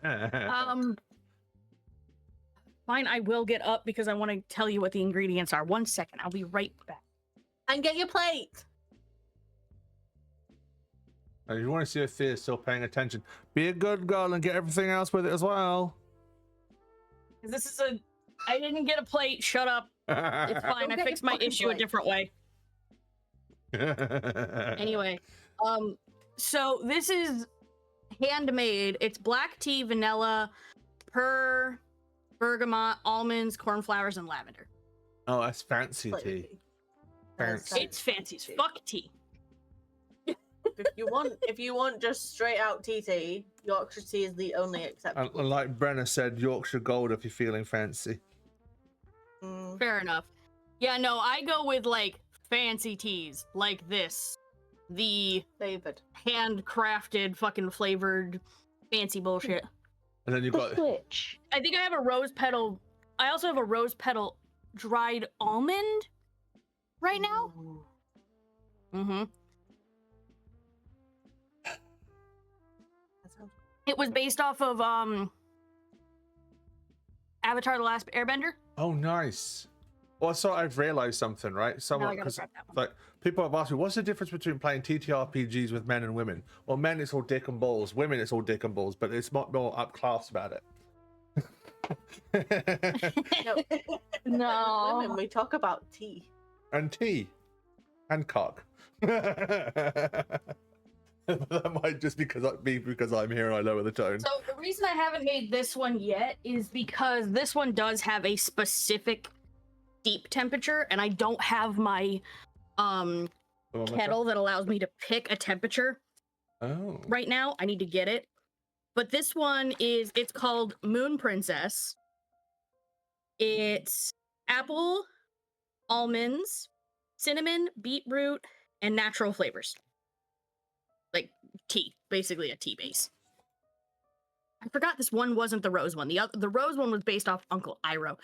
Fine, I will get up because I want to tell you what the ingredients are. 1 second, I'll be right back. And get your plate. If you want to see if Thea's still paying attention, be a good girl and get everything else with it as well. This is I didn't get a plate. Shut up. It's fine. I fixed my issue a different way. Anyway, so this is handmade. It's black tea, vanilla, bergamot, almonds, cornflowers, and lavender. Oh, that's fancy tea. Fancy. It's fancy as fuck tea. If you want just straight out tea, Yorkshire tea is the only exception. And like Brenna said, Yorkshire Gold if you're feeling fancy. Fair enough. Yeah, no, I go with like fancy teas like this. The Flavored. handcrafted fucking flavored fancy bullshit. And then you've got Which? I think I have a rose petal. I also have a rose petal dried almond right now. Mm-hmm. It was based off of Avatar: The Last Airbender. oh nice. Also, I've realized something, right? Now I gotta grab that one. Like people have asked me, what's the difference between playing TTRPGs with men and women? Well, men it's all dick and balls. Women it's all dick and balls, but it's not more up class about it. No. Women, we talk about tea. And tea. And cock. That might just be because I'm here and I lower the tone. So the reason I haven't made this one yet is because this one does have a specific steep temperature, and I don't have my kettle that allows me to pick a temperature right now. I need to get it. But this one it's called Moon Princess. It's apple, almonds, cinnamon, beetroot, and natural flavors. Like tea, basically a tea base. I forgot this one wasn't the rose one. The rose one was based off Uncle Iroh.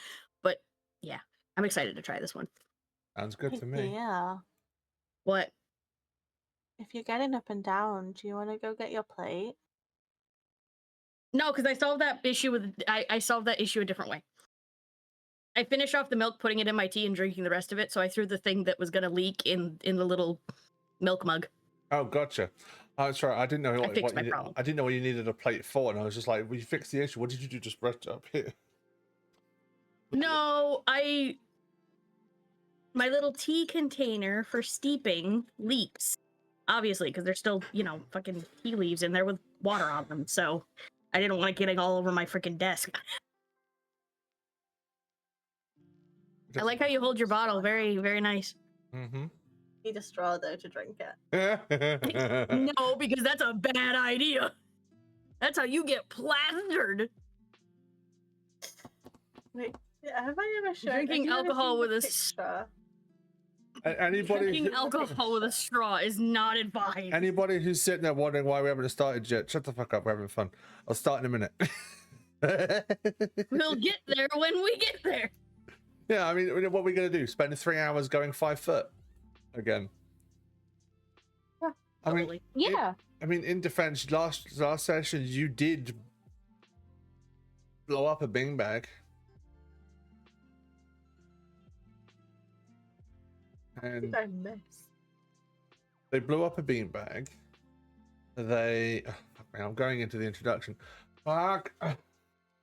But yeah, I'm excited to try this one. Sounds good to me. Yeah. What? If you're getting up and down, do you want to go get your plate? No, because I solved that issue with I solved that issue a different way. I finished off the milk, putting it in my tea, and drinking the rest of it. So I threw the thing that was gonna leak in the little milk mug. Oh, gotcha. Oh, sorry, I didn't know I fixed my problem. I didn't know what you needed a plate for, and I was just like, "Well, you fixed the issue. What did you do? Just brush it up here?" No, my little tea container for steeping leaks, obviously, because there's still fucking tea leaves in there with water on them. So I didn't want it getting all over my freaking desk. I like how you hold your bottle. Very, very nice. Mm-hmm. Need a straw though to drink it. No, because that's a bad idea. That's how you get plastered. Wait, have I ever shown Drinking alcohol with a straw? Drinking alcohol with a straw is not advised. Anybody who's sitting there wondering why we haven't started yet, shut the fuck up. We're having fun. I'll start in a minute. We'll get there when we get there. Yeah, I mean, what are we gonna do? Spend 3 hours going 5 foot again? Yeah, I mean, Yeah. in defense, last session you did blow up a beanbag. And I miss. they blew up a beanbag. They. Oh, fuck me, I'm going into the introduction. Fuck.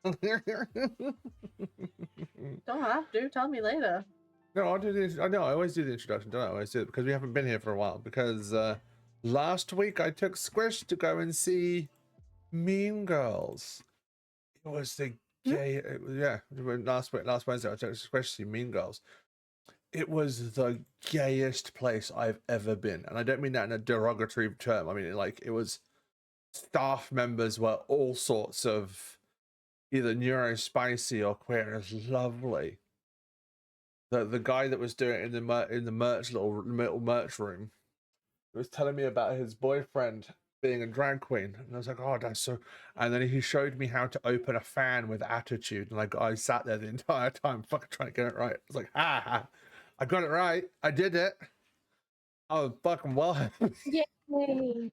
Don't have to. Tell me later. No, I'll do this. I know. I always do the introduction. Don't I? I always do it because we haven't been here for a while. Because last week I took Squish to go and see Mean Girls. It was the gay. Yeah, last Wednesday I took Squish to see Mean Girls. It was the gayest place I've ever been, and I don't mean that in a derogatory term. I mean, it was staff members were all sorts of either neuro-spicy or queer. It was lovely. The guy that was doing it in the little merch room was telling me about his boyfriend being a drag queen, and I was like, oh, that's so. And then he showed me how to open a fan with attitude, and I sat there the entire time fucking trying to get it right. I was like, ha, I got it right. I did it. I was fucking well. Yay.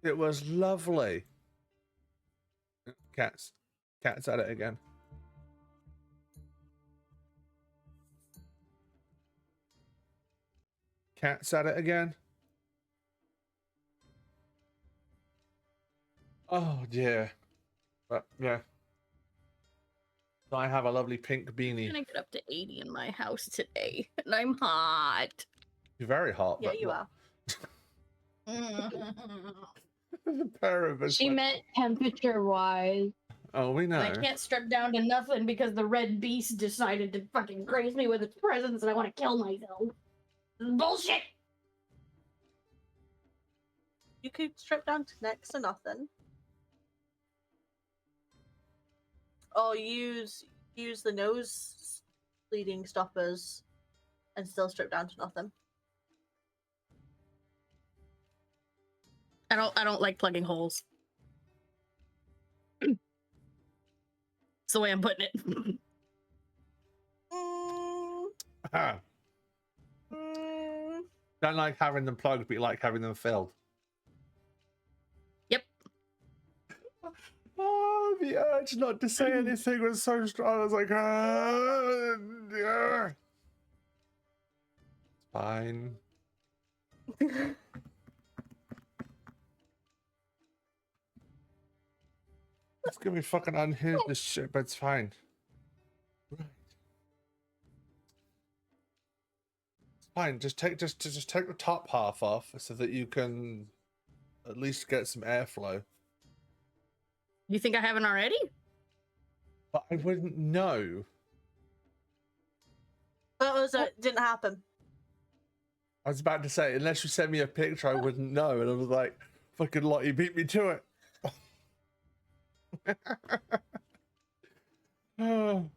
It was lovely. Cats at it again. Cats at it again. Oh dear. But yeah. So I have a lovely pink I'm beanie. gonna get up to 80 in my house today, and I'm hot. You're very hot. Yeah, but you look, are. the pair of us. She went- meant temperature-wise. Oh, we know. And I can't strip down to nothing because the red beast decided to fucking grace me with its presence, and I want to kill myself. This is bullshit. You could strip down to next to nothing. Or use the nose bleeding stoppers and still strip down to nothing. I don't like plugging holes. It's the way I'm putting it. Ah, don't like having them plugged, but you like having them filled. Yep. Oh, the urge not to say anything was so strong. I was like, yeah. It's fine. It's gonna be fucking unhinged this shit, but it's fine. Right. It's fine. Just take the top half off so that you can at least get some airflow. You think I haven't already? But I wouldn't know. That didn't happen. I was about to say, unless you send me a picture, I wouldn't know. And I was like, fucking Lottie beat me to it. Oh.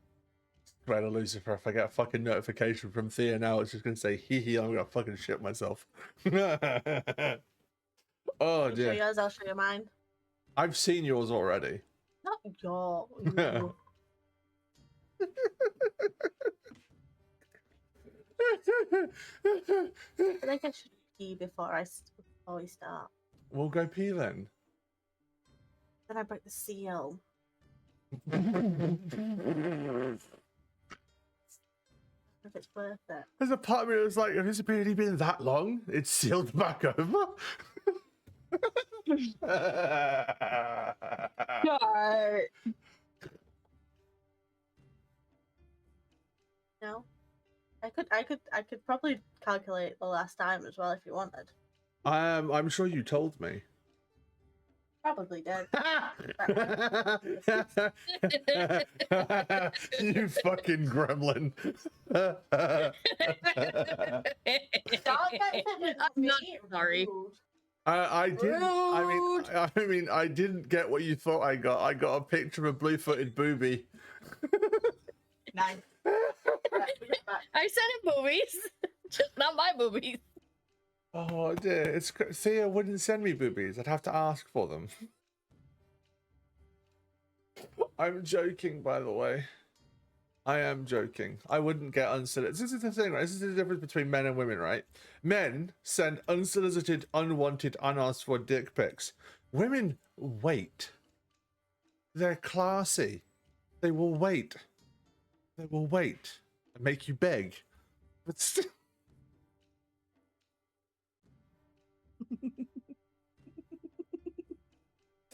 Right, Lucifer, if I get a fucking notification from Thea now, it's just going to say, hee hee, I'm going to fucking shit myself. Oh, I'll show dear. yours, I'll show you mine. I've seen yours already. Not your. I think I should pee before we start. We'll go pee then. Then I break the seal. If it's worth it. There's a part of me that was like, has it really been that long? It's sealed back over. Sure. No. I could probably calculate the last time as well if you wanted. I'm sure you told me. Probably did. You fucking gremlin. I'm not sorry. I didn't. I mean, I didn't get what you thought I got. I got a picture of a blue-footed booby. Nice. I sent him boobies, just not my boobies. Oh dear, it's Thea wouldn't send me boobies. I'd have to ask for them. I'm joking, by the way. I am joking. I wouldn't get unsolicited. This is the thing, right? This is the difference between men and women, right? Men send unsolicited, unwanted, unasked for dick pics. Women wait. They're classy. They will wait. They will wait and make you beg. But still.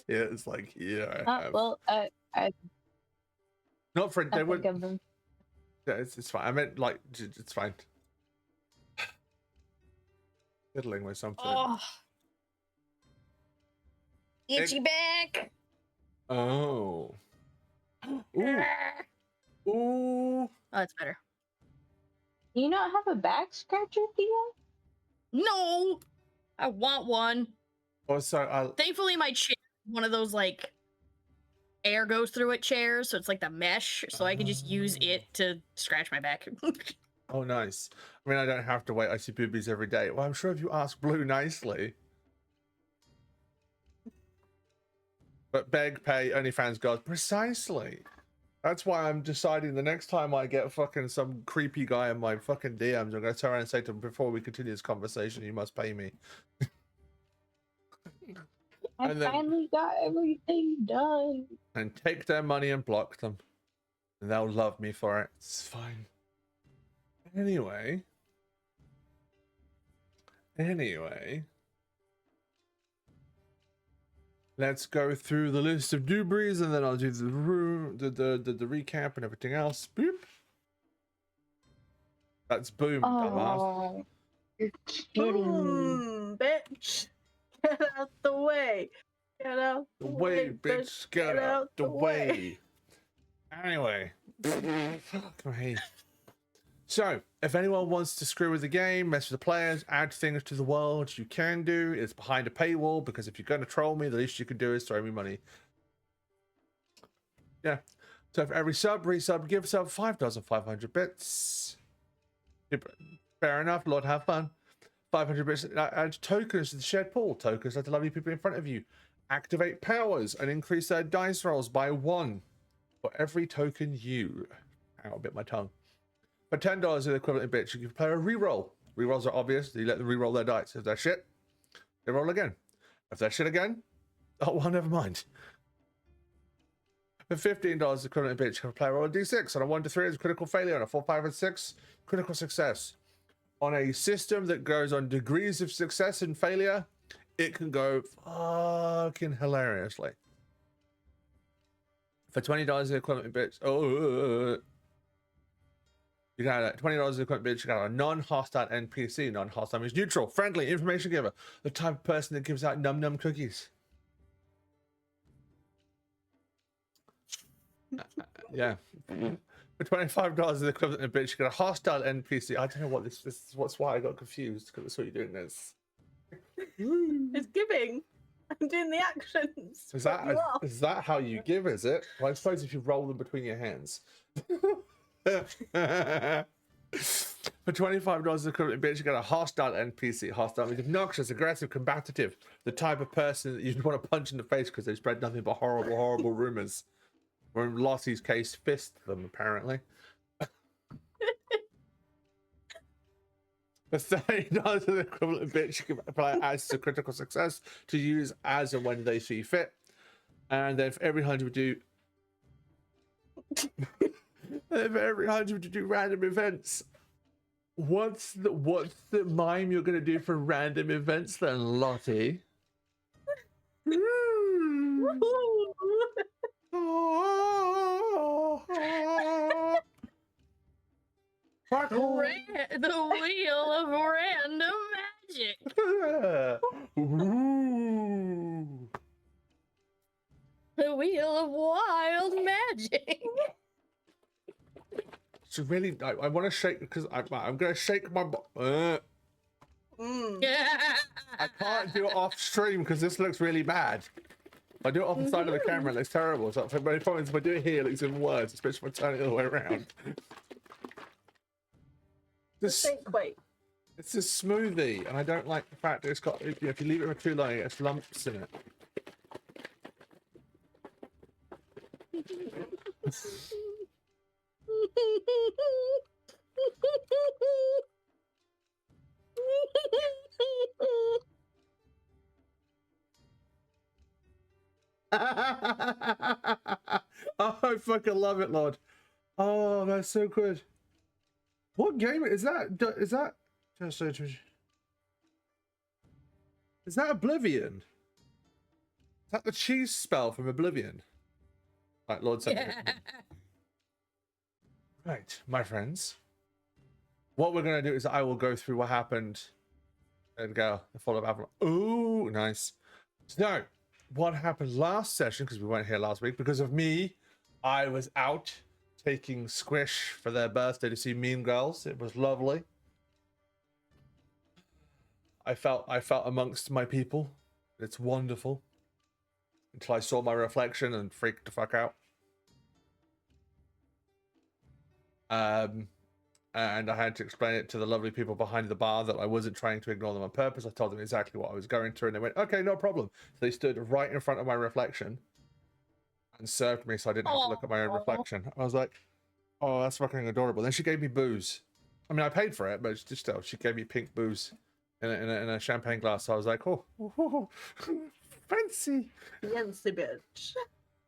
Yeah, it's like, yeah, I have. Well, I Not for, they think would. of them. Yeah, it's fine. I meant, like, it's fine. Fiddling with something. Oh, itchy back. Oh. Ooh. Ooh. Oh, that's better. Do you not have a back scratcher, Theo? No, I want one. Also, Thankfully, my chair is one of those like air goes through it chairs, so it's like the mesh, so I can just use it to scratch my back. oh, nice. I mean, I don't have to wait. I see boobies every day. Well, I'm sure if you ask Blue nicely. But beg, pay, OnlyFans gods. Precisely. That's why I'm deciding the next time I get fucking some creepy guy in my fucking DMs, I'm going to turn around and say to him, before we continue this conversation, you must pay me. I And then- finally got everything done. And take their money and block them. And they'll love me for it. It's fine. Anyway. Let's go through the list of doobies and then I'll do the recap and everything else. Boop. That's boom, dumbass. Oh, you're kidding me. Boom, bitch. Get out the way. Get out The way, bitch, get out the way. Anyway. Fuck me. So, if anyone wants to screw with the game, mess with the players, add things to the world, you can do. It's behind a paywall, because if you're going to troll me, the least you can do is throw me money. Yeah. So for every sub, resub, give sub 5,500 bits. Fair enough, Lord, have fun. 500 bits, add tokens to the shared pool. Tokens are the lovely people in front of you. Activate powers and increase their dice rolls by 1 for every token you... Ow, I bit my tongue. For $10 is the equivalent in bits, you can play a reroll. Rerolls are obvious. You let them reroll their dice. If they're shit, they roll again. If they're shit again, oh, well, never mind. For $15 is the equivalent in bits, you can play a roll a d6. On a 1 to 3 is critical failure. On a 4, 5, and 6, critical success. On a system that goes on degrees of success and failure, it can go fucking hilariously. For $20 is the equivalent in bits. You got $20 equipment bitch. You got a non-hostile NPC. Non-hostile means neutral, friendly, information giver. The type of person that gives out num cookies. Yeah. For $25 the equivalent of bitch, you got a hostile NPC. I don't know what this is. What's why I got confused, because that's what you're doing this. It's giving. I'm doing the actions. Is that how you give? Is it? Well, I suppose if you roll them between your hands. For $25 equivalent bitch, you got a hostile NPC. Hostile means obnoxious, aggressive, combative, the type of person that you want to punch in the face because they spread nothing but horrible rumors. Or in Lottie's case, fist them apparently. For $30 the equivalent bitch, you can apply as to critical success to use as and when they see fit. And then for every 100 we do. For every 100 to do random events. What's the mime you're gonna do for random events then, Lottie? The wheel of random magic. The wheel of wild magic. It's really, I want to shake because I'm gonna shake my. I can't do it off stream because this looks really bad. If I do it off the side of the camera, it looks terrible. So my problem is if I do it here, it looks even worse, especially if I turn it the other way around. This, Wait. it's a smoothie, and I don't like the fact that it's got. If you leave it for too long, it gets lumps in it. Oh, I fucking love it, Lord. Oh, that's so good. What game is that? Is that Oblivion? Is that the cheese spell from Oblivion? Right, Lord sent me. Right, my friends. What we're gonna do is I will go through what happened and go the follow up. Ooh, nice. So, what happened last session, because we weren't here last week, because of me, I was out taking Squish for their birthday to see Mean Girls. It was lovely. I felt amongst my people. It's wonderful. Until I saw my reflection and freaked the fuck out. And I had to explain it to the lovely people behind the bar that I wasn't trying to ignore them on purpose. I told them exactly what I was going through, and they went, okay, no problem. So they stood right in front of my reflection and served me so I didn't have to look at my own reflection. I was like, oh, that's fucking adorable. Then she gave me booze. I mean, I paid for it, but just still, she gave me pink booze in a champagne glass. So I was like, oh. Fancy. Fancy bitch.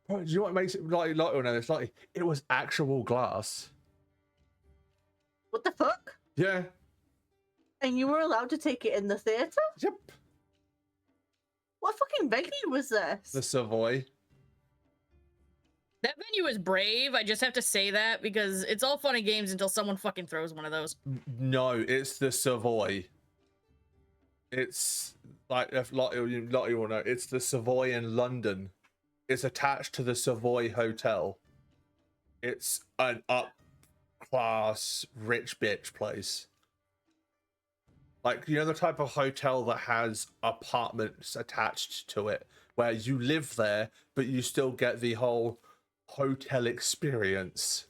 Oh, do you know what makes it like no, it's like it was actual glass. What the fuck? Yeah. And you were allowed to take it in the theater? Yep. What fucking venue was this? The Savoy. That venue is brave. I just have to say that because it's all fun and games until someone fucking throws one of those. No, it's the Savoy. It's like if Lottie will know, it's the Savoy in London. It's attached to the Savoy Hotel. It's an up-class rich bitch place. Like, you know, the type of hotel that has apartments attached to it, where you live there, but you still get the whole hotel experience.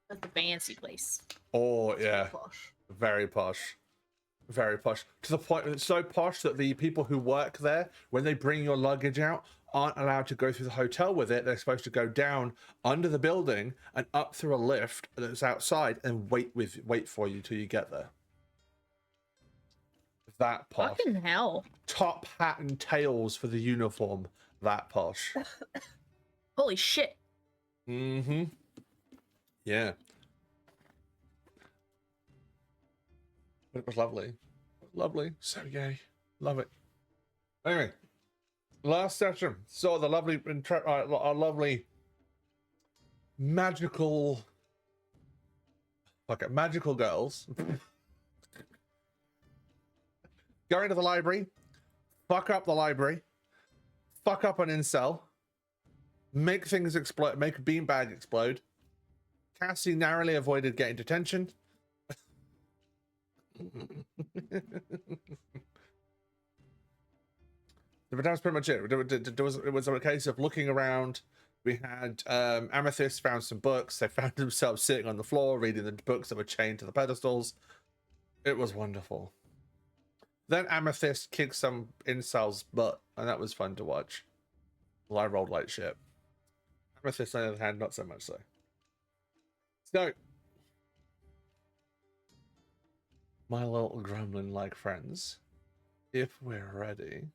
That's a fancy place. Oh, yeah. Posh. Very posh. Very posh. To the point it's so posh that the people who work there, when they bring your luggage out, aren't allowed to go through the hotel with it. They're supposed to go down under the building and up through a lift that's outside and wait for you till you get there. That posh. Fucking hell. Top hat and tails for the uniform. That posh. Holy shit. Mm-hmm. Yeah. But it was lovely. Lovely. So gay. Love it. Anyway. Last session. Saw the lovely, our lovely magical... magical girls. Go into the library. Fuck up the library. Fuck up an incel. Make things explode. Make a beanbag explode. Cassie narrowly avoided getting detention. But that was pretty much it. It was a case of looking around. We had Amethyst found some books. They found themselves sitting on the floor reading the books that were chained to the pedestals. It was wonderful. Then Amethyst kicked some incel's butt, and that was fun to watch. Well, I rolled like shit. Amethyst, on the other hand, not so much so. So, my little gremlin-like friends, if we're ready,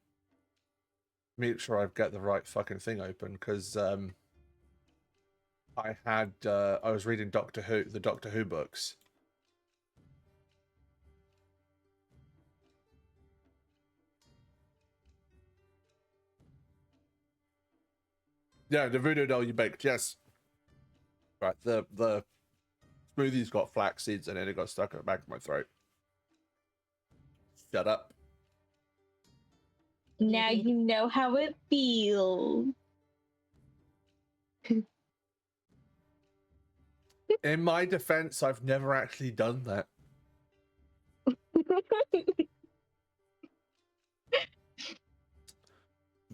make sure I've got the right fucking thing open, because I was reading Doctor Who, the Doctor Who books. Yeah, the voodoo doll you baked, yes. Right, the smoothie's got flax seeds in it. It got stuck at the back of my throat. Shut up. Now you know how it feels. In my defense, I've never actually done that.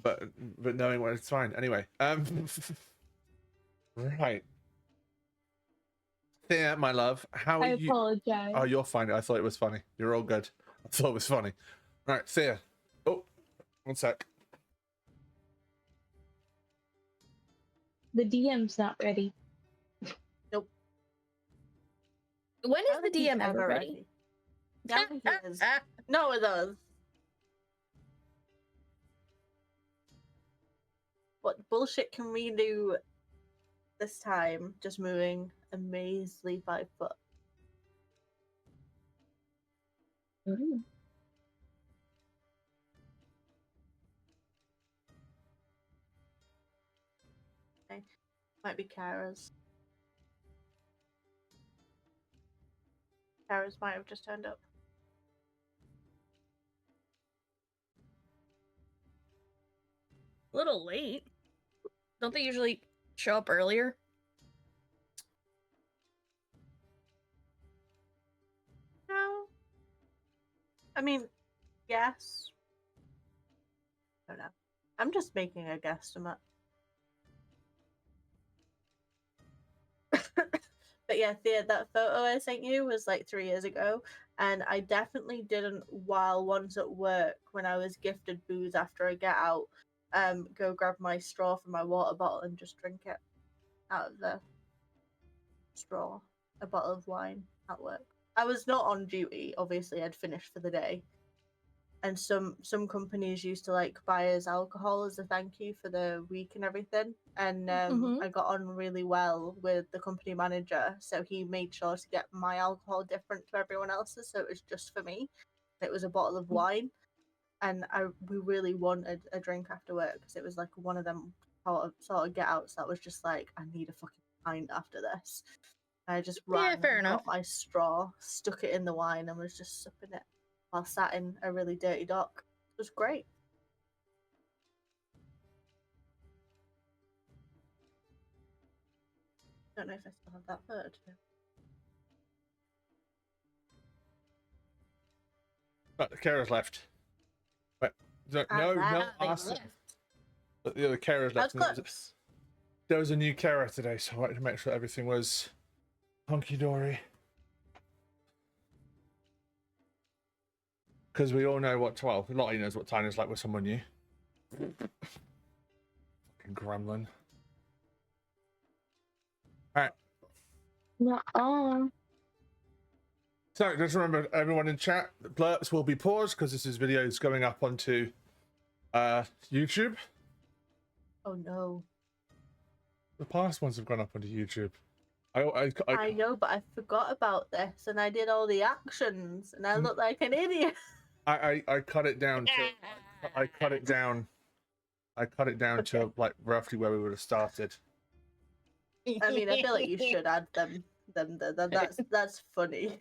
But knowing what, it's fine. Anyway, right. Thea, my love, how are I you? apologize. Oh, you're fine. I thought it was funny. You're all good. I thought it was funny. Right, Thea. Oh, one sec. The DM's not ready. Nope. When I is don't the think he's DM ever ready? I don't think he is. No, it does. What bullshit can we do this time? Just moving a measly 5 foot. Ooh. Okay. Might be Kara's. Kara's might have just turned up. A little late. Don't they usually show up earlier? No. I mean, yes. I don't know. I'm just making a guesstimate. But yeah, Thea, that photo I sent you was like 3 years ago, and I definitely didn't, while once at work when I was gifted booze after I get out, go grab my straw from my water bottle and just drink it out of the straw, a bottle of wine at work. I was not on duty, obviously. I'd finished for the day. and some companies used to like buy us alcohol as a thank you for the week and everything. And Mhm. I got on really well with the company manager, so he made sure to get my alcohol different to everyone else's, so it was just for me. It was a bottle of wine, and we really wanted a drink after work because it was like one of them sort of get outs that was just like, I need a fucking pint after this. I just Yeah, ran fair and enough. got my straw, stuck it in the wine, and was just sipping it while sat in a really dirty dock. It was great. Don't know if I still have that photo. But the carers left. Wait, no, no, that. They Arson. left. But the other carers How's left. And close? there was a new carer today, so I wanted to make sure everything was hunky dory. Because we all know what, well, Lottie knows what Tiny's like with someone new. Fucking gremlin. Alright, No. so just remember, everyone in chat, the blurps will be paused because this is videos going up onto YouTube. Oh no. The past ones have gone up onto YouTube. I know, but I forgot about this, and I did all the actions, and I look like an idiot. I cut it down to I cut it down Okay. to like roughly where we would have started. I mean, I feel like you should add them. That's funny.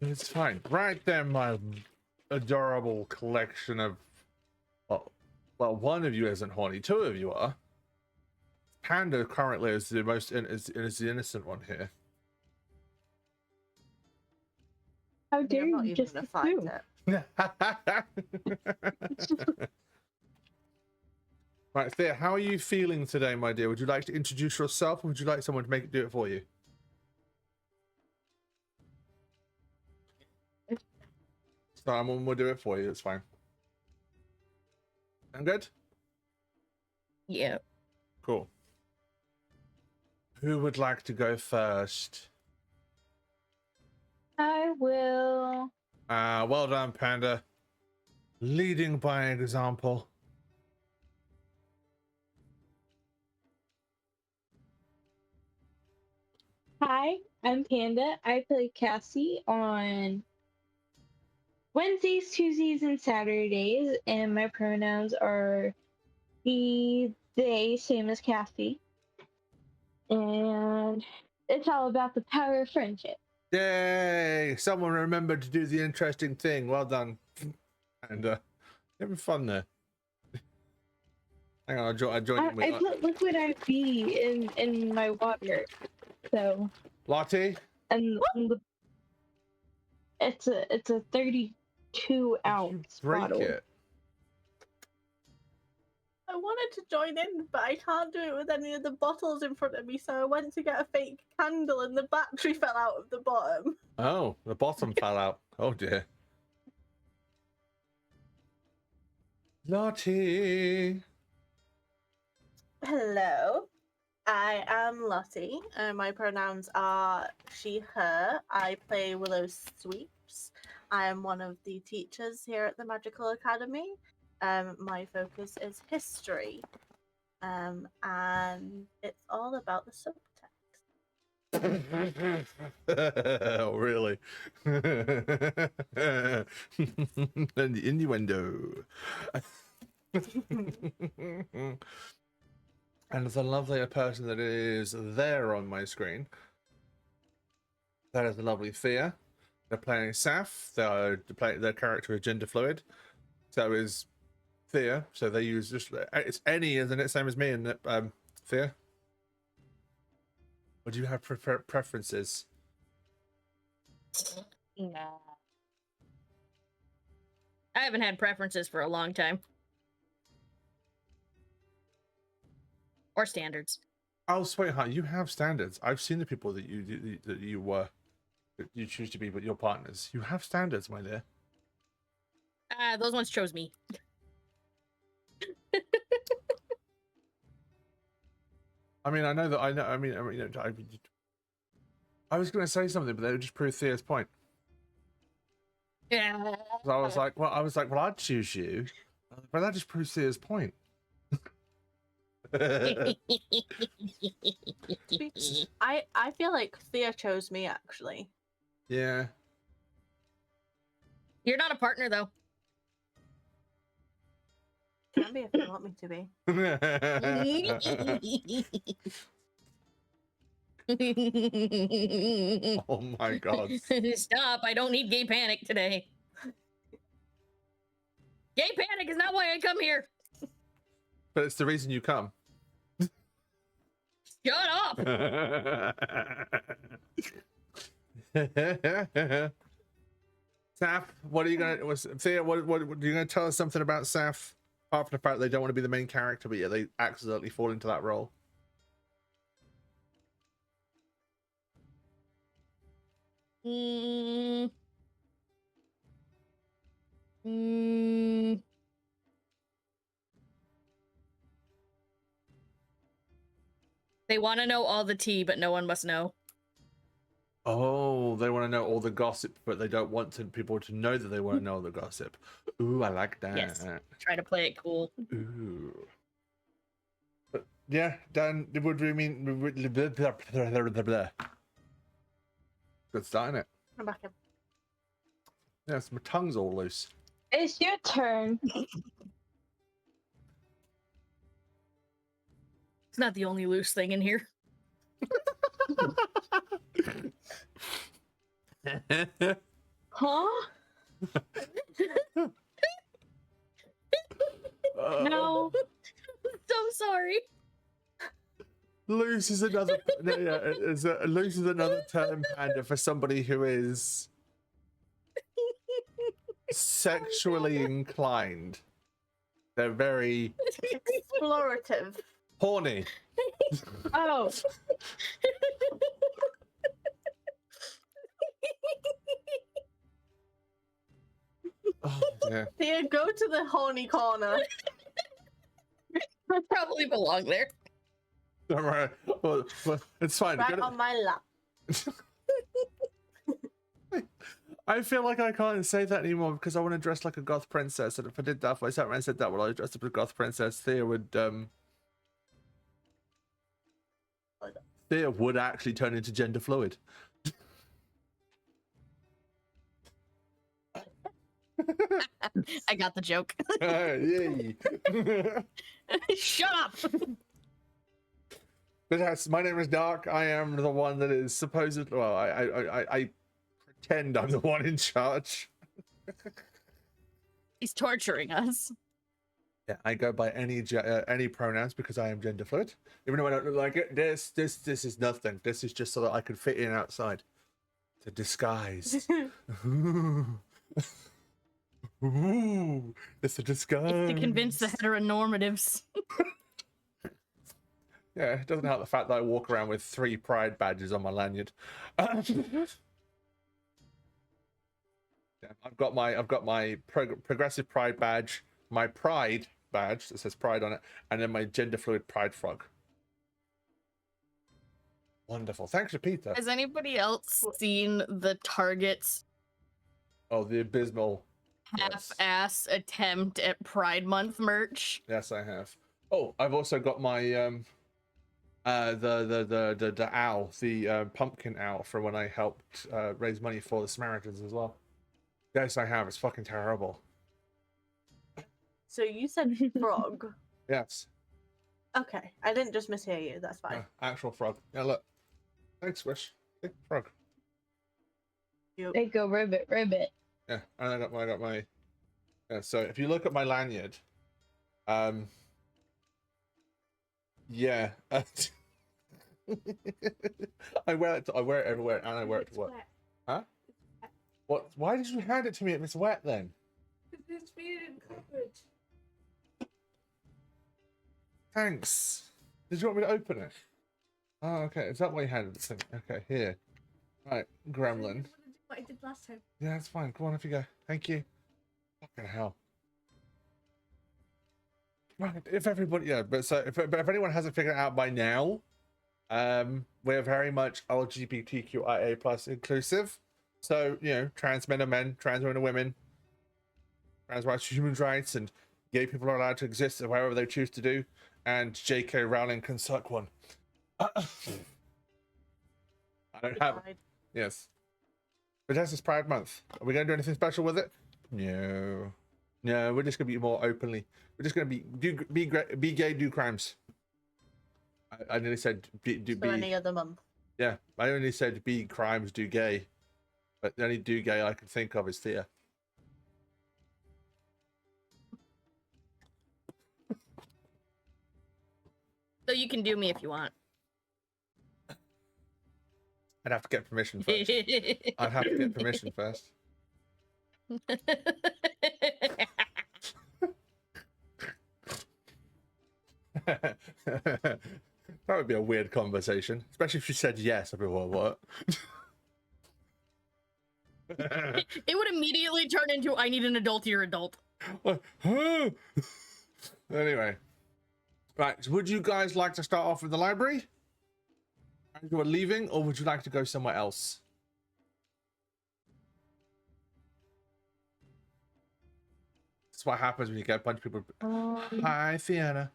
It's fine. Right then, my adorable collection of well, one of you isn't horny, two of you are. Panda currently is the most is the innocent one here. How I mean, dare I'm not you even just gonna fight assume? it. Right, Thea, how are you feeling today, my dear? Would you like to introduce yourself, or would you like someone to do it for you? Someone will do it for you. It's fine. I'm good. Yeah. Cool. Who would like to go first? I will. Well done, Panda. Leading by example. Hi, I'm Panda. I play Cassie on Wednesdays, Tuesdays, and Saturdays, and my pronouns are he, they, same as Cassie. And it's all about the power of friendship. Yay! Someone remembered to do the interesting thing. Well done. And having fun there. Hang on, I joined in with I put liquid IV in my water, so Lottie. and it's a 32 ounce Break bottle. it. I wanted to join in, but I can't do it with any of the bottles in front of me, so I went to get a fake candle and the battery fell out of the bottom. Oh, the bottom fell out. Oh dear. Lottie. Hello, I am Lottie. My pronouns are she, her. I play Willow Sweeps. I am one of the teachers here at the Magical Academy. My focus is history, and it's all about the subtext. Oh, really? And the innuendo. And the lovely person that is there on my screen, that is the lovely Thea. They're playing Saf. Their character is gender fluid. So is Thea. So they use just it's any, isn't it? Same as me and Thea. Or do you have preferences? No. I haven't had preferences for a long time. Or standards. Oh, sweetheart, you have standards. I've seen the people that you choose to be with your partners. You have standards, my dear. Those ones chose me. I mean, I know that. I mean, I was going to say something, but they would just prove Thea's point. Yeah. So I was like, well, I'd choose you, but that just proves Thea's point. I feel like Thea chose me actually. Yeah. You're not a partner though. Can be if you want me to be. Oh my god. Stop, I don't need gay panic today. Gay panic is not why I come here. But it's the reason you come. Shut up. Saf, what are you gonna? Thea, what are you gonna tell us something about Saf? Apart from the fact they don't want to be the main character, but yet they accidentally fall into that role. Mm. Mm. They want to know all the tea, but no one must know. Oh, they want to know all the gossip, but they don't want people to know that they want to know all the gossip. Ooh, I like that. Yes. Try to play it cool. Ooh. But yeah, Dan, what do you mean? Good starting it. I'm back in. Yes, my tongue's all loose. It's your turn. It's not the only loose thing in here. Huh? No. So sorry. Loose is another. Loose is another term, Panda, for somebody who is sexually inclined. They're very Explorative. horny. Oh. Oh, yeah. Thea, go to the horny corner. I probably belong there. Don't worry. Well, it's fine. Right on my lap. I feel like I can't say that anymore because I want to dress like a goth princess, and if I did that, if I sat around and said that, well, I dressed up as a goth princess, Thea would actually turn into gender fluid. I got the joke. Yay. Shut up. But yes, my name is Dark. I am the one that is supposedly. Well, I pretend I'm the one in charge. He's torturing us. Yeah, I go by any pronouns because I am gender fluid. Even though I don't look like it, this is nothing. This is just so that I can fit in outside. To disguise. Ooh, it's a disguise. It's to convince the heteronormatives. Yeah, it doesn't help the fact that I walk around with 3 pride badges on my lanyard. Yeah, I've got my progressive pride badge, my pride badge that says pride on it, and then my gender fluid pride frog. Wonderful. Thanks, Peter. Has anybody else seen the Target's Oh, the abysmal half-ass attempt at Pride Month merch? Yes, I have. Oh, I've also got my the owl, the pumpkin owl from when I helped raise money for the Samaritans as well. Yes, I have. It's fucking terrible. So you said frog. Yes. Okay, I didn't just mishear you. That's fine. Actual frog. Yeah, look. Thanks, Squish. Big frog. They go ribbit, ribbit. Yeah, and I got my. Yeah, so if you look at my lanyard, yeah, I wear it everywhere, and I wear it to work. Huh? What? Why did you hand it to me if it's wet then? Because it's being covered. Thanks. Did you want me to open it? Oh, okay. Is that why you handed it to me? Okay, here. Right, gremlin. What I did last time. Yeah, that's fine. Go on, off you go. Thank you. Fucking hell. Right, if everybody, yeah, but if anyone hasn't figured it out by now, We're very much LGBTQIA plus inclusive. So, you know, trans men are men, trans women are women, trans rights are human rights, and gay people are allowed to exist wherever they choose to do, and J.K. Rowling can suck one. I don't have it. Yes. But that's just Pride Month. Are we going to do anything special with it? No. No, we're just going to be more openly. We're just going to be gay, do crimes. I nearly said be any other month. Yeah, I only said be crimes, do gay. But the only do gay I can think of is Thea. So you can do me if you want. I'd have to get permission first. I'd have to get permission first. That would be a weird conversation, especially if she said yes. I'd be, well, what? It would immediately turn into I need an adult, you're adult. Anyway, right, would you guys like to start off with the library as you are leaving, or would you like to go somewhere else? That's what happens when you get a bunch of people. Hi, Fiona.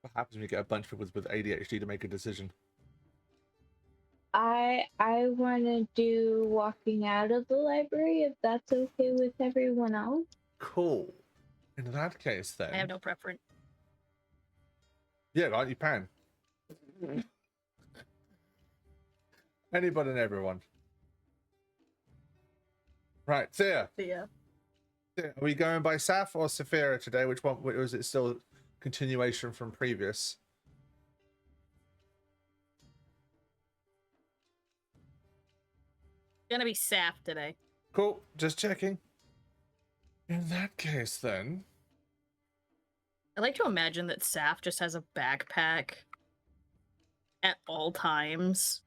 What happens when you get a bunch of people with ADHD to make a decision? I want to do walking out of the library if that's okay with everyone else. Cool. In that case, then. I have no preference. Yeah, right, you can. Anybody and everyone. Right, Thea. Yeah. Are we going by Saf or Saphira today? Which one? Or is it still continuation from previous? Gonna be Saf today. Cool, just checking. In that case, then. I like to imagine that Saf just has a backpack at all times.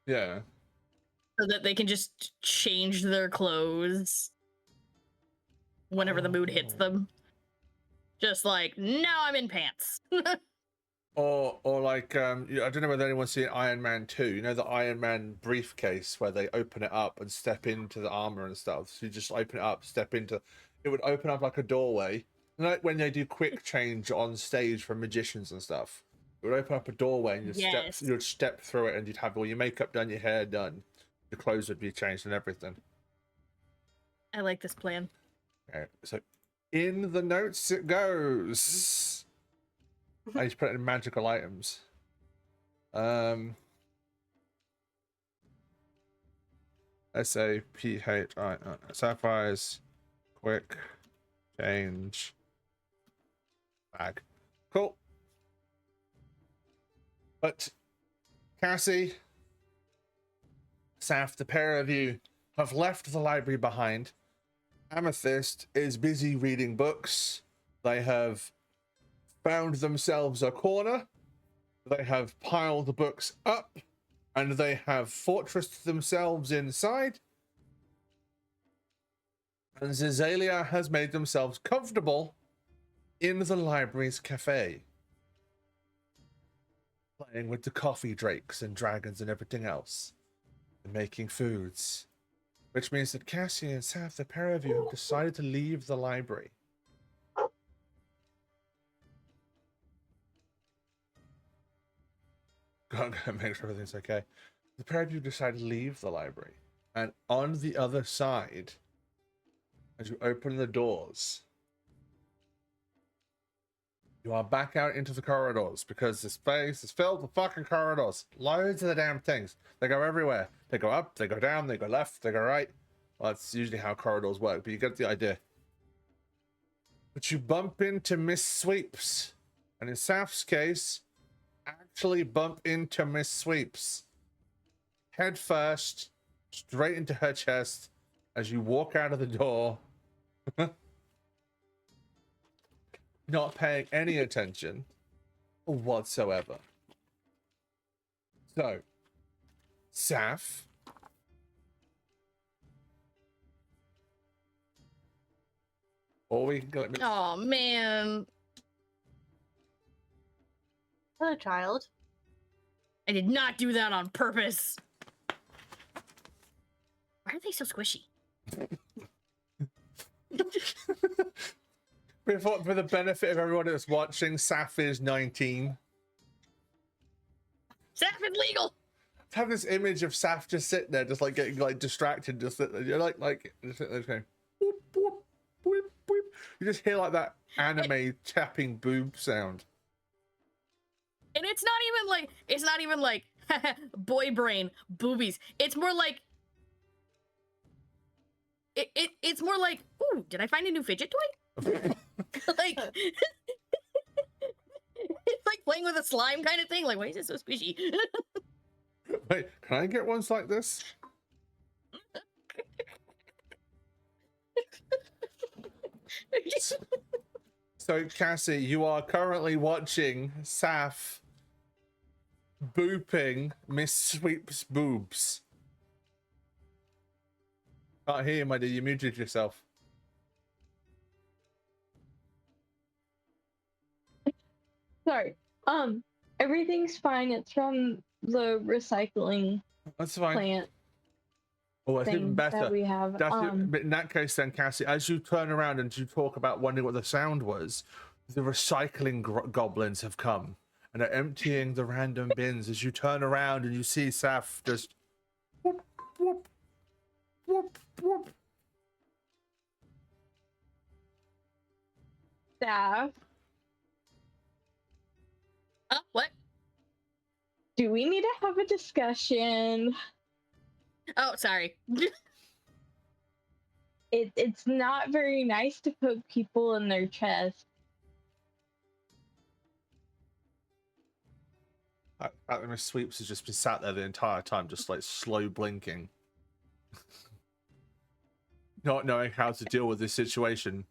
Yeah. So that they can just change their clothes whenever the mood hits them. Just like, now I'm in pants. Or like, I don't know whether anyone's seen Iron Man 2. You know the Iron Man briefcase where they open it up and step into the armor and stuff. So you just open it up, step into. It would open up like a doorway. Like when they do quick change on stage for magicians and stuff. It would open up a doorway and you'd step through it, and you'd have all your makeup done, your hair done, your clothes would be changed and everything. I like this plan. Okay, so in the notes it goes. I just put it in magical items. SAPHI sapphires, quick change bag. Cool. But Cassie, Saf, the pair of you have left the library behind. Amethyst is busy reading books. They have found themselves a corner. They have piled the books up, and they have fortressed themselves inside. And Zizalia has made themselves comfortable in the library's cafe, playing with the coffee drakes and dragons and everything else, and making foods. Which means that Cassie and Saf, the pair of you, have decided to leave the library. Gotta make sure everything's okay. The pair of you decide to leave the library. And on the other side, as you open the doors, you are back out into the corridors, because this place is filled with fucking corridors. Loads of the damn things. They go everywhere. They go up, they go down, they go left, they go right. Well, that's usually how corridors work, but you get the idea. But you bump into Miss Sweeps. And in Saf's case, actually bump into Miss Sweeps. Head first, straight into her chest as you walk out of the door. Not paying any attention whatsoever. So, Saf. Or we can go. Oh man. Hello, child. I did not do that on purpose. Why are they so squishy? For the benefit of everyone that's watching, Saf is 19. Saf is legal. Have this image of Saf just sitting there, just like getting like distracted, just you're like just sitting there going, whoop, whoop, whoop, whoop. You just hear like that anime tapping boob sound. And it's not even like boy brain boobies. It's more like it's more like, ooh, did I find a new fidget toy? Like it's like playing with a slime kind of thing. Like, why is it so squishy? Wait, can I get ones like this? So, Cassie, you are currently watching Saf booping Miss Sweep's boobs. Can't hear you, my dear. You muted yourself. Sorry. Everything's fine. It's from the recycling That's fine. plant Oh, it's even thing better. that we have. That's it. But in that case, then, Cassie, as you turn around and you talk about wondering what the sound was, the recycling goblins have come and are emptying the random bins. As you turn around and you see Saf just whoop, whoop, whoop, whoop. Staff, What? do we need to have a discussion? Oh, sorry. It's not very nice to poke people in their chest. Miss Sweeps has just been sat there the entire time, just like slow blinking, not knowing how to deal with this situation.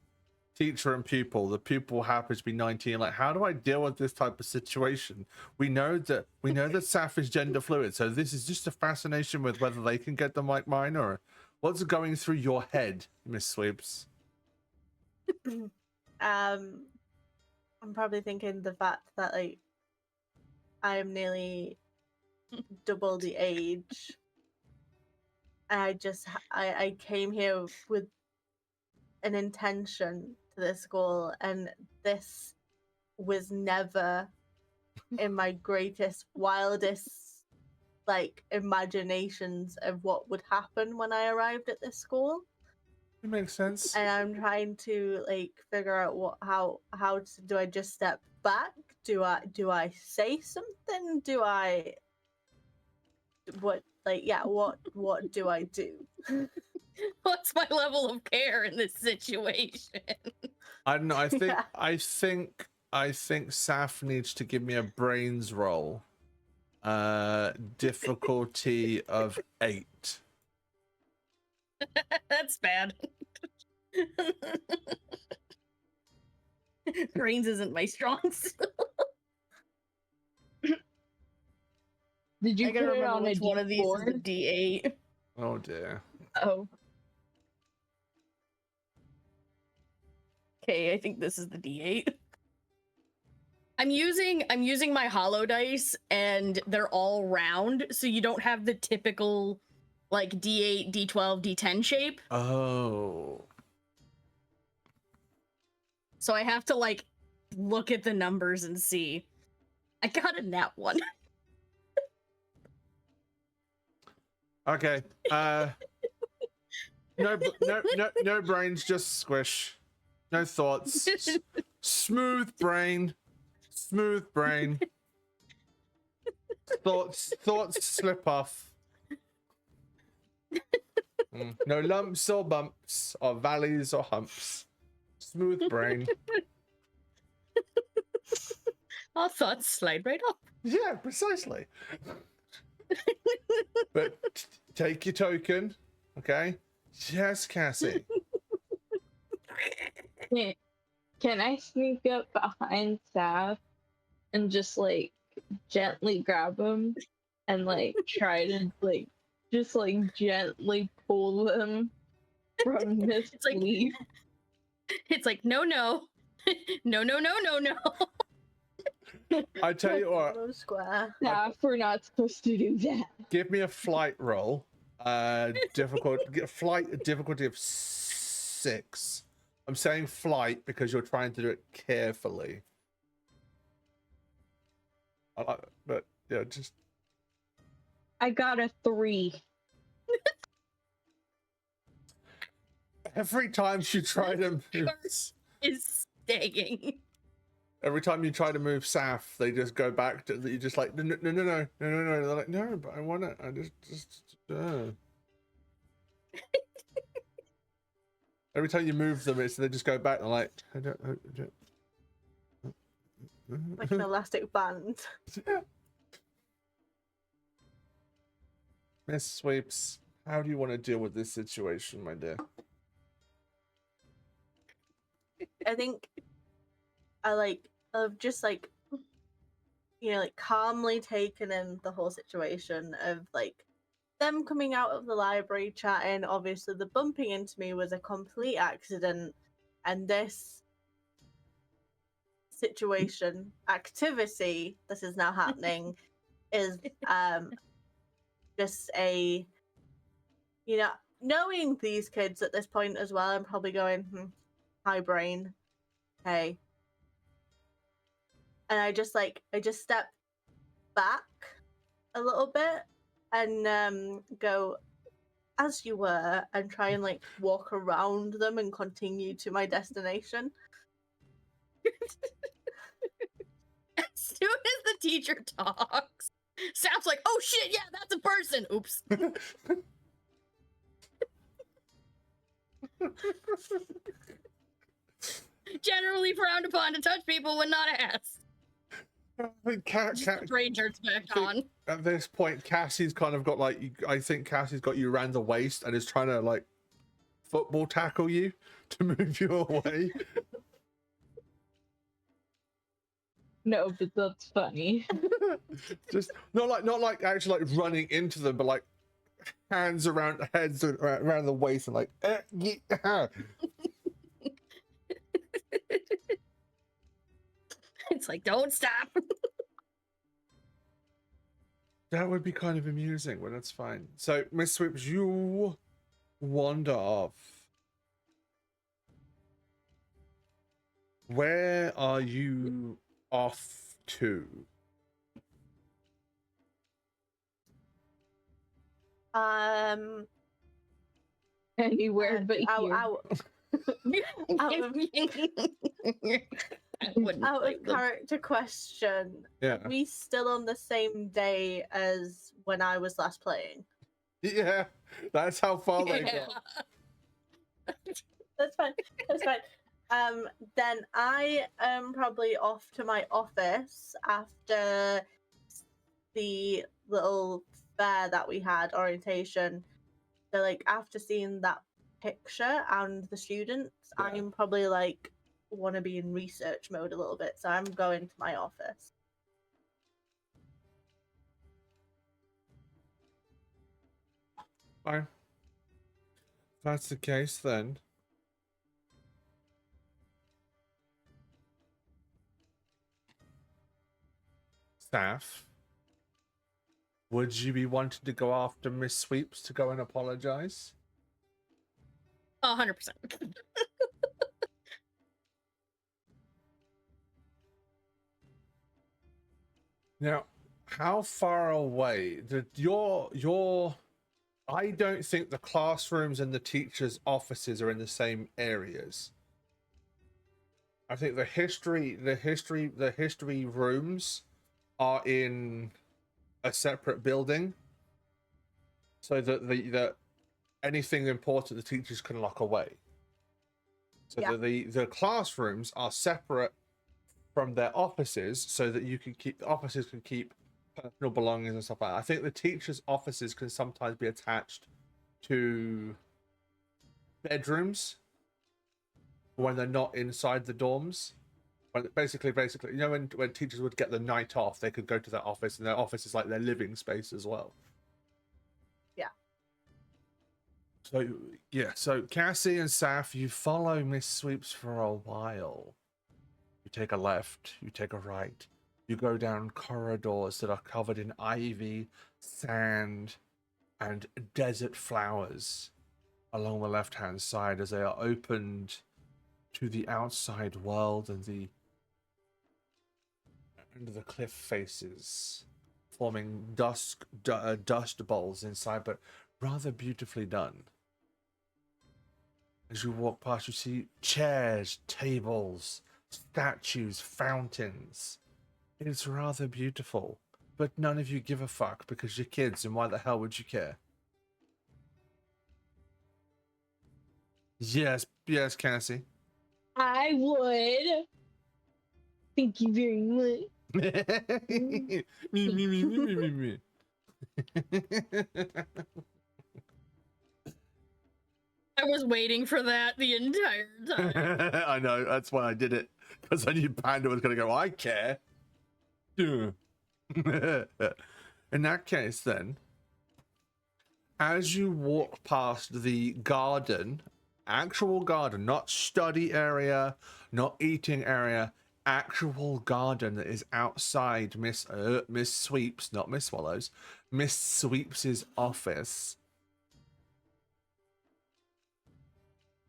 Teacher and pupil. The pupil happens to be 19. Like, how do I deal with this type of situation? We know that Saf is gender fluid, so this is just a fascination with whether they can get them like mine, or what's going through your head, Miss Sweeps? I'm probably thinking the fact that like I am nearly double the age. I came here with an intention to this school, and this was never in my greatest, wildest like imaginations of what would happen when I arrived at this school. It makes sense. And I'm trying to like figure out how do I just step back? Do I say something? What do I do? What's my level of care in this situation? I don't know. I think Yeah. I think Saf needs to give me a brains roll. Difficulty of 8. That's bad. Brains isn't my strong suit. Did you I put gotta it remember on a which one of these is a D4? D8. Oh dear. Oh, Okay, I think this is the D8. I'm using my hollow dice, and they're all round, so you don't have the typical like D8, D12, D10 shape. Oh. So I have to like look at the numbers and see. I got a nat 1. Okay. No brains, just squish. No thoughts. Smooth brain. Smooth brain. Thoughts slip off. No lumps or bumps or valleys or humps. Smooth brain. Our thoughts slide right up. Yeah, precisely. But take your token, okay? Yes, Cassie. can I sneak up behind Saf and just like gently grab him and like try to like just like gently pull them from this It's like- leaf? It's like no. No. I tell you what, Kimono Square. Nah, we're not supposed to do that. give me a flight roll. Flight difficulty of 6. I'm saying flight because you're trying to do it carefully. But yeah, just I got a 3. every time you try to move, Is staying. every time you try to move Saf, they just go back to you. Just like no. They're like no, but I want it. I just. Every time you move them, it's they just go back. They're like I don't. Like an elastic band. Miss Sweeps, how do you want to deal with this situation, my dear? I think I've just like, you know, like calmly taken in the whole situation of like them coming out of the library chatting. Obviously, the bumping into me was a complete accident, and this situation, activity that is now happening is just a, you know, knowing these kids at this point as well, I'm probably going, hi brain, hey. And I just step back a little bit and go, as you were, and try and like walk around them and continue to my destination. As soon as the teacher talks, Saf's like, oh shit, yeah, that's a person. Oops. Generally frowned upon to touch people when not asked. I think Brain jerks back on. at this point, Cassie's kind of got like, I think Cassie's got you around the waist and is trying to like football tackle you to move you away. No, but that's funny. Just not like actually like running into them, but like hands around heads around the waist and like yeah. It's like, don't stop. That would be kind of amusing, but that's fine. So, Miss Sweeps, you wander off. Where are you off to? Anywhere but out, here. out of I wouldn't out blame of them. character question. Yeah. Are we still on the same day as when I was last playing? Yeah, that's how far they Yeah. got. That's fine. That's fine. Then I am probably off to my office after the little fair that we had, orientation. So like after seeing that picture and the students, Yeah. I'm probably like want to be in research mode a little bit. So I'm going to my office. Fine. If that's the case, then. Staff, would you be wanting to go after Miss Sweeps to go and apologize? 100%. Now, how far away did your I don't think the classrooms and the teachers' offices are in the same areas. I think the history rooms are in a separate building, so that the anything important the teachers can lock away. So Yeah. the classrooms are separate from their offices, so that you can keep the offices can keep personal belongings and stuff like that. I think the teachers' offices can sometimes be attached to bedrooms when they're not inside the dorms. When basically, you know, when teachers would get the night off, they could go to their office, and their office is like their living space as well. Yeah. So yeah, so Cassie and Saf, you follow Miss Sweeps for a while. You take a left, you take a right, You go down corridors that are covered in ivy, sand, and desert flowers along the left-hand side as they are opened to the outside world and the cliff faces, forming dust bowls inside, but rather beautifully done. As you walk past, you see chairs, tables, statues, fountains. It's rather beautiful, but none of you give a fuck because you're kids, and why the hell would you care? Yes, Cassie. I would. Thank you very much. me, me. I was waiting for that the entire time. I know, that's why I did it. Because I knew Panda was going to go, I care. In that case, then, as you walk past the garden, actual garden, not study area, not eating area, actual garden that is outside Miss Sweeps, not Miss Swallows, Miss Sweeps's office,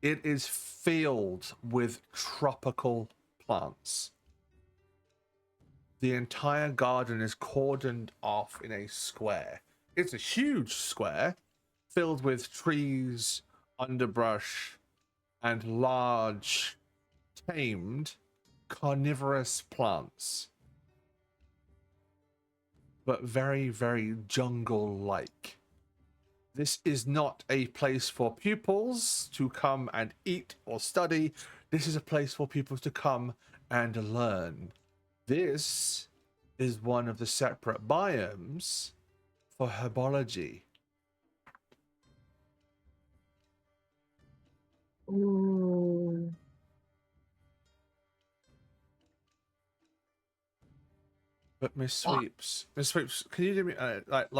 it is filled with tropical plants. The entire garden is cordoned off in a square. It's a huge square filled with trees, underbrush, and large, tamed, carnivorous plants. But very, very jungle-like. This is not a place for pupils to come and eat or study. This is a place for people to come and learn. This is one of the separate biomes for herbology. Ooh. But Miss Sweeps, can you do me like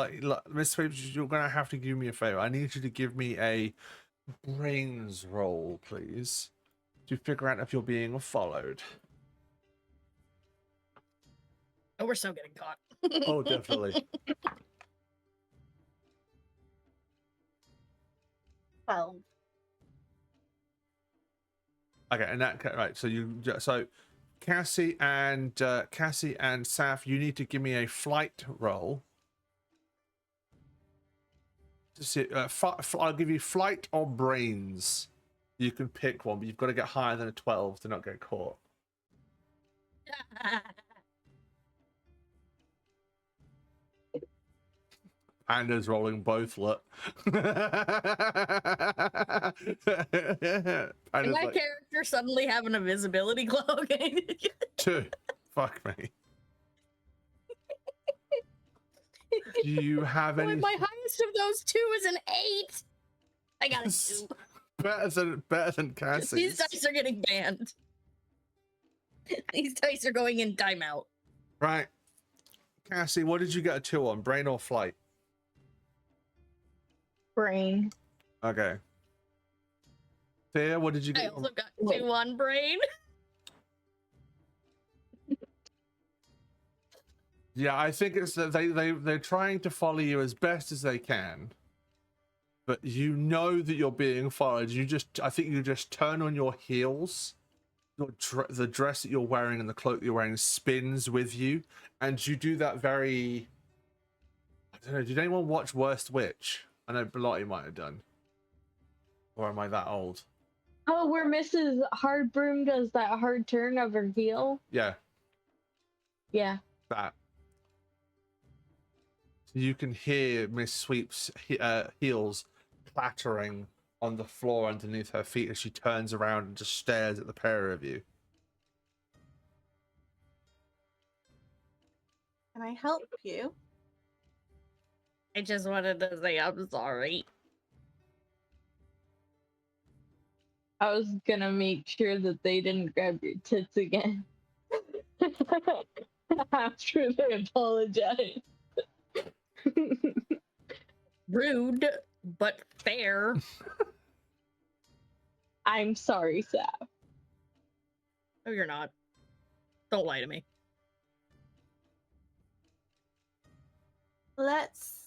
Miss Sweeps? You're gonna have to do me a favor. I need you to give me a brains roll, please, to figure out if you're being followed. Oh, we're so getting caught. Oh, definitely. 12. Okay, and that right. So Cassie and Saf, you need to give me a flight roll. To see, I'll give you flight or brains. You can pick one, but you've got to get higher than a 12 to not get caught. Panda's rolling both. Look. Did my character suddenly have an invisibility cloak? 2. Fuck me. Do you have any? My highest of those 2 is an 8. I got a 2. better than Cassie's. These dice are getting banned. These dice are going in timeout. Right. Cassie, what did you get a 2 on? Brain or flight? Brain. Okay. Thea, what did you I get? also got 2 on brain. Yeah, I think it's that they're trying to follow you as best as they can, but you know that you're being followed. I think you just turn on your heels. The dress that you're wearing and the cloak you're wearing spins with you, and you do that very. I don't know. Did anyone watch Worst Witch? I know Bellotti might have done. Or am I that old? Oh, where Mrs. Hardbroom does that hard turn of her heel? Yeah. Yeah. That. So you can hear Miss Sweep's heels clattering on the floor underneath her feet as she turns around and just stares at the pair of you. Can I help you? I just wanted to say I'm sorry. I was gonna make sure that they didn't grab your tits again. After they apologize. Rude, but fair. I'm sorry, Saf. No, you're not. Don't lie to me. let's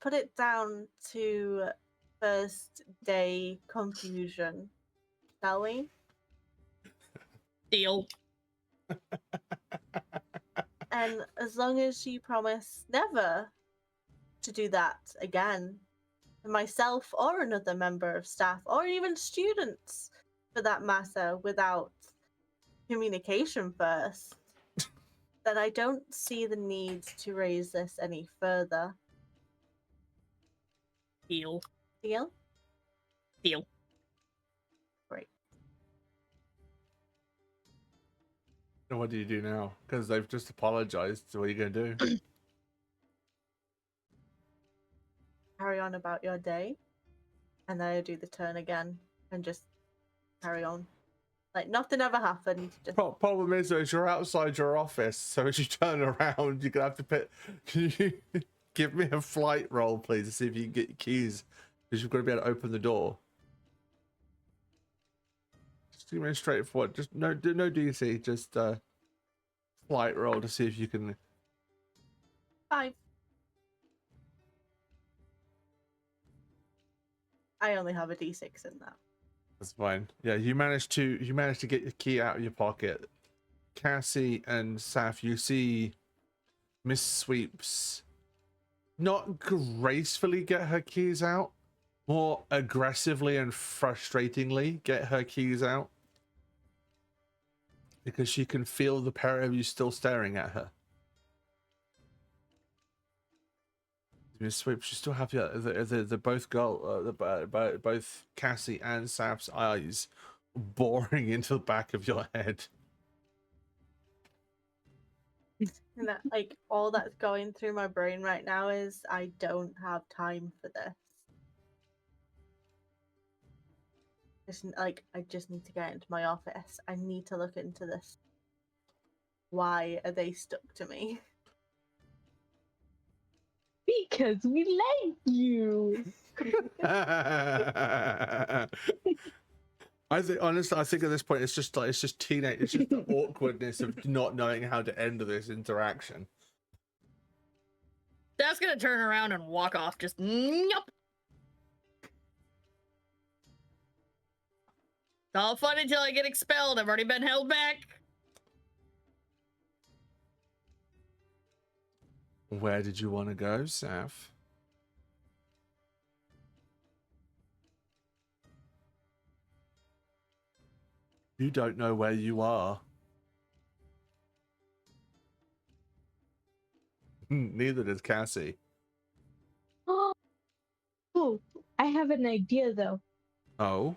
put it down to first day confusion, shall we? Deal. And as long as you promise never to do that again, to myself or another member of staff, or even students for that matter, without communication first, then I don't see the need to raise this any further. Deal. Deal? Deal. Great. And what do you do now? Because they've just apologized. So what are you going to do? Carry on about your day, and then I do the turn again and just carry on. Like nothing ever happened. Just Problem is, though, is you're outside your office. So as you turn around, you're going to have to put... Can you give me a flight roll, please, to see if you can get your keys? Because you've got to be able to open the door. Just give me a straightforward. Just no DC. Just flight roll to see if you can... 5. I only have a D6 in that. That's fine. Yeah, you managed to get your key out of your pocket. Cassie and Saf, you see Miss Sweeps not gracefully get her keys out, more aggressively and frustratingly get her keys out. Because she can feel the pair of you still staring at her. Miss Sweeps, you still have the both both Cassie and Saf's eyes boring into the back of your head. And that, like, all that's going through my brain right now is I don't have time for this. I just need to get into my office. I need to look into this. Why are they stuck to me? Because we like you. I think honestly, I think at this point it's just teenage. It's just the awkwardness of not knowing how to end this interaction. That's gonna turn around and walk off. Just nope. It's all fun until I get expelled. I've already been held back. Where did you want to go, Saf? You don't know where you are. Neither does Cassie. Oh, I have an idea though. Oh?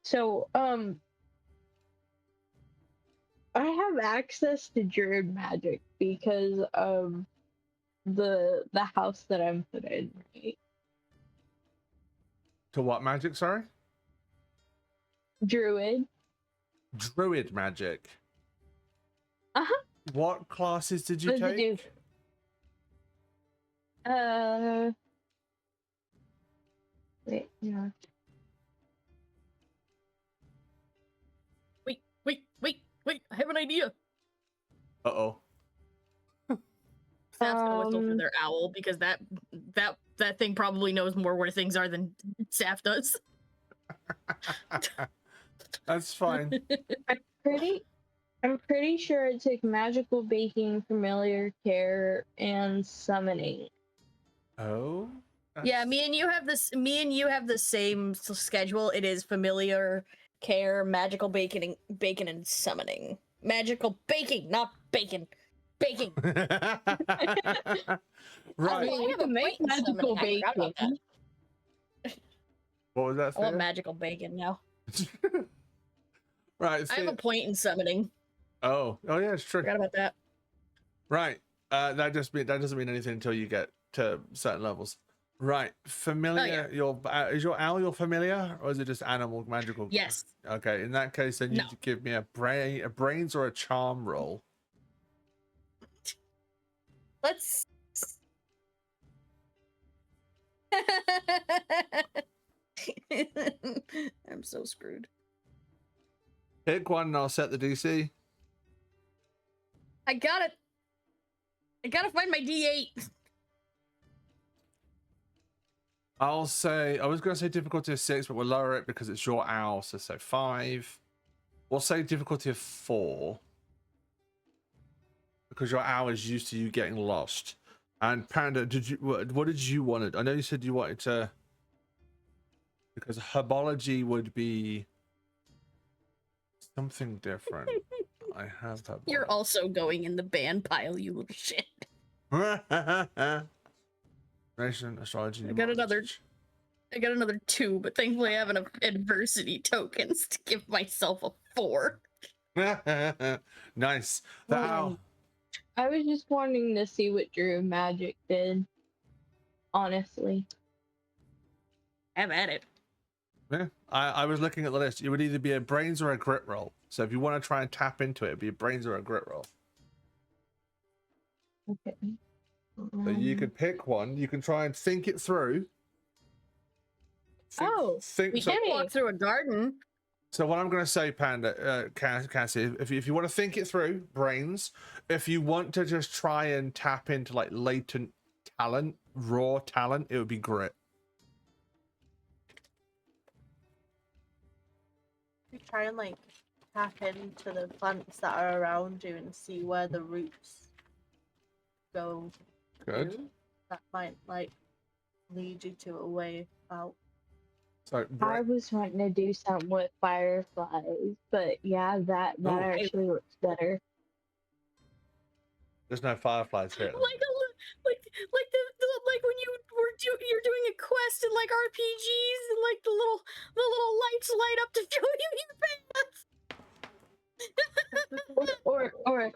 So, I have access to druid magic because of the house that I'm put in, right? To what magic, sorry? Druid. Druid magic. Uh-huh. What classes did you What does it take? do? Wait, no. Wait, I have an idea. Uh-oh. Saf's gonna whistle for their owl because that thing probably knows more where things are than Saf does. That's fine. I'm pretty sure it took magical baking, familiar care, and summoning. Oh? Yeah, me and you have the same schedule. It is familiar care, magical bacon, and summoning. Magical baking, not bacon. Baking. Right. You can make magical bacon. What was that? I want magical bacon now. Right. I have a point in summoning. Oh yeah, it's true. Forgot about that. Right. That doesn't mean anything until you get to certain levels. Right. Familiar. Oh, yeah. Is your owl your familiar, or is it just animal magical? Yes. Okay. In that case, then you need to give me a brains or a charm roll. Let's. I'm so screwed. Pick one, and I'll set the DC. I gotta find my D8. I'll say, I was going to say difficulty of 6, but we'll lower it because it's your owl, so say 5. We'll say difficulty of 4. Because your owl is used to you getting lost. And Panda, what did you want? I know you said you wanted to... Because herbology would be something different. I have herbology. You're also going in the ban pile, you little shit. Nation, astrology. I got another 2, but thankfully I have enough adversity tokens to give myself a 4. Nice. The owl. I was just wanting to see what Drew Magic did. Honestly. Have at it. Yeah, I was looking at the list. It would either be a brains or a grit roll. So if you want to try and tap into it, it'd be a brains or a grit roll. Okay. So you could pick one. You can try and think it through. We can walk through a garden. So what I'm going to say, Panda, Cassie, if you want to think it through, brains. If you want to just try and tap into like latent talent, raw talent, it would be grit. You try and like tap into the plants that are around you and see where the roots go. Good. through. That might like lead you to a way out. So I was wanting to do something with fireflies, but yeah, that actually looks better. there's no fireflies here. Like when you're doing a quest in like RPGs and like the little lights light up to show you your path.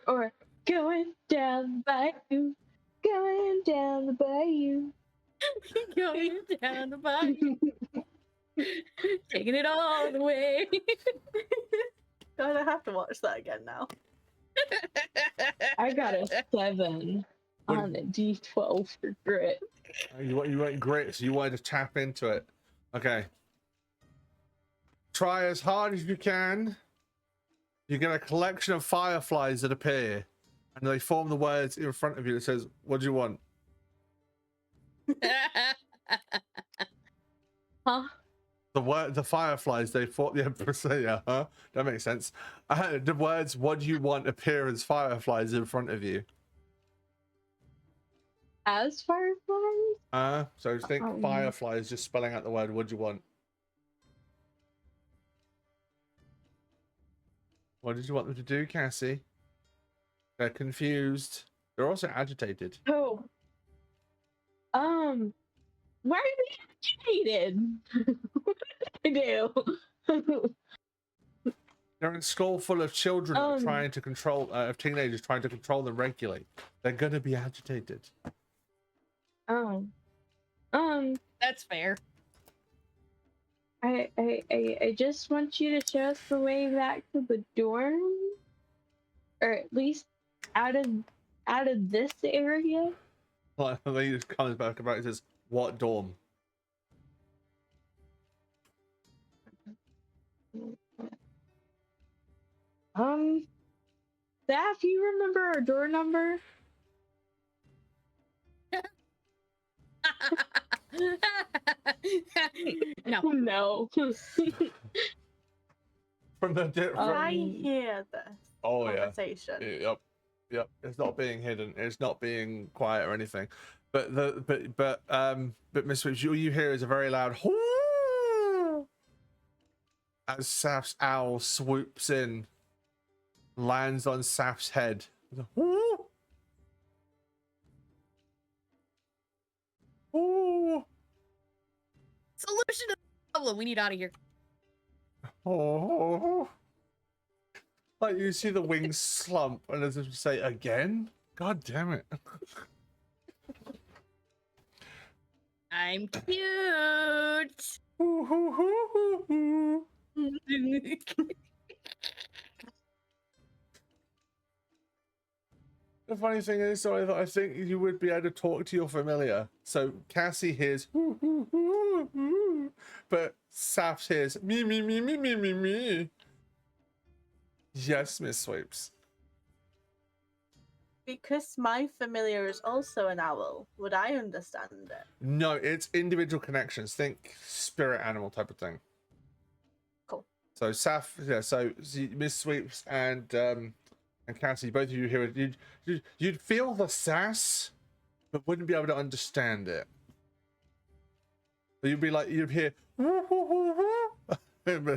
or going down the bayou, going down the bayou, Going down the bayou, taking it all the way. God, I have to watch that again now. I got a 7 on a D12 for grit. You want grit, so you wanted to tap into it. Okay. Try as hard as you can. You get a collection of fireflies that appear, and they form the words in front of you that says, "What do you want?" Huh? The fireflies, they fought the Empress. Yeah, huh? That makes sense. The words "What do you want?" appear as fireflies in front of you. As fireflies? So think fireflies, just spelling out the word "What do you want?" What did you want them to do, Cassie? They're confused. They're also agitated. Oh. Why are they agitated? What did I do? They're in a school full of children that are trying to control, of teenagers trying to control and regulate. They're gonna be agitated. That's fair. I just want you to show us the way back to the dorm, or at least out of this area. Like, he just comes back about and says, "What dorm?" Staff, you remember our door number? No. No. From the I hear this oh yeah. conversation. Yep. It's not being hidden. It's not being quiet or anything. But Miss Sweeps, all you hear is a very loud "Hoo!" as Saf's owl swoops in, lands on Saf's head. "Hoo!" "Hoo!" Solution to the problem. We need out of here. Oh. Like you see the wings slump and as if to say, "Again? God damn it." I'm cute. The funny thing is, so I think you would be able to talk to your familiar. So Cassie hears, but Saps hears, me, me, me, me, me, me, me. Yes, Miss Sweeps. Because my familiar is also an owl, would I understand it? No, it's individual connections. Think spirit animal type of thing. Cool. So Saf, yeah. So Miss Sweeps and Cassie, both of you hear it. You'd feel the sass, but wouldn't be able to understand it. So you'd be like, you'd hear.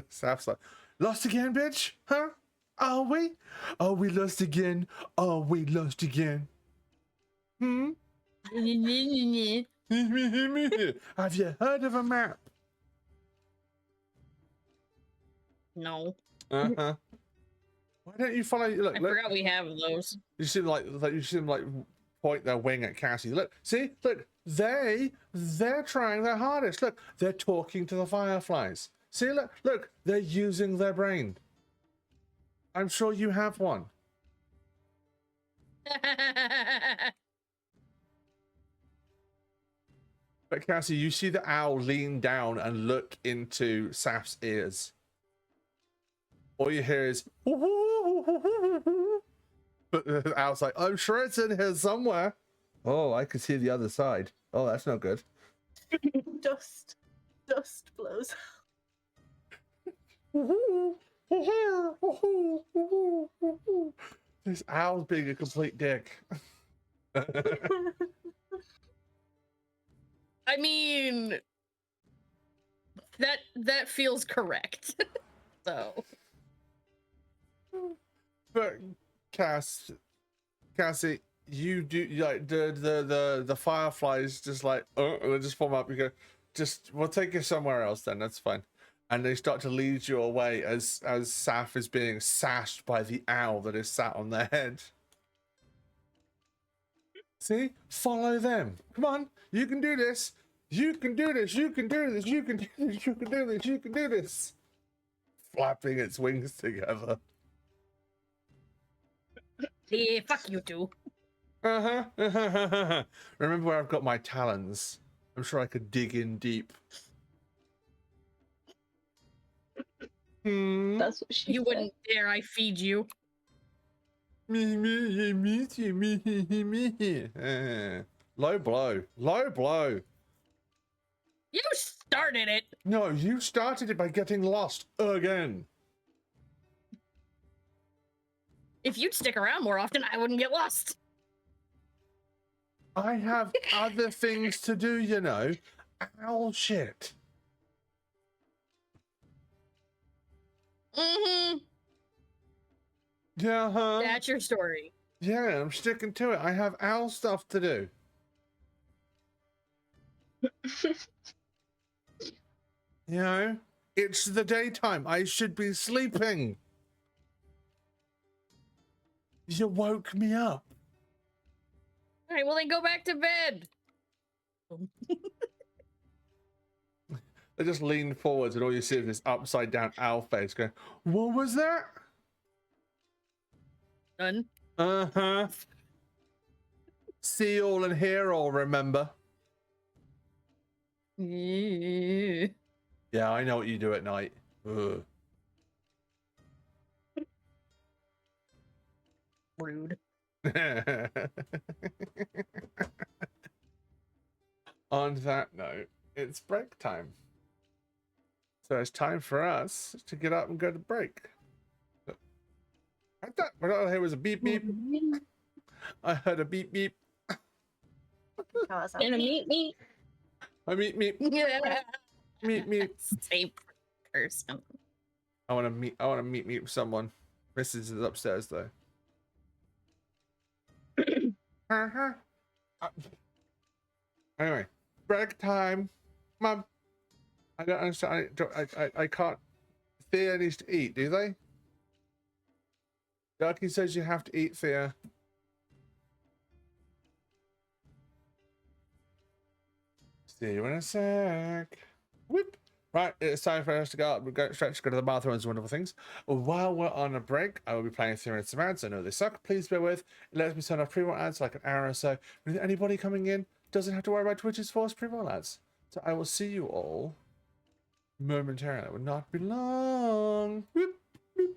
Saf's like, lost again, bitch? Huh? Are we? Are we lost again? Are we lost again? Hmm? Have you heard of a map? No. Uh-huh. Why don't you follow? Look, I look. forgot we have those. You see them like point their wing at Cassie. Look, see, look, they're trying their hardest. Look, they're talking to the fireflies. See, look, they're using their brain. I'm sure you have one. But Cassie, you see the owl lean down and look into Saf's ears. All you hear is, but the owl's like, I'm sure it's in here somewhere. Oh, I can see the other side. Oh, that's not good. Dust blows. This owl's being a complete dick. I mean, that feels correct. So, But Cassie, you do like the fireflies just like they just form up. You go, we'll take you somewhere else then. That's fine. And they start to lead you away as Saf is being sashed by the owl that is sat on their head. See, follow them. Come on, you can do this. You can do this. You can do this. You can do this. You can do this. You can do this. Flapping its wings together. yeah, fuck you two. Remember where I've got my talons? I'm sure I could dig in deep. That's what she You said. wouldn't dare I feed you. Low blow. Low blow. You started it. No, you started it by getting lost again. If you'd stick around more often, I wouldn't get lost. I have other things to do, you know. Owl shit. Mm-hmm. Yeah, huh? That's your story. Yeah, I'm sticking to it. I have owl stuff to do. You know, it's the daytime. I should be sleeping. You woke me up. All right, well then go back to bed. They just lean forwards and all you see is this upside down owl face going, what was that? Done. Uh-huh. See all and hear all, remember? Yeah. Yeah, I know what you do at night. Ugh. Rude. On that note, it's break time. So it's time for us to get up and go to break. I thought what I heard was a beep beep. I heard a beep beep. Gonna meet me. I meet meet Yeah. meet. Same person. I want to meet with someone. Mrs. is upstairs though. Anyway, break time. Mum, I don't understand. I can't. Thea needs to eat, do they? Ducky says you have to eat, Thea. See you in a sec. Whoop. Right, it's time for us to go up. We're going stretch, go to the bathroom and wonderful things. While we're on a break, I will be playing Thea and some ads. I know they suck. Please bear with. It lets me turn off pre-roll ads for like an hour or so. And anybody coming in doesn't have to worry about Twitch's forced pre-roll ads. So I will see you all momentarily. It will not be long. Whoop, whoop.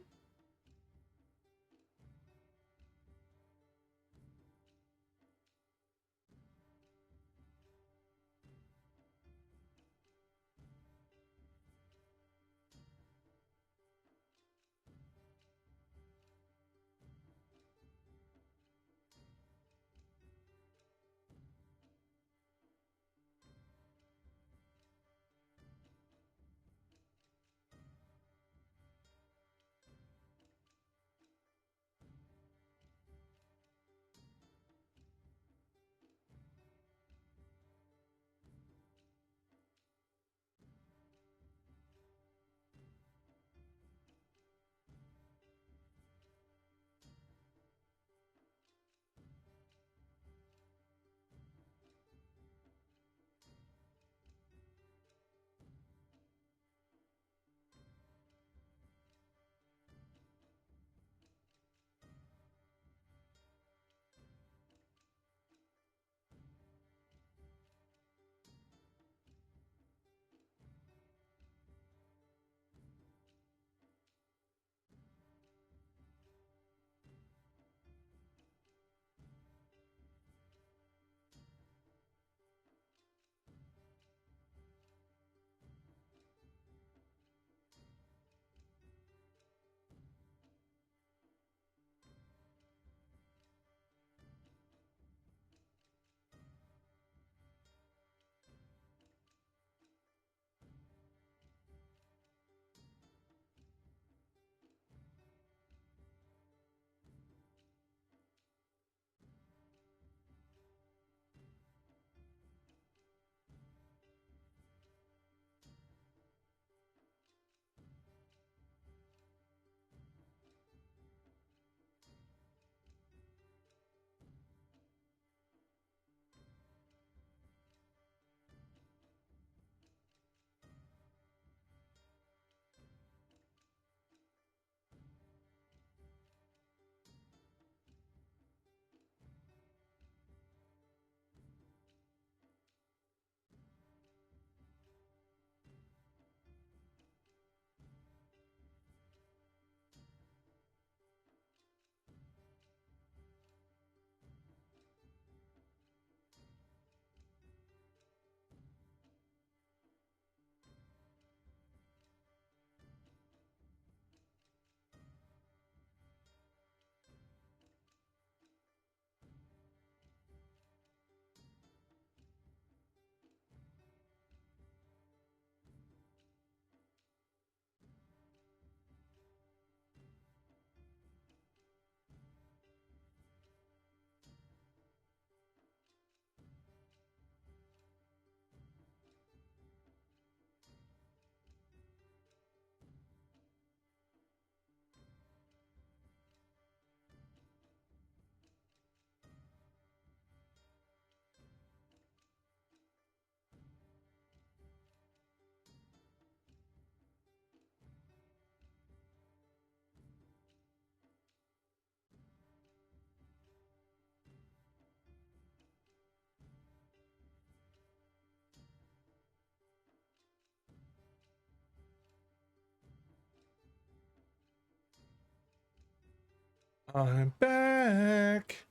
I'm back.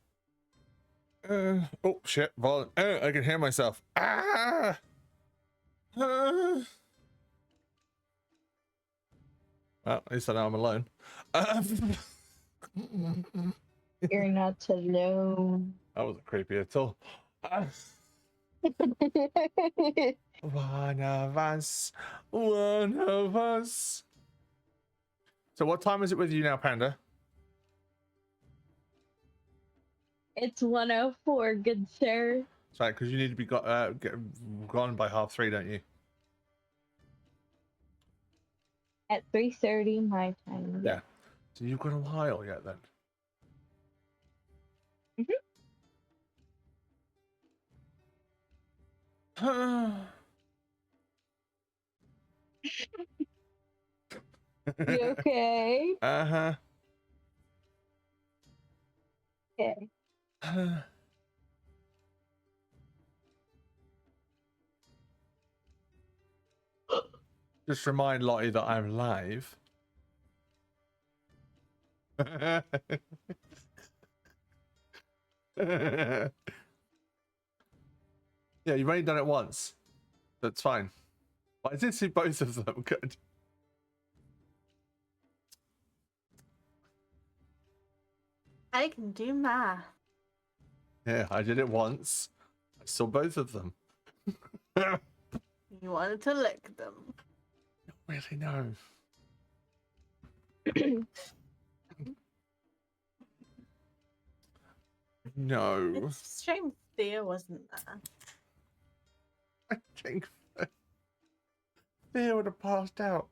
Oh shit! I can hear myself. Ah! Well, at least I know I'm alone. You're not alone. That wasn't creepy at all. One of us. One of us. So what time is it with you now, Panda? It's 1:04, good sir. That's right, because you need to be gone by 3:30, don't you? At 3:30 my time. Yeah. So you've got a while yet then. You okay? Uh-huh. Okay. Just remind Lottie that I'm live. Yeah, you've only done it once. That's fine. But I did see both of them. Good. I can do math. Yeah, I did it once. I saw both of them. You wanted to lick them. Really, no. No. It's a shame Thea wasn't there. I think they would have passed out.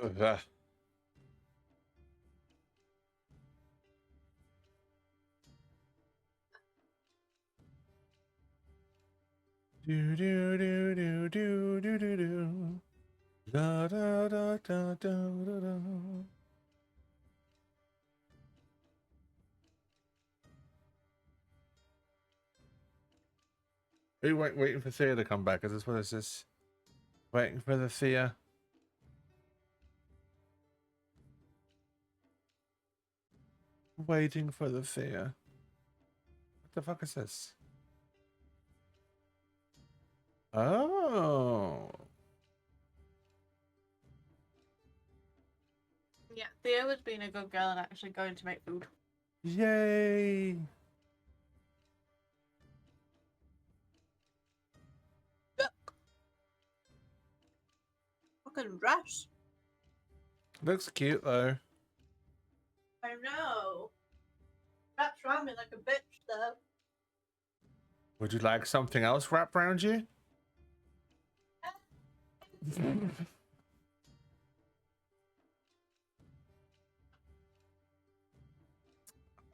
Ugh. Do do do do do do do do. Da da da da da da da. Are you waiting for Thea to come back? Is this what this is? Waiting for the Thea. Waiting for the Thea. What the fuck is this? Oh. Yeah, Thea was being a good girl and actually going to make food. Yay. Fucking dress. Looks cute though. I know. Wraps around me like a bitch, though. Would you like something else wrapped around you?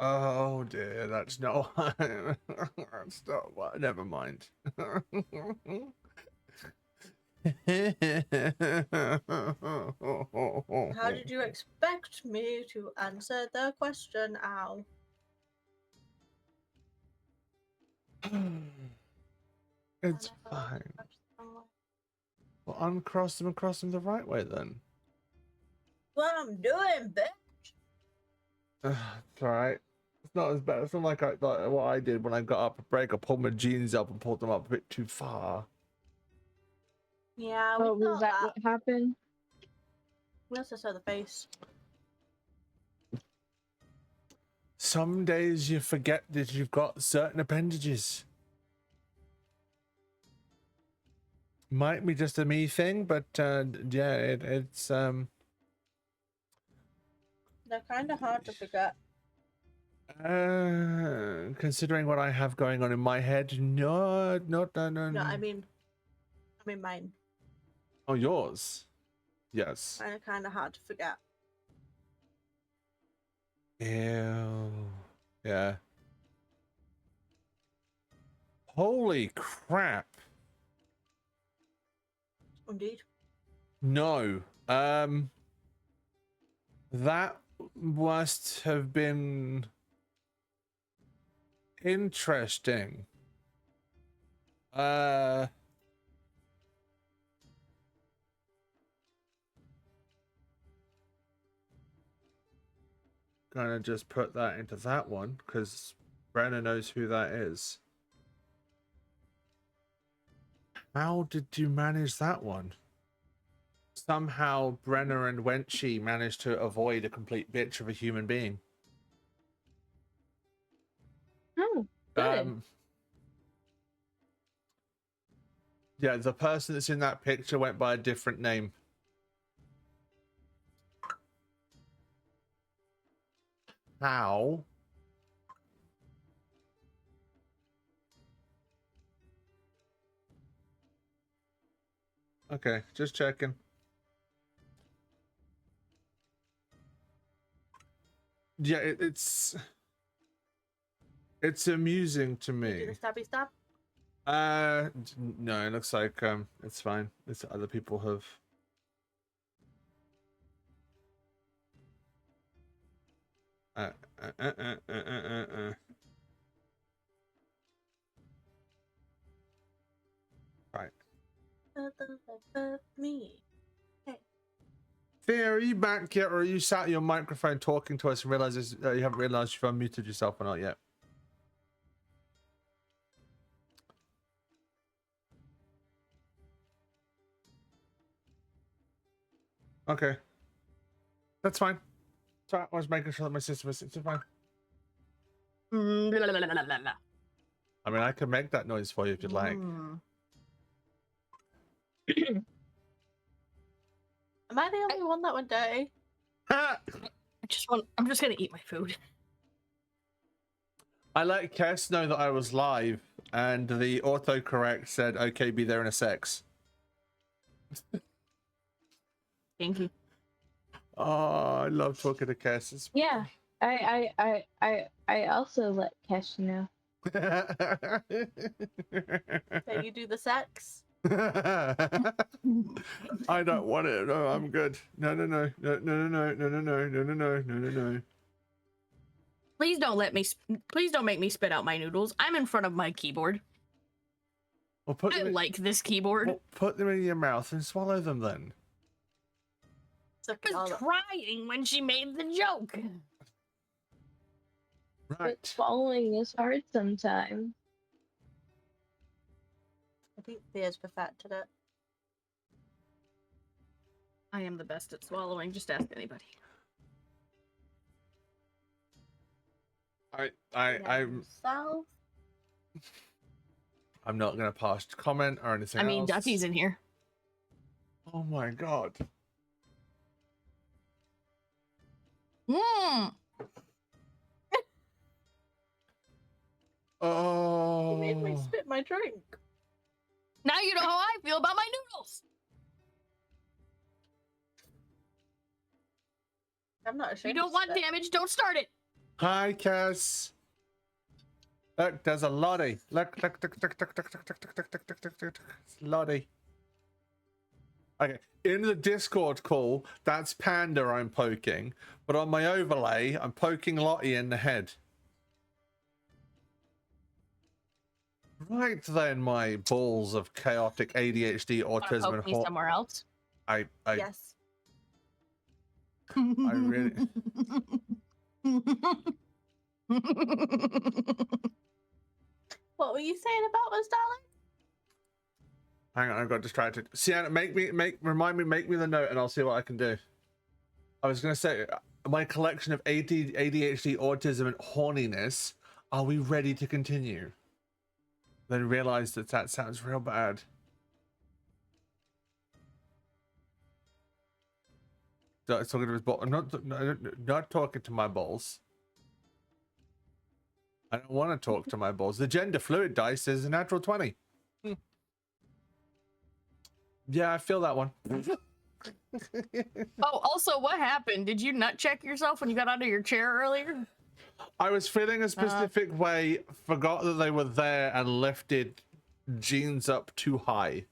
Oh dear, that's not. That's not what. Never mind. How did you expect me to answer the question, Al? It's fine. Well, uncross them and cross them the right way then. What I'm doing, bitch. It's alright. It's not as bad. It's not like what I did when I got up a break. I pulled my jeans up and pulled them up a bit too far. Yeah, we Oh, was thought that that. what happened? We also saw the face. Some days you forget that you've got certain appendages. Might be just a me thing, but yeah, it's They're kind of hard to forget. considering what I have going on in my head, no. No, I mean mine. Oh, yours. Yes. Mine are kind of hard to forget. Ew. Yeah. Holy crap. Indeed. No. That must have been interesting. gonna just put that into that one because Brenna knows who that is. How did you manage that one? Somehow Brenna and Wenchi managed to avoid a complete bitch of a human being. Oh, good. Yeah, the person that's in that picture went by a different name. How? Okay, just checking. Yeah, it's amusing to Do me. the stabby stab. No, it looks like it's fine. It's other people have. Uh. Right. Me. Thea, are you back yet, or are you sat at your microphone talking to us and realize you haven't realized you've unmuted yourself or not yet? Okay. That's fine. Sorry, I was making sure that my system is fine. I mean, I can make that noise for you if you'd like. Am I the only one that went dirty? I'm just gonna eat my food. I let Kess know that I was live, and the autocorrect said, "Okay, be there in a sex." Thank you. Oh, I love talking to Kess. It's... Yeah, I also let Kesh know. Can you do the sex? I don't want it. No, I'm good. No. Please don't please don't make me spit out my noodles. I'm in front of my keyboard. Well, put I them in, like this keyboard. well, put them in your mouth and swallow them then. Suck I it all was up. trying when she made the joke. But Right. swallowing is hard sometimes. I think Thea's perfected it. I am the best at swallowing. Just ask anybody. South. I'm not gonna pass comment or anything. I mean, else. Duffy's in here. Oh my god. Oh. You made me spit my drink. Now you know how I feel about my noodles. I'm not If ashamed. you don't to want spit. damage, don't start it. Hi, Cass. Look, there's a Lottie. Look. It's Lottie. Okay, in the Discord call, that's Panda I'm poking, but on my overlay, I'm poking Lottie in the head. Right then, my balls of chaotic ADHD, Wanna autism, poke me somewhere else? I Yes. really. What were you saying about us, darling? Hang on, I got distracted. Sienna, remind me, make me the note, and I'll see what I can do. I was gonna say, my collection of ADHD, autism, and horniness. Are we ready to continue? Then realized that sounds real bad. So it's talking to his ball. I'm not talking to my balls. I don't want to talk to my balls. The gender fluid dice is a natural 20. Yeah, I feel that one. Oh, also, what happened? Did you nut check yourself when you got out of your chair earlier? I was feeling a specific way, forgot that they were there, and lifted jeans up too high.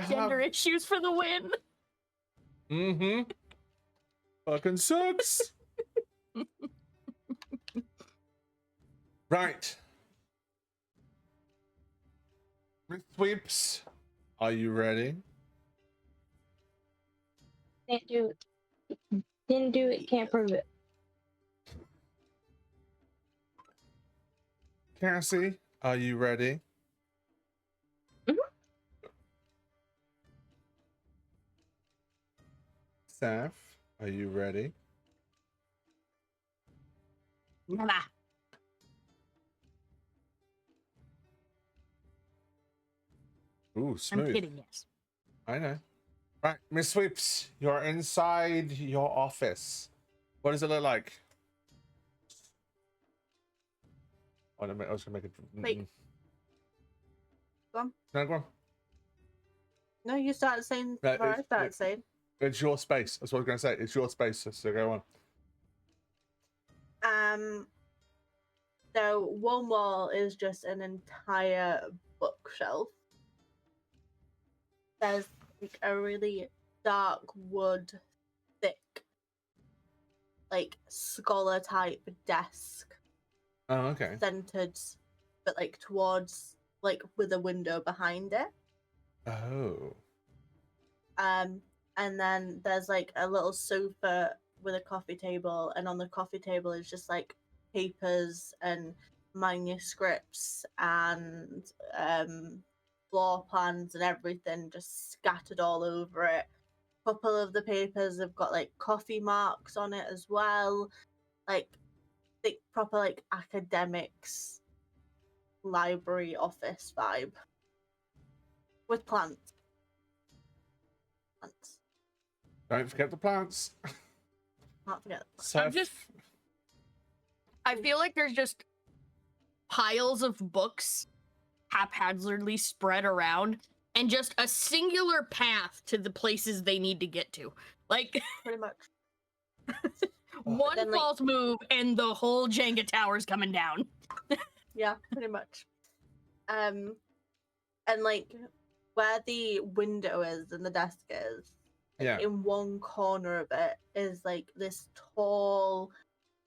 Gender issues for the win. Mm-hmm. Fucking sucks. Right. Miss Sweeps, Are you ready? Can't do it. Didn't do it. Can't prove it. Cassie, are you ready? Mhm. Seth, are you ready? Nah. Ooh, I'm smooth. kidding, yes. I know. Right, Miss Sweeps, you're inside your office. What does it look like? Oh, no, I was gonna make it. Wait. Go on. No, go on. No, you started saying No, before I started saying. It's your space. That's what I was gonna say. It's your space. So go on. So one wall is just an entire bookshelf. There's like a really dark wood, thick, like scholar type desk Oh, okay. centered, but like towards like with a window behind it. Oh. And then there's like a little sofa with a coffee table, and on the coffee table is just like papers and manuscripts and floor plans and everything just scattered all over it. A couple of the papers have got like coffee marks on it as well, like thick, proper like academics library office vibe with plants. Don't forget the plants. Can't forget. So I feel like there's just piles of books haphazardly spread around and just a singular path to the places they need to get to. Like Pretty much. one Then, like- false move and the whole Jenga tower's coming down. Yeah, pretty much. And like where the window is and the desk is, like, yeah. in one corner of it is like this tall,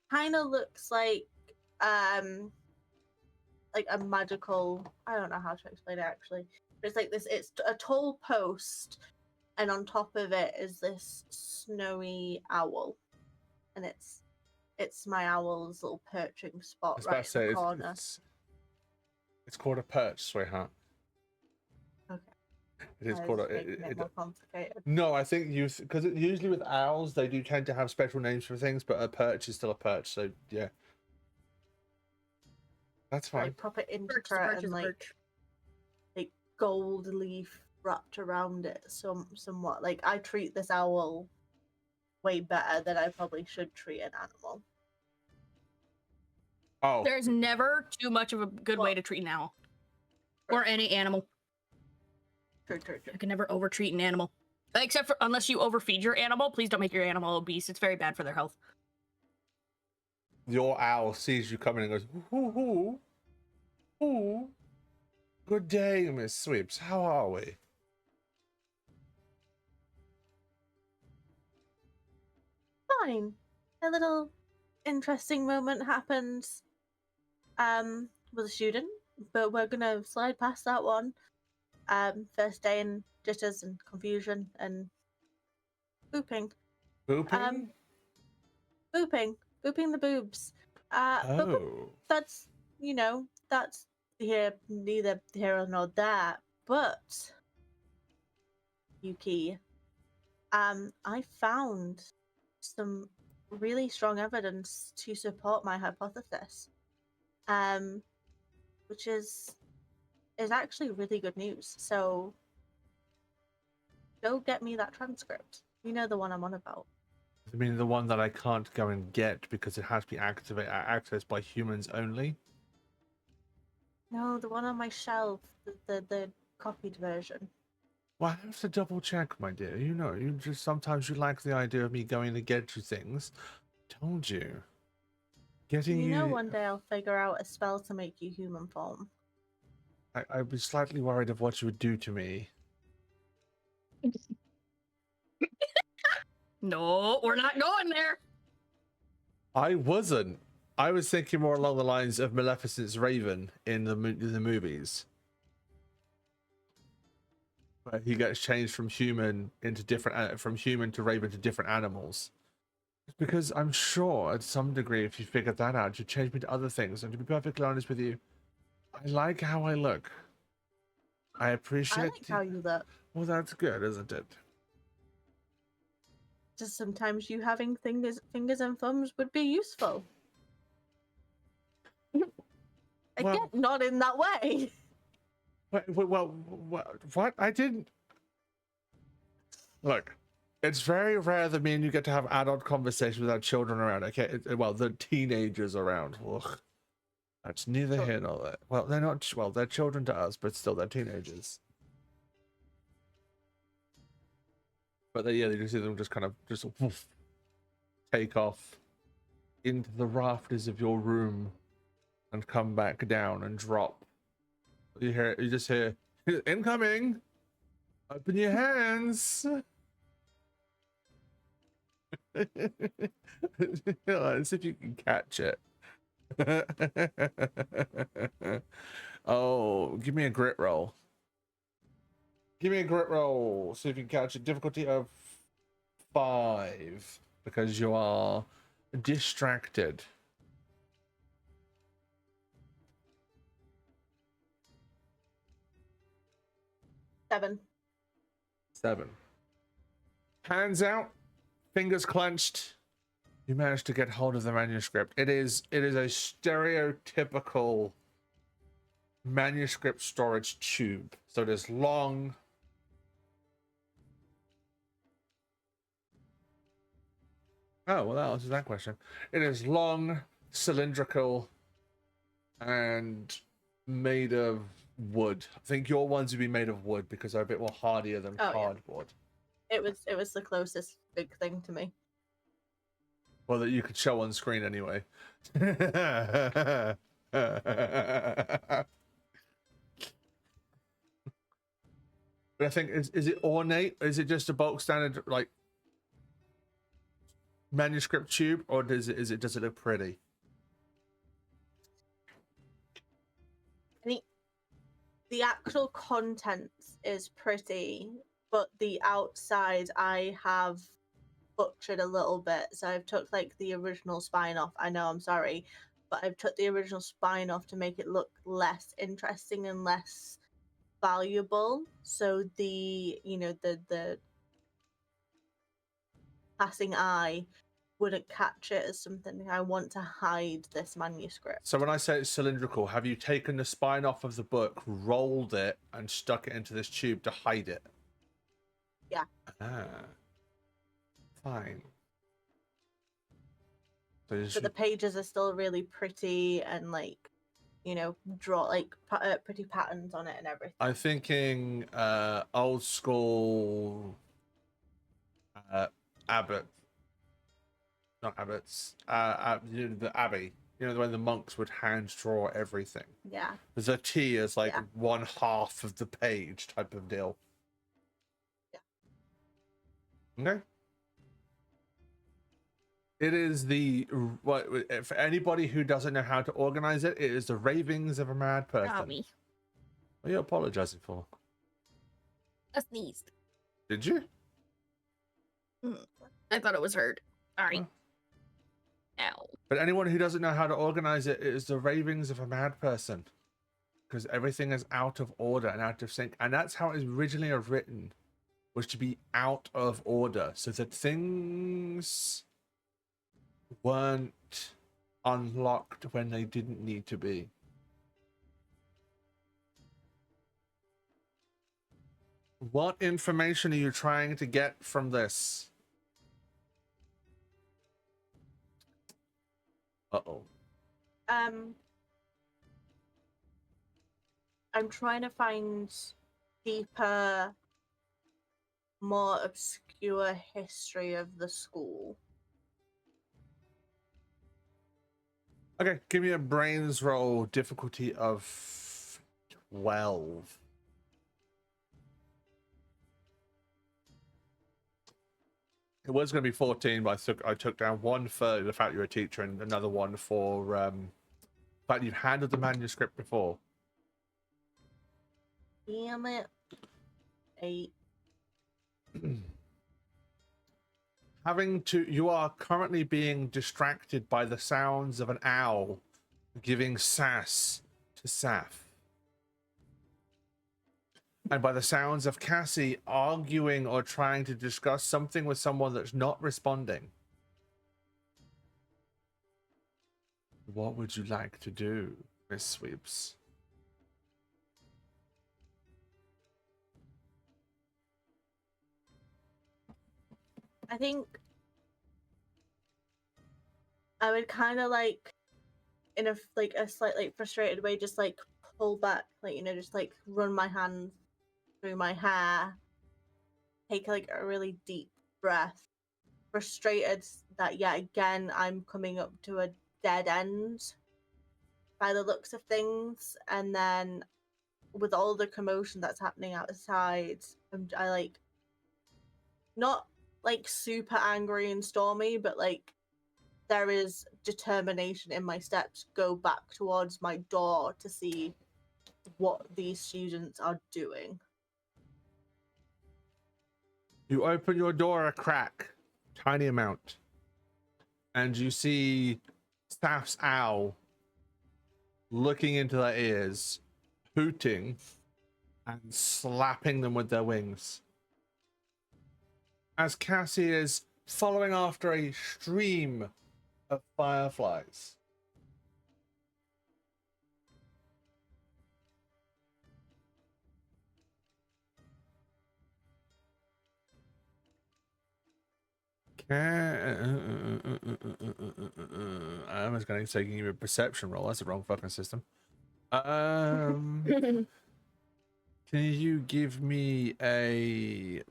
kind of looks like a magical, I don't know how to explain it actually. But it's like this, it's a tall post, and on top of it is this snowy owl. And it's my owl's little perching spot I was right about to in say the corner. it's called a perch, sweetheart. Okay. It is I called a. was making it more complicated. No, I think you because usually with owls they do tend to have special names for things, but a perch is still a perch. So yeah, that's fine. Like proper Perch, the intricate perch and is a like perch. gold leaf wrapped around it somewhat. Like I treat this owl way better than I probably should treat an animal. Oh, There's never too much of a good way Well- to treat an owl. Or any animal. True. You can never overtreat an animal. Except for unless you overfeed your animal, please don't make your animal obese. It's very bad for their health. your owl sees you coming and goes, ooh, ooh, ooh. Good day, Miss Sweeps. How are we? Fine. A little interesting moment happened with a student, but we're gonna slide past that one. First day in jitters and confusion and booping. Booping? Booping the boobs. But Oh. that's that's neither here nor there. But Yuki, I found some really strong evidence to support my hypothesis, which is actually really good news. So go get me that transcript. You know the one I'm on about. I mean, the one that I can't go and get because it has to be accessed by humans only. No, the one on my shelf, the copied version. Well, I have to double check, my dear. You know, you just sometimes you like the idea of me going to get you things. Told you. Getting You you. know, one day I'll figure out a spell to make you human form. I'd be slightly worried of what you would do to me. No, we're not going there. I wasn't. I was thinking more along the lines of Maleficent's Raven in the movies. where he gets changed from human into different, from human to raven to different animals. Because I'm sure at some degree, if you figured that out, you'd change me to other things. And to be perfectly honest with you, I like how I look. I appreciate I like how you look. Well, that's good, isn't it? Just sometimes you having fingers and thumbs would be useful. Again, Well- not in that way. Well, what? I didn't. Look, it's very rare that me and you get to have adult conversations without children around. Okay, well, the teenagers around. Ugh. That's neither Sure. here nor there. Well, they're not. Well, they're children to us, but still, they're teenagers. But yeah, you see them just kind of just woof, take off into the rafters of your room and come back down and drop. You hear? You just hear incoming. Open your hands. Let's see if you can catch it. Oh, give me a grit roll. Give me a grit roll. See if you can catch it. Difficulty of 5 because you are distracted. Seven. 7. Hands out, fingers clenched. You managed to get hold of the manuscript. It is a stereotypical manuscript storage tube. So it is long. Oh, well, that answers that question. It is long, cylindrical, and made of wood. I think your ones would be made of wood because they're a bit more hardier than Oh, yeah. cardboard. It was the closest big thing to me. Well, that you could show on screen anyway. But I think is it ornate? Is it just a bulk standard like manuscript tube, or does it look pretty? The actual contents is pretty, but the outside I have butchered a little bit. So I've took like the original spine off. I know, I'm sorry, but I've took the original spine off to make it look less interesting and less valuable. So the the passing eye wouldn't catch it as something I want to hide this manuscript. So when I say it's cylindrical, have you taken the spine off of the book, rolled it, and stuck it into this tube to hide it? Yeah. Ah. Fine. But the pages are still really pretty and like, draw like pretty patterns on it and everything. I'm thinking old school abbot, not abbots, the abbey. When the monks would hand draw everything. Yeah. The T is like 1/2 of the page type of deal. Yeah. Okay. It is for anybody who doesn't know how to organize it, it is the ravings of a mad person. Not me. What are you apologizing for? I sneezed. Did you? I thought it was heard. Sorry. Oh. Ow. But anyone who doesn't know how to organize it, it is the ravings of a mad person. Because everything is out of order and out of sync. And that's how it was originally written, was to be out of order. So that things weren't unlocked when they didn't need to be. What information are you trying to get from this? Uh-oh. I'm trying to find deeper, more obscure history of the school. Okay, give me a brains roll, difficulty of 12. It was going to be 14, but I took down 1 for the fact you're a teacher and another one for the fact you've handled the manuscript before. Damn it. 8. You are currently being distracted by the sounds of an owl giving sass to Saf. And by the sounds of Cassie arguing or trying to discuss something with someone that's not responding. What would you like to do, Miss Sweeps? I think I would kind of like, in a slightly frustrated way, just like pull back, like, you know, just like run my hands through my hair, take like a really deep breath, frustrated that yet again I'm coming up to a dead end by the looks of things, and then with all the commotion that's happening outside, I like not like super angry and stormy, but like there is determination in my steps. Go back towards my door to see what these students are doing. You open your door a crack, tiny amount, and you see Staff's owl looking into their ears, hooting, and slapping them with their wings. As Cassie is following after a stream of fireflies. I was going to say give you a perception roll. That's the wrong fucking system. Can you give me a?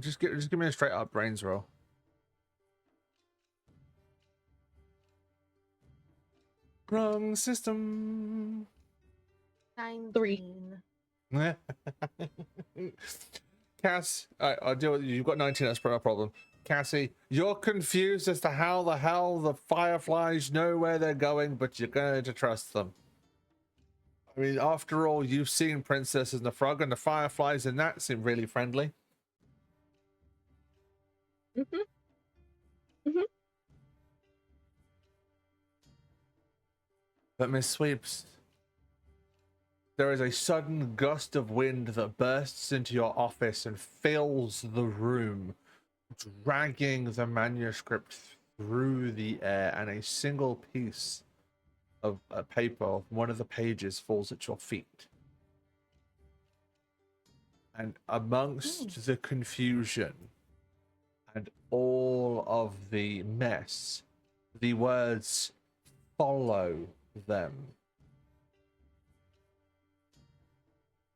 Just give me a straight up brains roll. Wrong system. 19. Cass, I'll deal with you. You've got 19. That's no problem. Cassie, you're confused as to how the hell the fireflies know where they're going, but you're going to trust them. I mean, after all, you've seen Princess and the Frog, and the fireflies in that seem really friendly. But Miss Sweeps, there is a sudden gust of wind that bursts into your office and fills the room, dragging the manuscript through the air, and a single piece of paper, one of the pages, falls at your feet. And amongst the confusion and all of the mess, the words "follow them"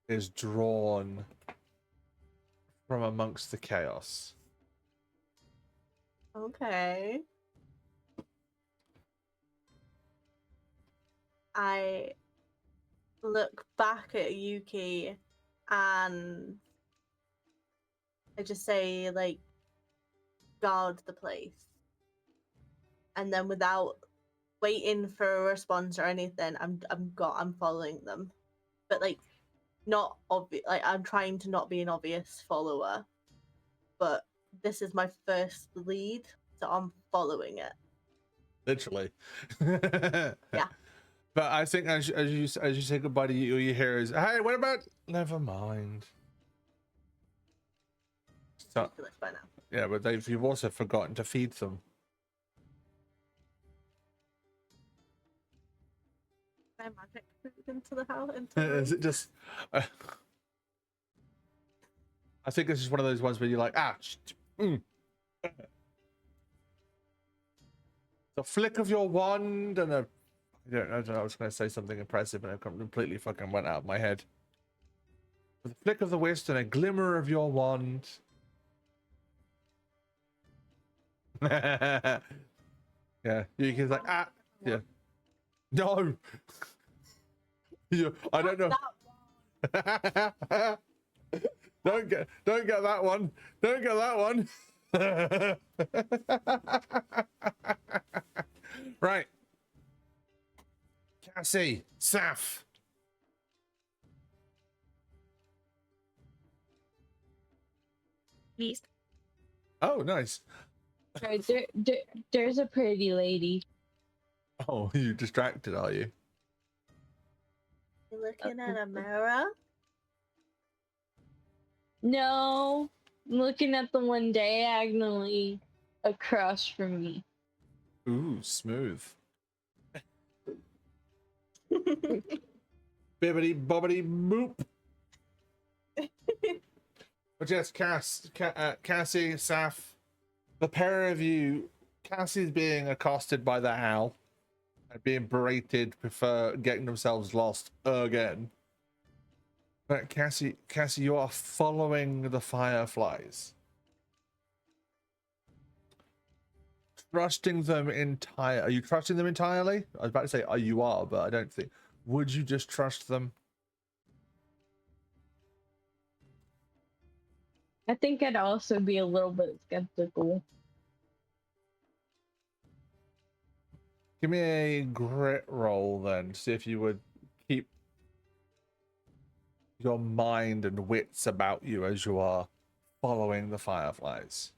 is drawn from amongst the chaos. Okay. I look back at Yuki and I just say, like, guard the place. And then without waiting for a response or anything, I'm following them. But like not obvious, like I'm trying to not be an obvious follower. But this is my first lead, so I'm following it. Literally. Yeah. But I think as you say goodbye to you, all you hear is, "Hey, what about?" Never mind. So, Ridiculous by now. yeah, but you've also forgotten to feed them. My magic moved into the house. Into the Is it just? I think this is one of those ones where you're like, the flick of your wand and a. I don't know. I was going to say something impressive, and it completely fucking went out of my head. With a flick of the wrist and a glimmer of your wand. Yeah, you can like yeah. No. I don't know. Don't get that one. Don't get that one. Right. Cassie, Saf. Please. Oh, nice. Right, there's a pretty lady. Oh, you distracted, are you? You looking at a mirror? No, I'm looking at the one diagonally across from me. Ooh, smooth. Bibbity bobbity boop. But yes, Cassie, Saf, the pair of you, Cassie's being accosted by the owl and being berated for getting themselves lost again. But Cassie, you are following the fireflies. Trusting them entire. Are you trusting them entirely? I was about to say, oh, you are, but I don't think. Would you just trust them? I think I'd also be a little bit skeptical. Give me a grit roll then. See if you would keep your mind and wits about you as you are following the fireflies.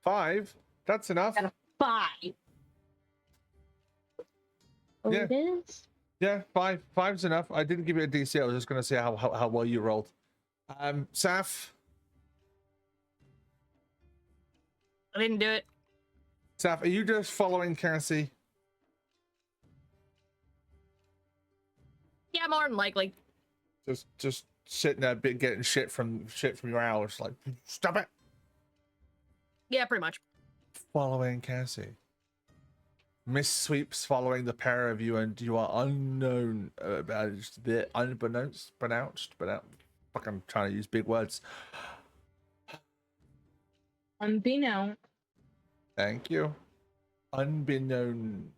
5. That's enough. Got a 5. Oh, Yeah. it is? Yeah, 5. 5's enough. I didn't give you a DC. I was just going to see how well you rolled. Saf. I didn't do it. Saf, are you just following Cassie? Yeah, more than likely. Just sitting there, getting shit from your owl. It's like, stop it. Yeah, pretty much. Following Cassie. Miss Sweeps following the pair of you, and you are unknown, unbeknownst, pronounced, but fucking trying to use big words. Unbeknown. Thank you. Unbeknown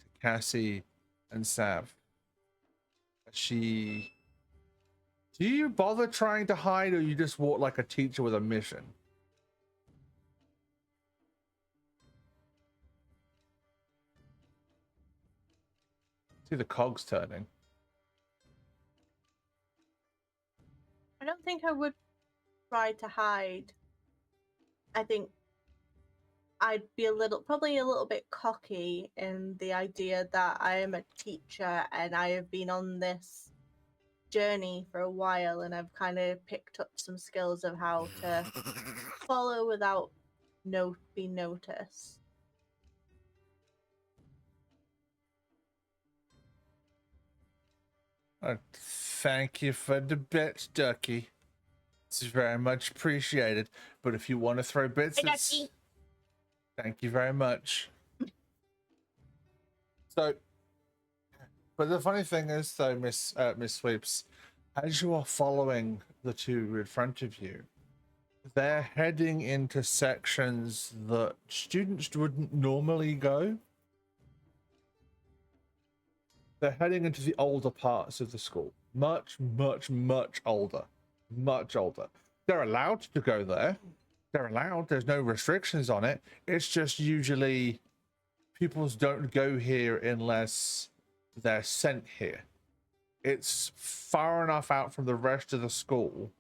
to Cassie and Sav. Do you bother trying to hide, or you just walk like a teacher with a mission? See the cogs turning. I don't think I would try to hide. I think I'd be probably a little bit cocky in the idea that I am a teacher and I have been on this journey for a while and I've kind of picked up some skills of how to follow without being noticed. Thank you for the bits, Ducky. It's very much appreciated. But if you want to throw bits, Hey, Ducky. Thank you very much. So, but the funny thing is, though, Miss Sweeps, as you are following the two in front of you, they're heading into sections that students wouldn't normally go. They're heading into the older parts of the school. Much, much, much older. Much older. They're allowed to go there. They're allowed. There's no restrictions on it. It's just usually pupils don't go here unless they're sent here. It's far enough out from the rest of the school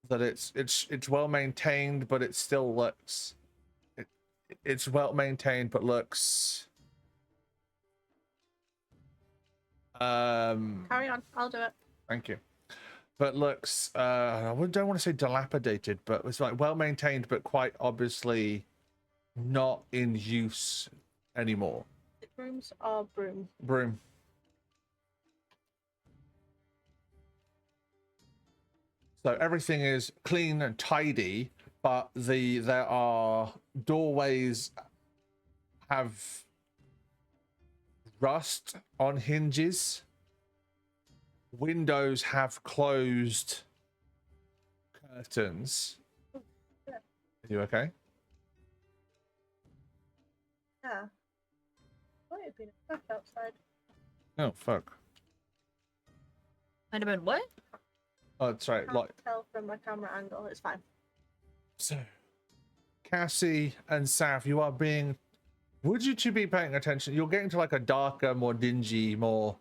that it's well maintained, but it still looks it's well maintained, but looks Carry on, I'll do it. thank you. But looks I don't want to say dilapidated, but it's like well maintained, but quite obviously not in use anymore. Brooms or broom? Broom. So everything is clean and tidy, but there are doorways have rust on hinges. Windows have closed curtains. Are you okay? Yeah. Might have been a fuck outside. Oh fuck. Might have been what? Oh, that's right. Can't tell from my camera angle. It's fine. So, Cassie and Sav, you are being. Would you two be paying attention? You're getting to like a darker, more dingy, more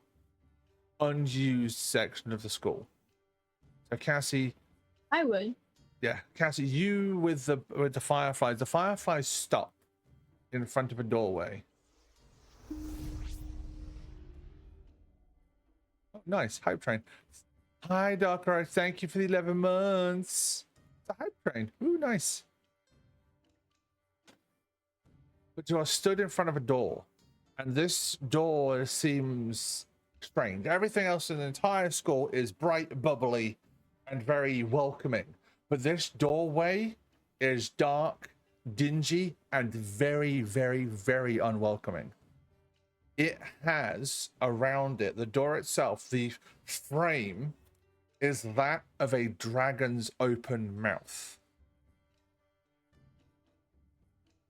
unused section of the school. So Cassie, I would. yeah, Cassie, you with the fireflies. The fireflies stop in front of a doorway. Oh, nice hype train. Hi, Doctor. Thank you for the 11 months. It's a hype train. Ooh, nice. But you are stood in front of a door, and this door seems strange. Everything else in the entire school is bright, bubbly, and very welcoming. But this doorway is dark, dingy, and very, very, very unwelcoming. It has around it, the door itself, the frame is that of a dragon's open mouth.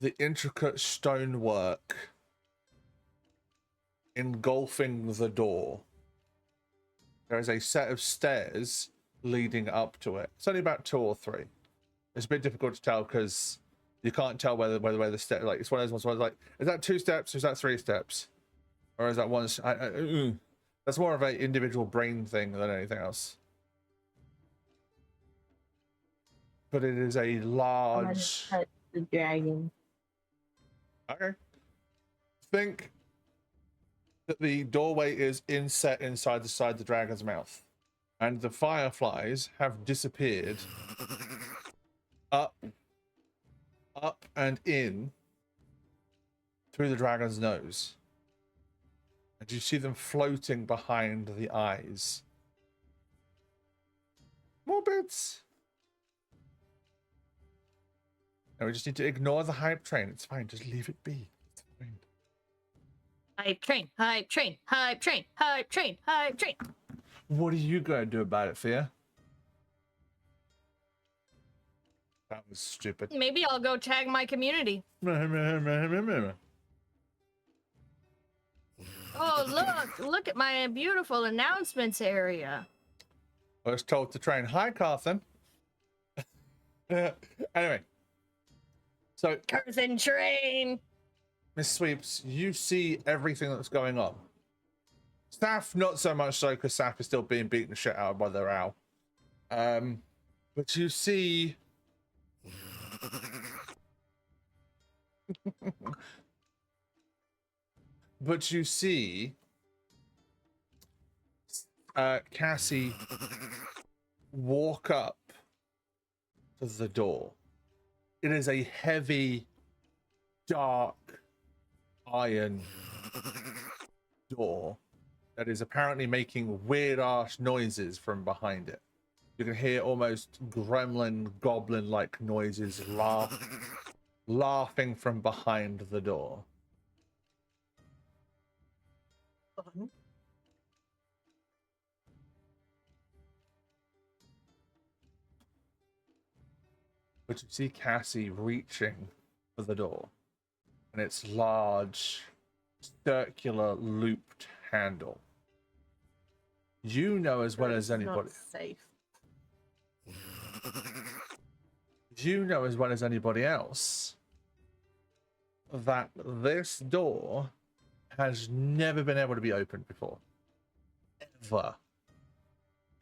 The intricate stonework engulfing the door. There is a set of stairs leading up to it. It's only about 2 or 3. It's a bit difficult to tell because you can't tell whether the step, like, it's one of those ones where, like, is that 2 steps or is that 3 steps? Or is that one? That's more of an individual brain thing than anything else. But it is a I'm gonna large. touch the dragon. Okay. Think that the doorway is inset inside the dragon's mouth, and the fireflies have disappeared up and in through the dragon's nose. And you see them floating behind the eyes. More bits. And we just need to ignore the hype train. It's fine. Just leave it be. It's fine. Hype train, hype train, hype train, hype train, hype train. What are you going to do about it, Fia? That was stupid. Maybe I'll go tag my community. Oh, look at my beautiful announcements area. I was told to train. Hi, Carthen. Anyway. So, Carthen train. Miss Sweeps, you see everything that's going on. Saf, not so much so, because Saf is still being beaten the shit out by the owl. But you see... But you see Cassie walk up to the door. It is a heavy, dark iron door that is apparently making weird-ass noises from behind it. You can hear almost gremlin, goblin-like noises laughing from behind the door. Fun. But you see Cassie reaching for the door, and its large, circular, looped handle. You know as well as It's not anybody. safe. You know as well as anybody else that this door has never been able to be opened before.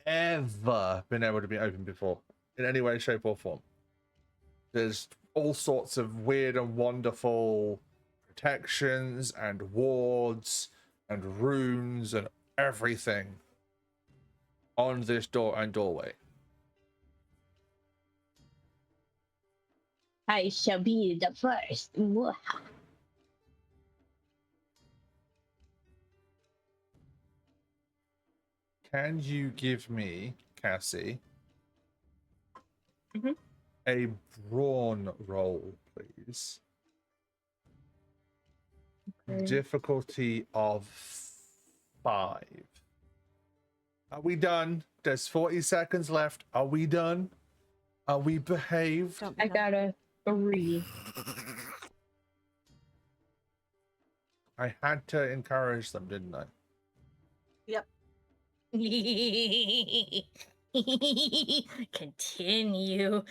Ever been able to be opened before in any way, shape, or form. There's all sorts of weird and wonderful protections and wards and runes and everything on this door and doorway. I shall be the first. Can you give me, Cassie, Mhm. a brawn roll, please? Okay. Difficulty of 5. Are we done? There's 40 seconds left. Are we done? Are we behaved? Don't be I done. got a 3. I had to encourage them, didn't I? Yep. Continue.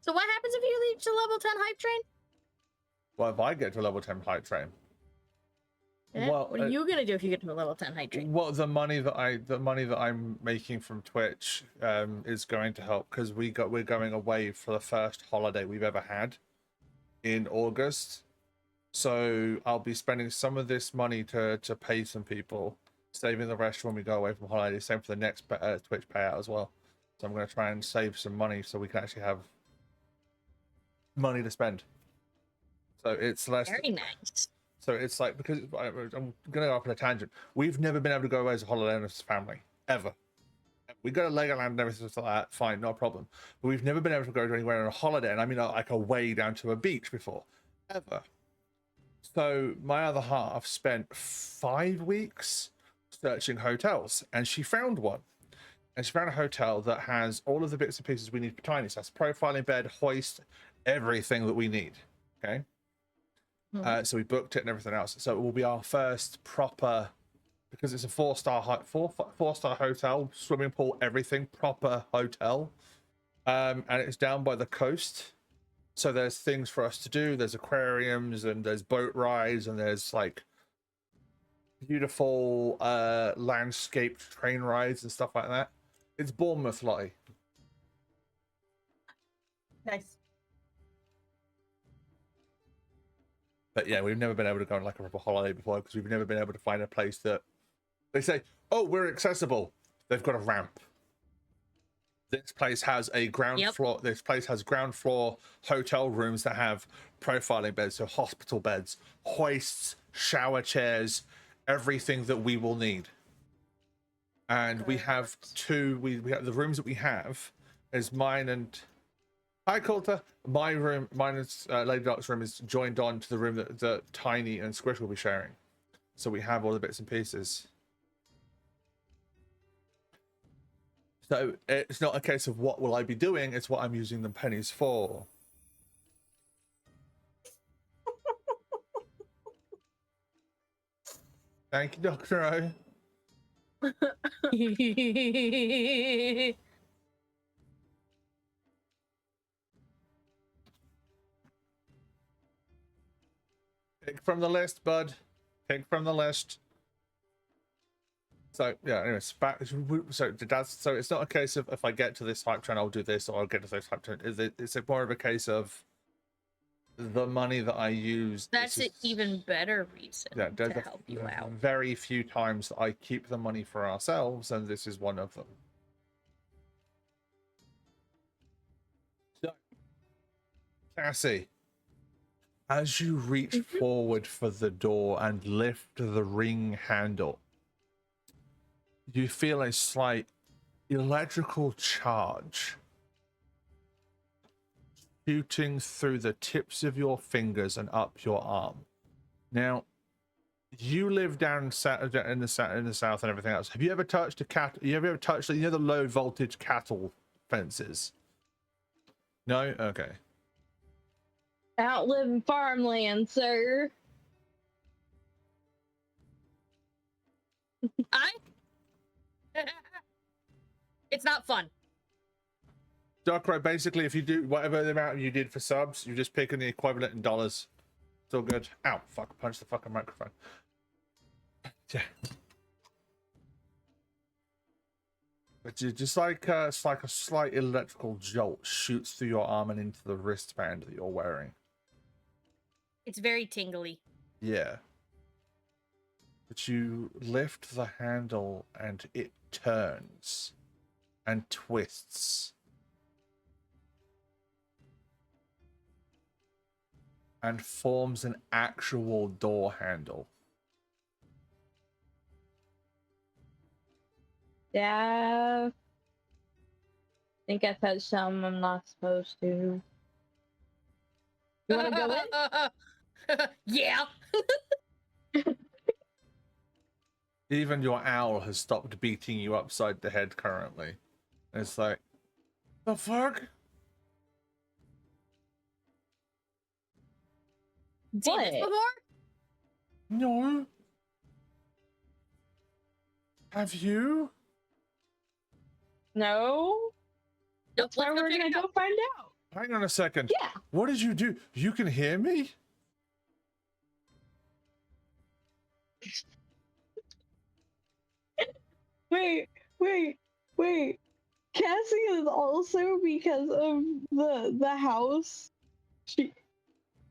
So what happens if you reach the level 10 hype train? Well, if I get to level 10 hype train, Well, what are you gonna do if you get to a level 10 hydrate? Well, the money that I'm making from Twitch is going to help because we're going away for the first holiday we've ever had in August. So I'll be spending some of this money to pay some people, saving the rest when we go away from holiday. Same for the next Twitch payout as well. So I'm going to try and save some money so we can actually have money to spend. So it's less. Very nice. So it's like, because I'm going to go off on a tangent. We've never been able to go away as a holiday as a family, ever. We go to Legoland and everything like that, fine, no problem. But we've never been able to go to anywhere on a holiday, and I mean like away down to a beach before, ever. So my other half spent 5 weeks searching hotels, and she found one. And she found a hotel that has all of the bits and pieces we need for Tiny. So that's profiling bed, hoist, everything that we need, okay? So we booked it and everything else. So it will be our first proper, because it's a four-star hotel, swimming pool, everything, proper hotel. And it's down by the coast. So there's things for us to do. There's aquariums and there's boat rides and there's like beautiful landscaped train rides and stuff like that. It's Bournemouth, Lottie. Nice. But yeah, we've never been able to go on like a proper holiday before because we've never been able to find a place that they say, oh, we're accessible. They've got a ramp. This place has a ground floor. This place has ground floor hotel rooms that have profiling beds, so hospital beds, hoists, shower chairs, everything that we will need. And we have two. We have the rooms that we have is mine and. Hi, Coulter. My room, mine and Lady Doc's room is joined on to the room that Tiny and Squish will be sharing. So we have all the bits and pieces. So it's not a case of what will I be doing, it's what I'm using the pennies for. Thank you, Dr. O. Pick from the list, bud. Pick from the list. So yeah, anyways, back. So it's not a case of if I get to this hype train, I'll do this, or I'll get to this hype train. It's more of a case of the money that I use. That's an even better reason to help you out. Very few times that I keep the money for ourselves, and this is one of them. So, Cassie, as you reach forward for the door and lift the ring handle, you feel a slight electrical charge shooting through the tips of your fingers and up your arm. Now, you live down in the south and everything else. Have you ever touched a cat? You ever touched the low voltage cattle fences? No? Okay. I don't live in farmland, sir. It's not fun. Darkrai, basically, if you do whatever the amount you did for subs, you're just picking the equivalent in dollars. It's all good. Ow, fuck, punch the fucking microphone. Yeah. But you just like it's like a slight electrical jolt shoots through your arm and into the wristband that you're wearing. It's very tingly. Yeah. But you lift the handle and it turns and twists and forms an actual door handle. Yeah. I think I touched something I'm not supposed to. You want to go in? Yeah. Even your owl has stopped beating you upside the head currently. It's like, the fuck? Seen this before? No. Have you? No. That's why we're gonna go find out. Hang on a second. Yeah. What did you do? You can hear me? Wait, wait, wait. Cassie is also because of the house. She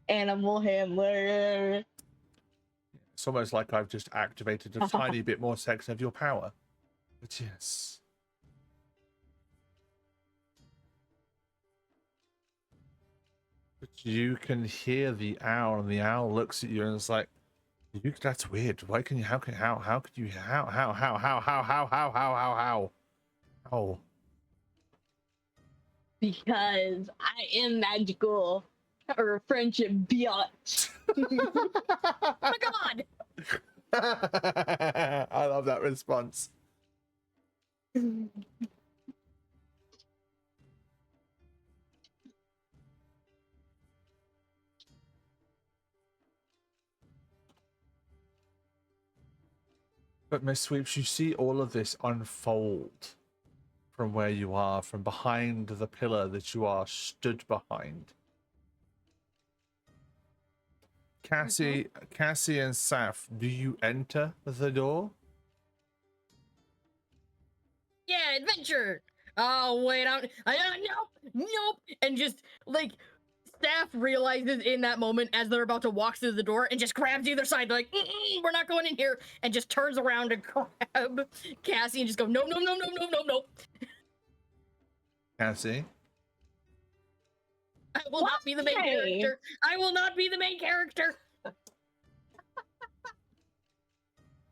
animal handler. It's almost like I've just activated a tiny bit more sex of your power. But yes. But you can hear the owl, and the owl looks at you and it's like, that's weird. Why can you, how could you, how? Because I am magical. Or friendship biatch. Oh my god! I love that response. But Miss Sweeps, you see all of this unfold from where you are, from behind the pillar that you are stood behind. Cassie and Saf, do you enter the door? Yeah, adventure! Oh, wait, nope! And just, like, staff realizes in that moment as they're about to walk through the door and just grabs either side, like, we're not going in here, and just turns around and grab Cassie and just go, no. Cassie? I will not be the main character. I will not be the main character.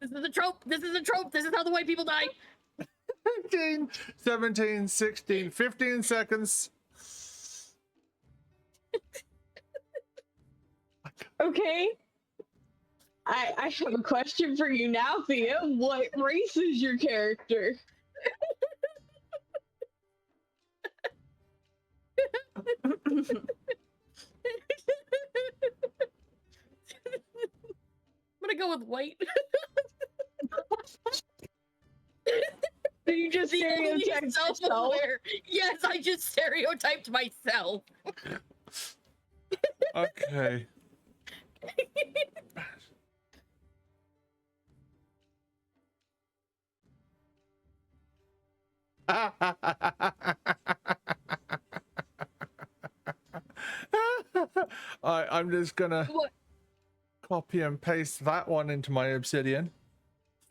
This is a trope. This is how the white people die. 15, 17, 16, 15 seconds. Okay. I have a question for you now, Thea. What race is your character? I'm gonna go with white. So you just stereotyped yourself? Yes, I just stereotyped myself. Okay. I'm just gonna copy and paste that one into my obsidian.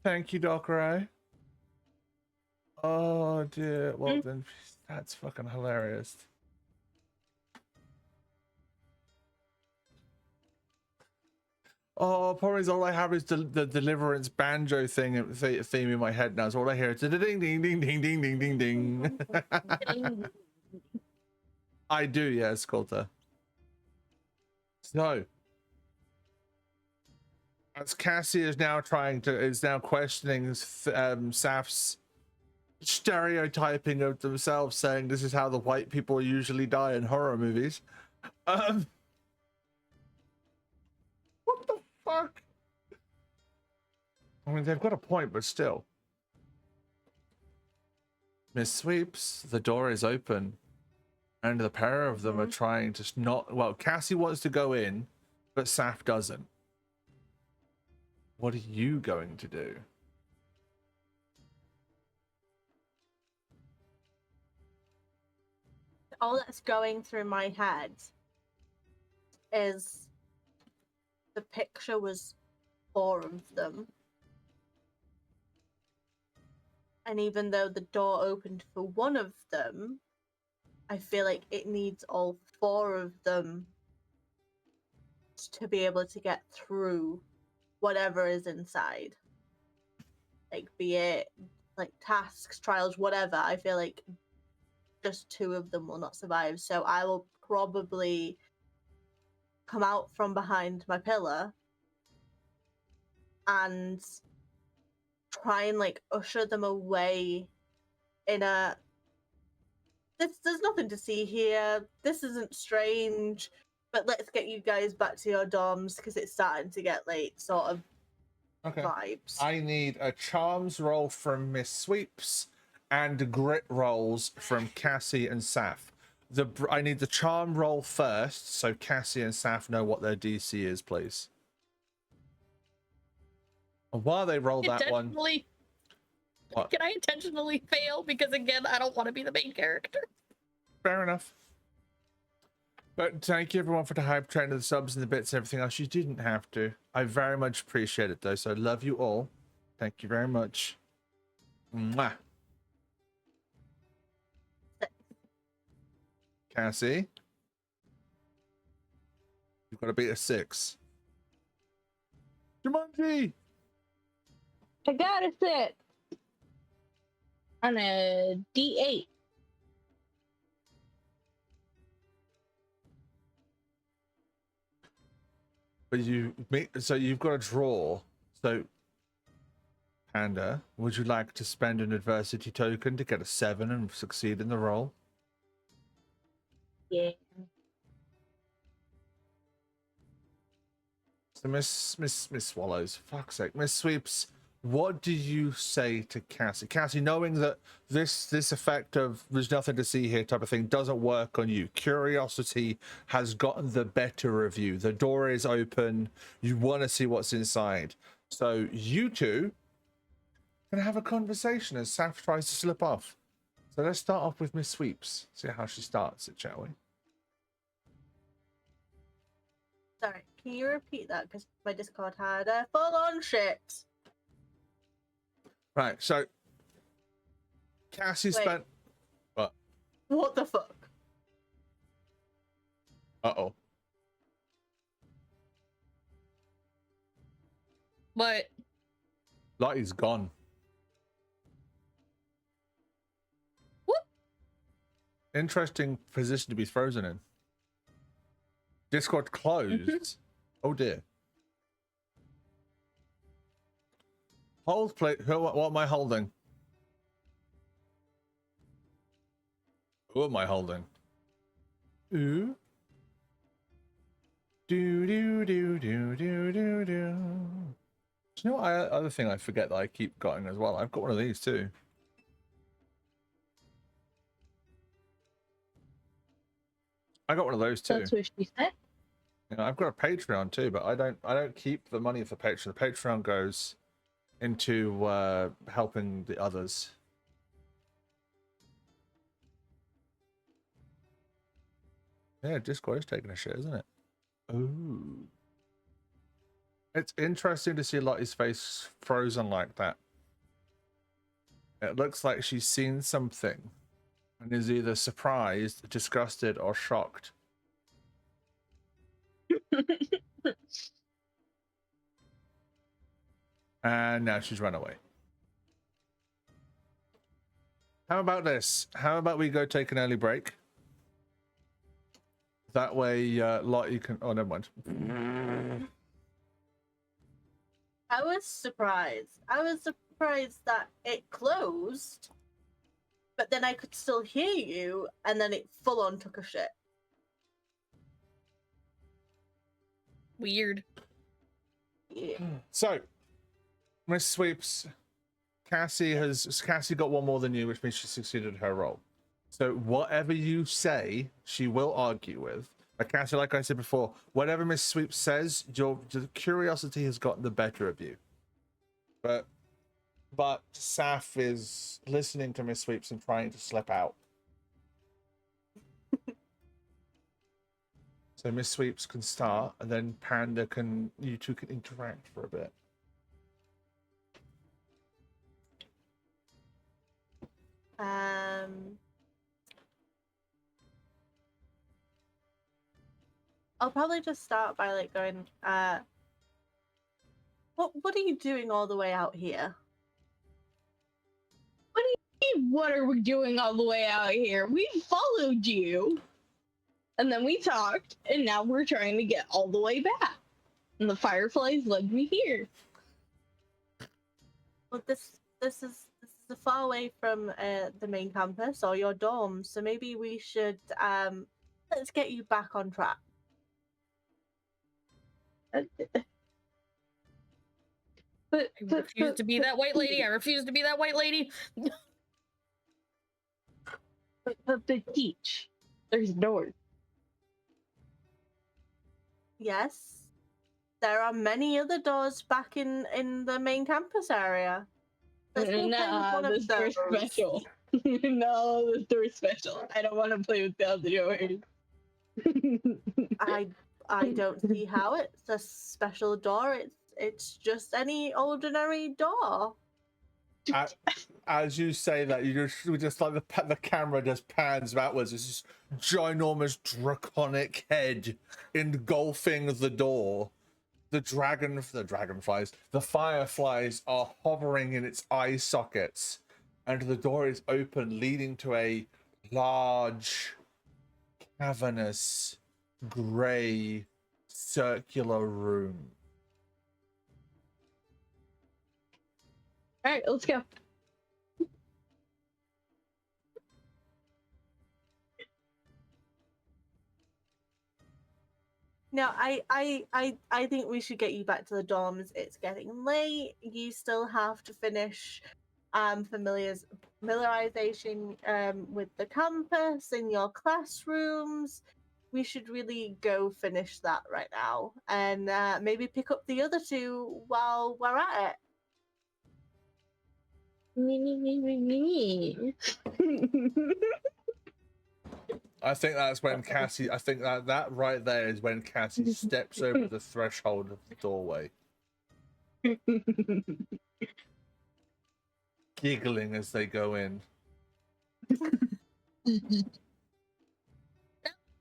Thank you, Dockeray. Oh dear. Well then, that's fucking hilarious. Oh, problem is all I have is the Deliverance banjo theme in my head now. So all I hear is ding ding ding ding ding ding ding ding. I do, yes, Coulter. So, as Cassie is now questioning Saf's stereotyping of themselves, saying this is how the white people usually die in horror movies. What the fuck? I mean, they've got a point, but still. Miss Sweeps, the door is open, and the pair of them are trying to not. Well, Cassie wants to go in, but Saf doesn't. What are you going to do? All that's going through my head is the picture was 4 of them. And even though the door opened for 1 of them, I feel like it needs all 4 of them to be able to get through whatever is inside. Like, be it like tasks, trials, whatever. I feel like just 2 of them will not survive. So I will probably come out from behind my pillar and try and like usher them away in a there's nothing to see here, this isn't strange, but let's get you guys back to your dorms because it's starting to get late sort of vibes. I need a charms roll from Miss Sweeps and grit rolls from Cassie and Saf. I need the charm roll first, so Cassie and Saf know what their DC is, please. While they roll that one, what? Can I intentionally fail? Because again, I don't want to be the main character. Fair enough. But thank you everyone for the hype train and the subs and the bits and everything else. You didn't have to. I very much appreciate it though. So I love you all. Thank you very much. Mwah. Cassie, you've got to beat a 6. Jumanji! I gotta sit on a D8. But so you've got to draw. So, Panda, would you like to spend an adversity token to get a 7 and succeed in the roll? Yeah. So Miss Swallows, fuck's sake, Miss Sweeps, what do you say to Cassie? Cassie, knowing that this effect of there's nothing to see here type of thing doesn't work on you. Curiosity has gotten the better of you. The door is open. You want to see what's inside. So you two can have a conversation as Saf tries to slip off. So let's start off with Miss Sweeps. See how she starts it, shall we? Sorry, can you repeat that? Because my Discord had a full-on shit. Right, so Cassie spent... What? What the fuck? Uh-oh. But Lottie's gone. Whoop. Interesting position to be frozen in. Discord closed. Oh dear. Hold plate. What am I holding? Who am I holding? Ooh. Do do do do do do do. Do you know what other thing I forget that I keep getting as well? I've got one of these too. I got one of those too. That's what she said. You know, I've got a Patreon too, but I don't keep the money for Patreon. The Patreon goes into helping the others. Yeah, Discord is taking a shit, isn't it? Ooh. It's interesting to see Lottie's face frozen like that. It looks like she's seen something and is either surprised, disgusted, or shocked. And now she's run away. How about this? How about we go take an early break? That way, Lottie can... Oh, never mind. I was surprised. I was surprised that it closed, but then I could still hear you, and then it full on took a shit. weird. Yeah. So, Miss Sweeps, Cassie got one more than you, which means she succeeded her role. So whatever you say, she will argue with. Like Cassie, like I said before, whatever Miss Sweeps says, your curiosity has gotten the better of you. But Saf is listening to Miss Sweeps and trying to slip out. So Miss Sweeps can start, and then Panda you two can interact for a bit. I'll probably just start by like going, what are you doing all the way out here? What do you mean, what are we doing all the way out here? We followed you. And then we talked, and now we're trying to get all the way back. And the fireflies led me here. Well, this is far away from the main campus or your dorm, so maybe we should let's get you back on track. But I refuse to be that white lady. I refuse to be that white lady. But teach. There's doors. Yes, There are many other doors back in the main campus area. Let's go play with Nah, one this of door's those. special. No, this door's special. I don't want to play with the other doors. I don't see how it's a special door. It's just any ordinary door. As you say that, we just like the camera just pans backwards. It's this ginormous draconic head engulfing the door. The dragonflies, the fireflies are hovering in its eye sockets, and the door is open, leading to a large, cavernous, grey, circular room. All right, let's go. No, I think we should get you back to the dorms. It's getting late. You still have to finish familiarization with the campus in your classrooms. We should really go finish that right now, and maybe pick up the other two while we're at it. Me. I think that's when Cassie. I think that right there is when Cassie steps over the threshold of the doorway, giggling as they go in.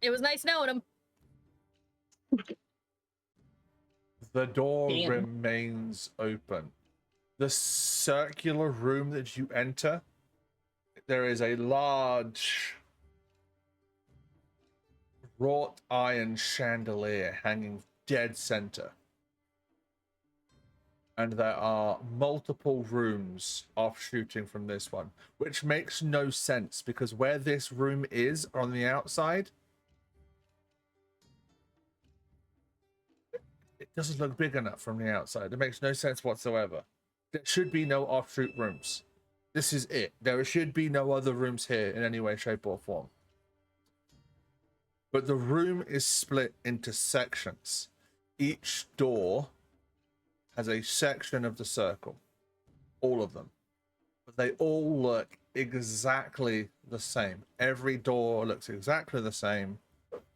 It was nice knowing him. The door Damn. remains open. The circular room that you enter, there is a large wrought iron chandelier hanging dead center. And there are multiple rooms offshooting from this one, which makes no sense because where this room is on the outside, it doesn't look big enough from the outside. It makes no sense whatsoever. There should be no offshoot rooms. This is it. There should be no other rooms here in any way, shape, or form. But the room is split into sections. Each door has a section of the circle. All of them. But they all look exactly the same. Every door looks exactly the same.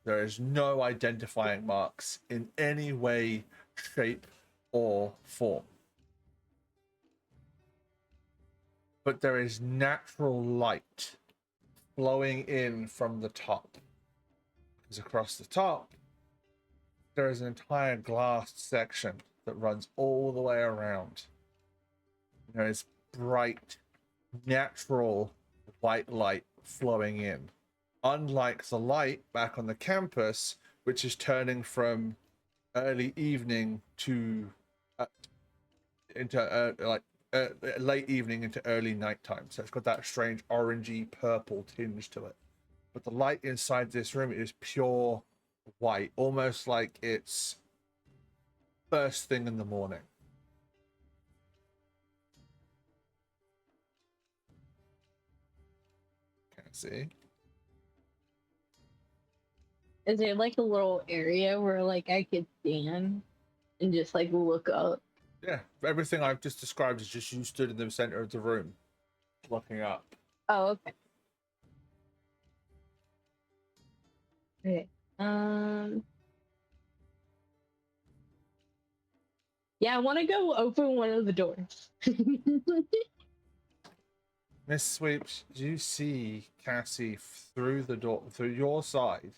There is no identifying marks in any way, shape, or form. But there is natural light flowing in from the top. Because across the top, there is an entire glass section that runs all the way around. There is bright, natural white light flowing in. Unlike the light back on the campus, which is turning from early evening to late evening into early nighttime. So it's got that strange orangey purple tinge to it. But the light inside this room is pure white, almost like it's first thing in the morning. Can't see. Is there like a little area where like I could stand and just like look up? Yeah, everything I've just described is just you stood in the center of the room, looking up. Oh, okay. Okay. Yeah, I want to go open one of the doors. Miss Sweeps, do you see Cassie through the door, through your side,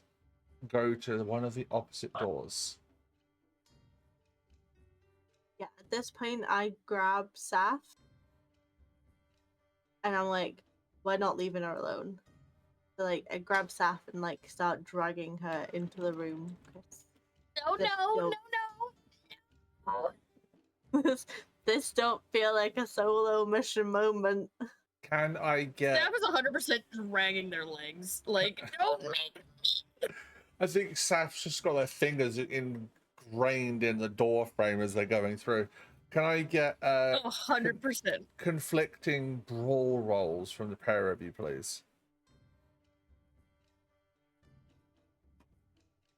go to one of the opposite doors? Yeah, at this point, I grab Saf, and I'm like, we're not leaving her alone. So, like, I grab Saf and, like, start dragging her into the room. No, This no, don't- no, this don't feel like a solo mission moment. Can I get... Staff is 100% dragging their legs. Like, don't make I think Saf's just got their fingers ingrained in the door frame as they're going through. Can I get 100%. conflicting brawl rolls from the pair of you, please?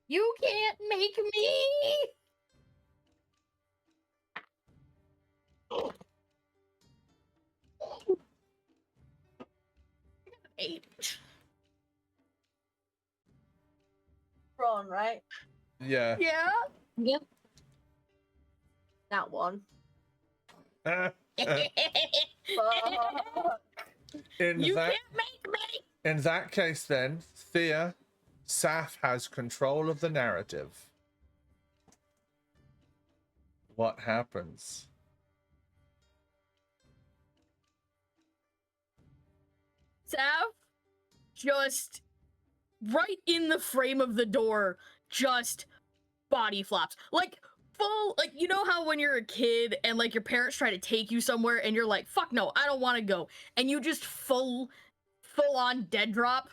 You can't make me. Right. Prawn, right? Yeah. Yeah. Yep. That one. In You that can't make me. in that case, then Thea, Saf has control of the narrative. What happens? Sav, just right in the frame of the door, just body flops. Like, full, like, you know how when you're a kid and, like, your parents try to take you somewhere and you're like, fuck no, I don't want to go. And you just full on dead drop?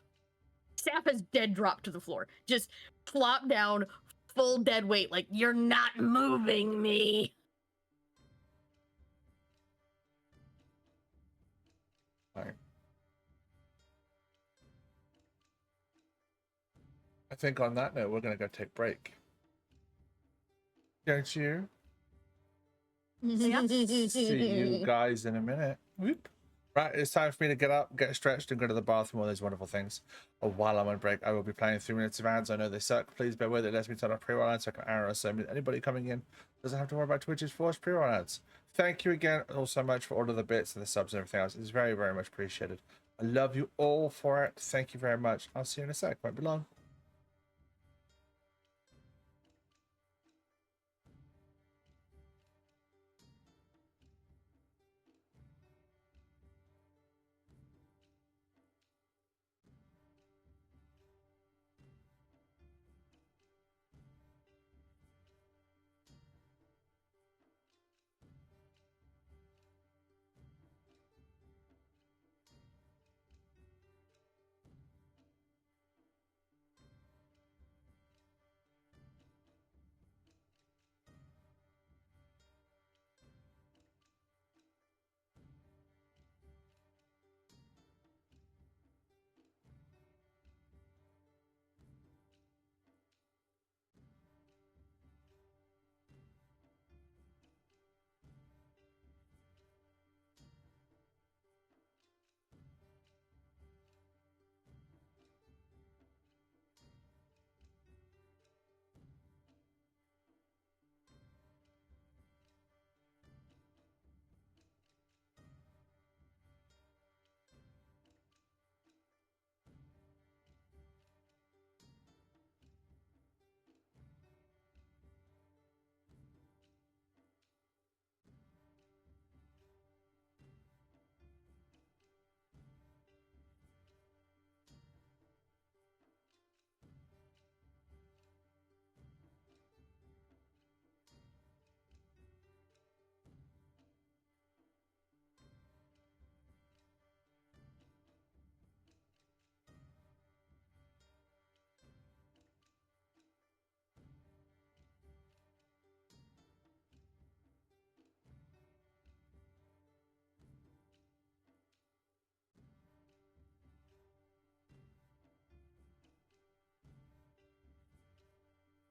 Sav has dead dropped to the floor. Just flop down, full dead weight. Like, you're not moving me. Right. I think on that note, we're going to go take a break. Don't you? See you guys in a minute. Whoop. Right, it's time for me to get up, get stretched, and go to the bathroom, all those wonderful things. While I'm on break, I will be playing 3 minutes of ads. I know they suck. Please bear with it. It lets me turn off pre-roll ads like an hour or so. Anybody coming in doesn't have to worry about Twitch's forced pre-roll ads. Thank you again all so much for all of the bits and the subs and everything else. It's very, very much appreciated. I love you all for it. Thank you very much. I'll see you in a sec. Won't be long.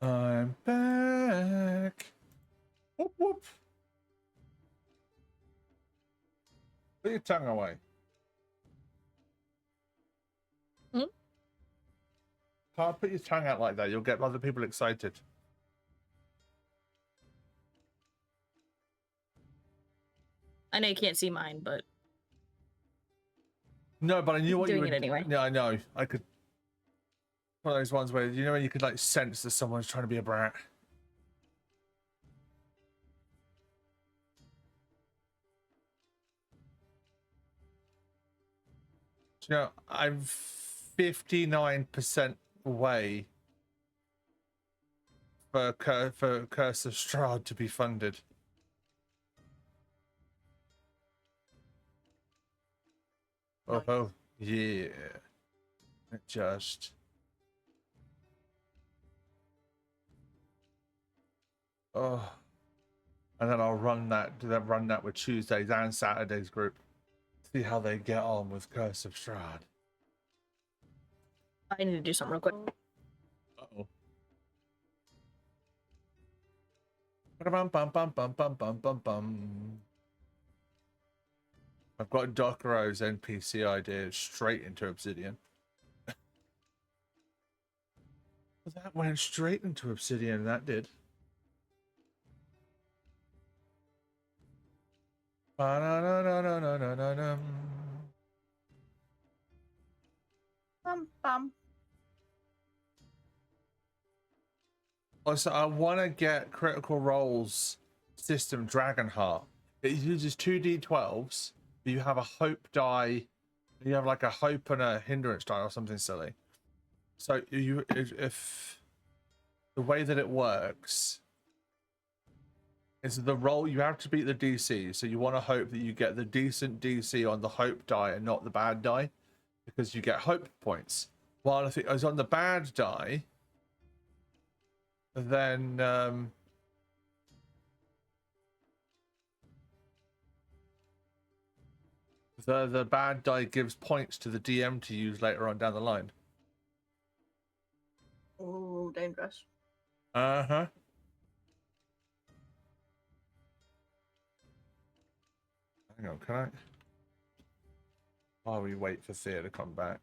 I'm back. Whoop, whoop. Put your tongue away. Hmm? Can't put your tongue out like that. You'll get other people excited. I know you can't see mine, but No, but I knew what you doing were it anyway. Yeah, I know. I could. One of those ones where you know when you could like sense that someone's trying to be a brat. You know, I'm 59% away for Curse of Strahd to be funded. Nice. Oh yeah. It just. Oh. And then I'll run that with Tuesdays and Saturdays group. See how they get on with Curse of Strahd. I need to do something real quick. Uh-oh. Bum bum bum bum bum bum bum bum. I've got Dockero's NPC idea straight into Obsidian. That went straight into Obsidian, that did. Ba-na-na-na-na-na-na-na. Bum, bum. Also, I want to get Critical Role's system Dragonheart. It uses 2d12s, but you have a hope die. You have like a hope and a hindrance die or something silly. So if the way that it works is the roll, you have to beat the DC. So you want to hope that you get the decent DC on the hope die and not the bad die, because you get hope points. While if it was on the bad die, then the bad die gives points to the DM to use later on down the line. Oh, dangerous. Uh-huh. Hang on, can I? While we wait for Thea to come back.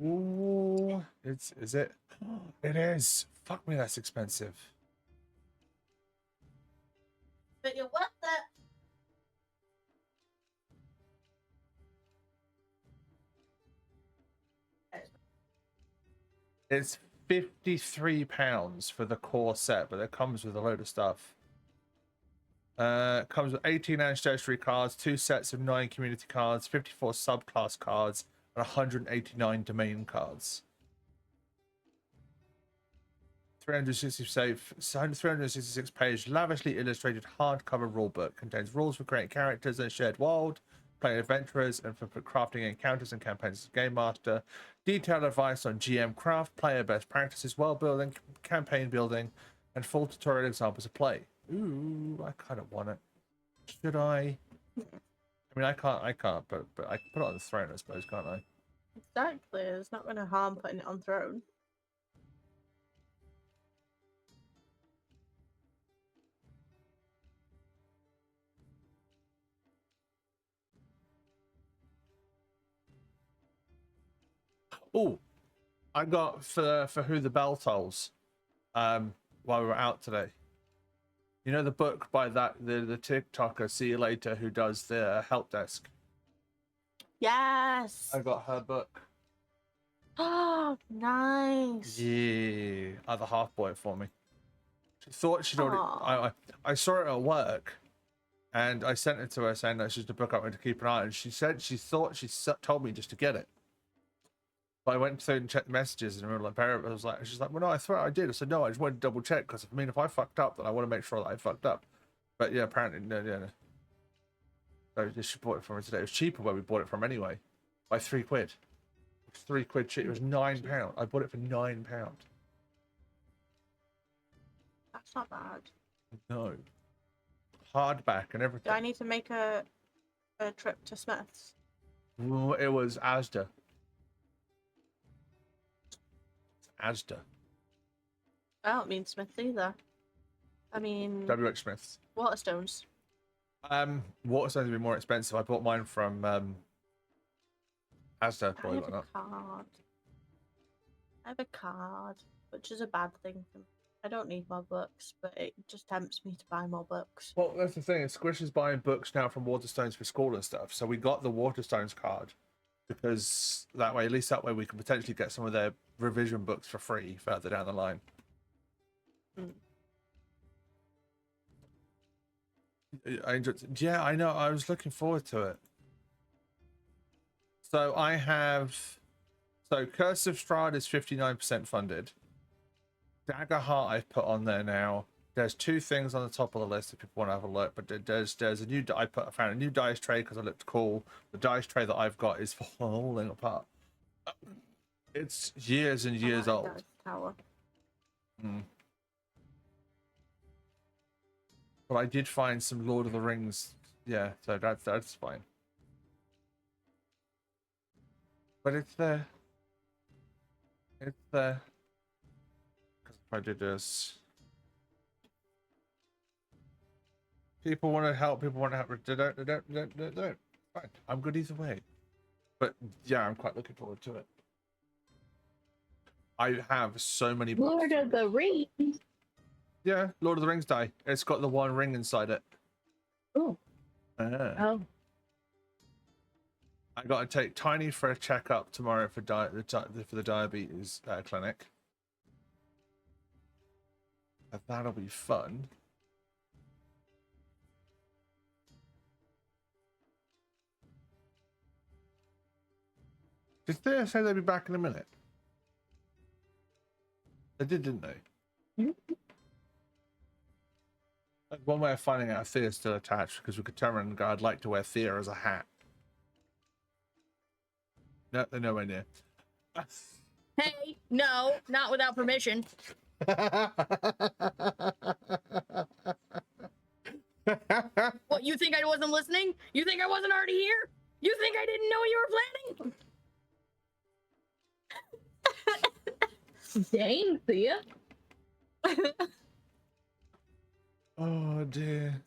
Ooh, is it? It is. Fuck me, that's expensive. But you're worth it. It's £53 for the core set, but it comes with a load of stuff. It comes with 18 ancestry cards, 2 sets of 9 community cards, 54 subclass cards, and 189 domain cards. 366 page lavishly illustrated hardcover rulebook contains rules for creating characters in a shared world, playing adventurers, and for crafting encounters and campaigns as Game Master. Detailed advice on GM craft, player best practices, world building, campaign building, and full tutorial examples of play. Ooh, I kind of want it. Should I? I mean, I can't, but I can put it on the throne, I suppose, can't I? Exactly. It's not going to harm putting it on throne. Oh, I got for Who the Bell Tolls while we were out today. You know the book by the TikToker, See You Later, who does the help desk? Yes. I got her book. Oh, nice. Yeah, other half bought it for me. She thought she'd already. Aw. I saw it at work, and I sent it to her saying that she's the book I want to keep an eye on. And she said she thought she told me just to get it. But I went through and checked the messages, and I was like, she's like, well, no, I thought I did. I said, no, I just wanted to double check because if I fucked up, then I want to make sure that I fucked up. But yeah, apparently, no. So she bought it for me today. It was cheaper where we bought it from anyway, by £3. It was £3 cheap. It was £9. I bought it for £9. That's not bad. No. Hardback and everything. Do I need to make a trip to Smith's? Well, it was Asda. Asda. I don't mean Smith's either. I mean WH Smith's. Waterstones. Waterstones would be more expensive. I bought mine from Asda, I probably have like a that. card. I have a card, which is a bad thing for me. I don't need more books, but it just tempts me to buy more books. Well, that's the thing. Squish is buying books now from Waterstones for school and stuff. So we got the Waterstones card because that way, at least that way, we can potentially get some of their revision books for free further down the line. Yeah, I know. I was looking forward to it. So I have. So Curse of Strahd is 59% funded. Daggerheart I've put on there now. There's 2 things on the top of the list if people want to have a look. But there's a new. I found a new dice tray because it looked cool. The dice tray that I've got is falling apart. It's years and years old. Dice Tower. But I did find some Lord of the Rings. Yeah, so that's fine. But it's there. It's there. Because if I did this. People want to help. People want to help. They don't. Fine. I'm good either way. But yeah, I'm quite looking forward to it. I have so many books. Lord of the Rings. Yeah, Lord of the Rings die. It's got the one ring inside it. Oh. Oh. I got to take Tiny for a checkup tomorrow for the diabetes clinic. That'll be fun. Did they say they'd be back in a minute? They did, didn't they? Mm-hmm. One way of finding out if Thea's still attached, because we could turn around and go, I'd like to wear Thea as a hat. No, they're nowhere near. Hey, no, not without permission. What, you think I wasn't listening? You think I wasn't already here? You think I didn't know you were planning? Dang, Thea. Oh dear.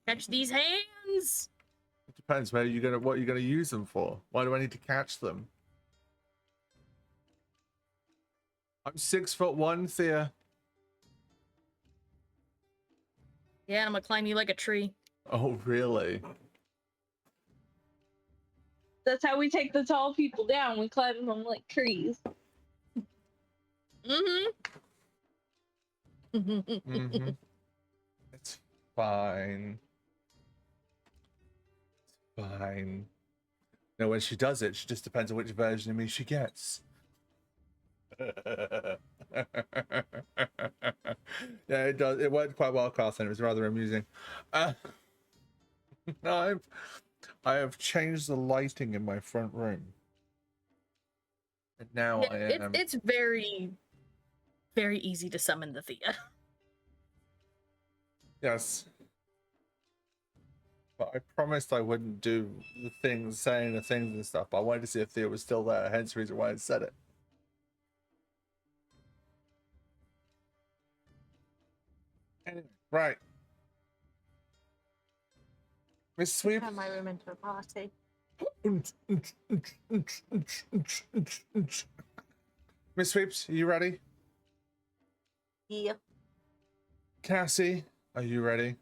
Catch these hands. It depends what you're gonna use them for. Why do I need to catch them? I'm 6'1", Thea. Yeah, I'm gonna climb you like a tree. Oh really? That's how we take the tall people down. We climb them like trees. Mm-hmm. It's fine. It's fine. No, when she does it, she just depends on which version of me she gets. Yeah, it does. It worked quite well, Carson. It was rather amusing. I have changed the lighting in my front room, and now Yeah, I am. it's very, very easy to summon the Thea. Yes. But I promised I wouldn't do the things, saying the things and stuff. But I wanted to see if Thea was still there. Hence the reason why I said it. Anyway, right. Miss Sweep. Turn my room into a party. Miss Sweeps, are you ready? Yeah. Cassie, are you ready?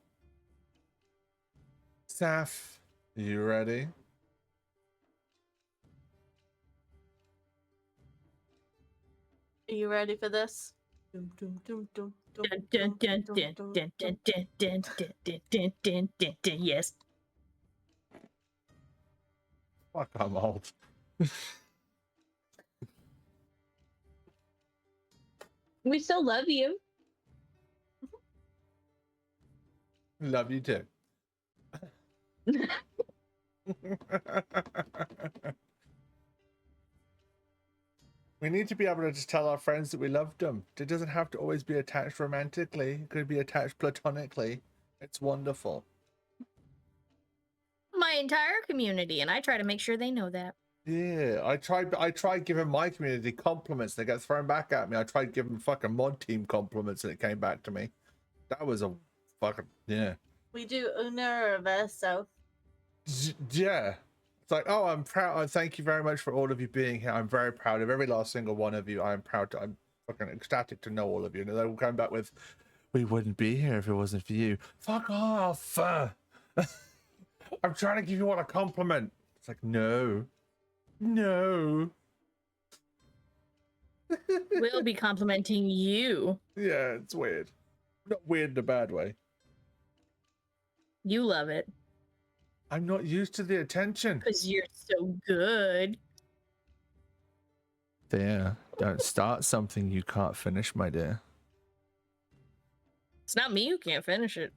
Saf, are you ready? Are you ready for this? Dun, dun, dun, dun, dun, dun, dun, dun, dun, dun, dun, dun, dun, dun. Yes. Fuck, I'm old. We still love you. Love you too. We need to be able to just tell our friends that we loved them. It doesn't have to always be attached romantically. It could be attached platonically. It's wonderful. My entire community, and I try to make sure they know that. Yeah, I tried giving my community compliments. They get thrown back at me. I tried giving fucking mod team compliments and it came back to me. That was a fucking, yeah. We do una reverso. Yeah. It's like, oh, I'm proud. Thank you very much for all of you being here. I'm very proud of every last single one of you. I'm fucking ecstatic to know all of you. And they'll come back with, we wouldn't be here if it wasn't for you. Fuck off. I'm trying to give you all a compliment. It's like, no. No. We'll be complimenting you. Yeah, it's weird. Not weird in a bad way. You love it. I'm not used to the attention. Because you're so good. There. Don't start something you can't finish, my dear. It's not me who can't finish it.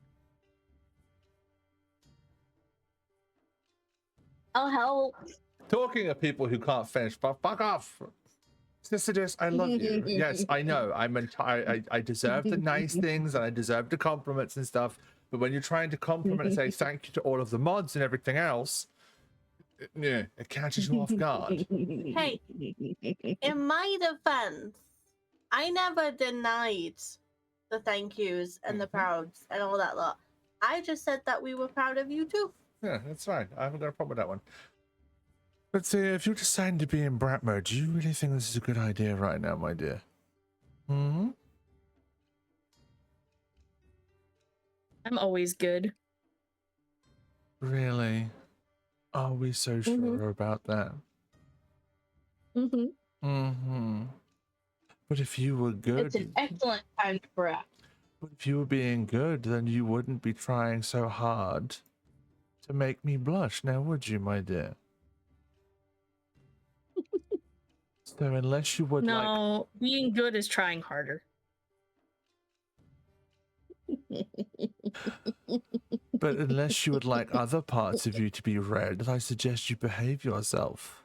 I'll help. Talking of people who can't finish, but fuck off. Sister Dis, I love you. Yes, I know. I deserve the nice things and I deserve the compliments and stuff. But when you're trying to compliment and say thank you to all of the mods and everything else, yeah, it catches you off guard. Hey, in my defense, I never denied the thank yous and the prouds and all that lot. I just said that we were proud of you too. Yeah, that's fine. I haven't got a problem with that one. But see, if you're deciding to be in brat mode, do you really think this is a good idea right now, my dear? Hmm? I'm always good. Really? Are we so sure about that? Mm-hmm. Mm-hmm. But if you were good... It's an excellent time to brat. But if you were being good, then you wouldn't be trying so hard to make me blush, now would you, my dear? So unless you would like... No, being good is trying harder. But unless you would like other parts of you to be red, I suggest you behave yourself.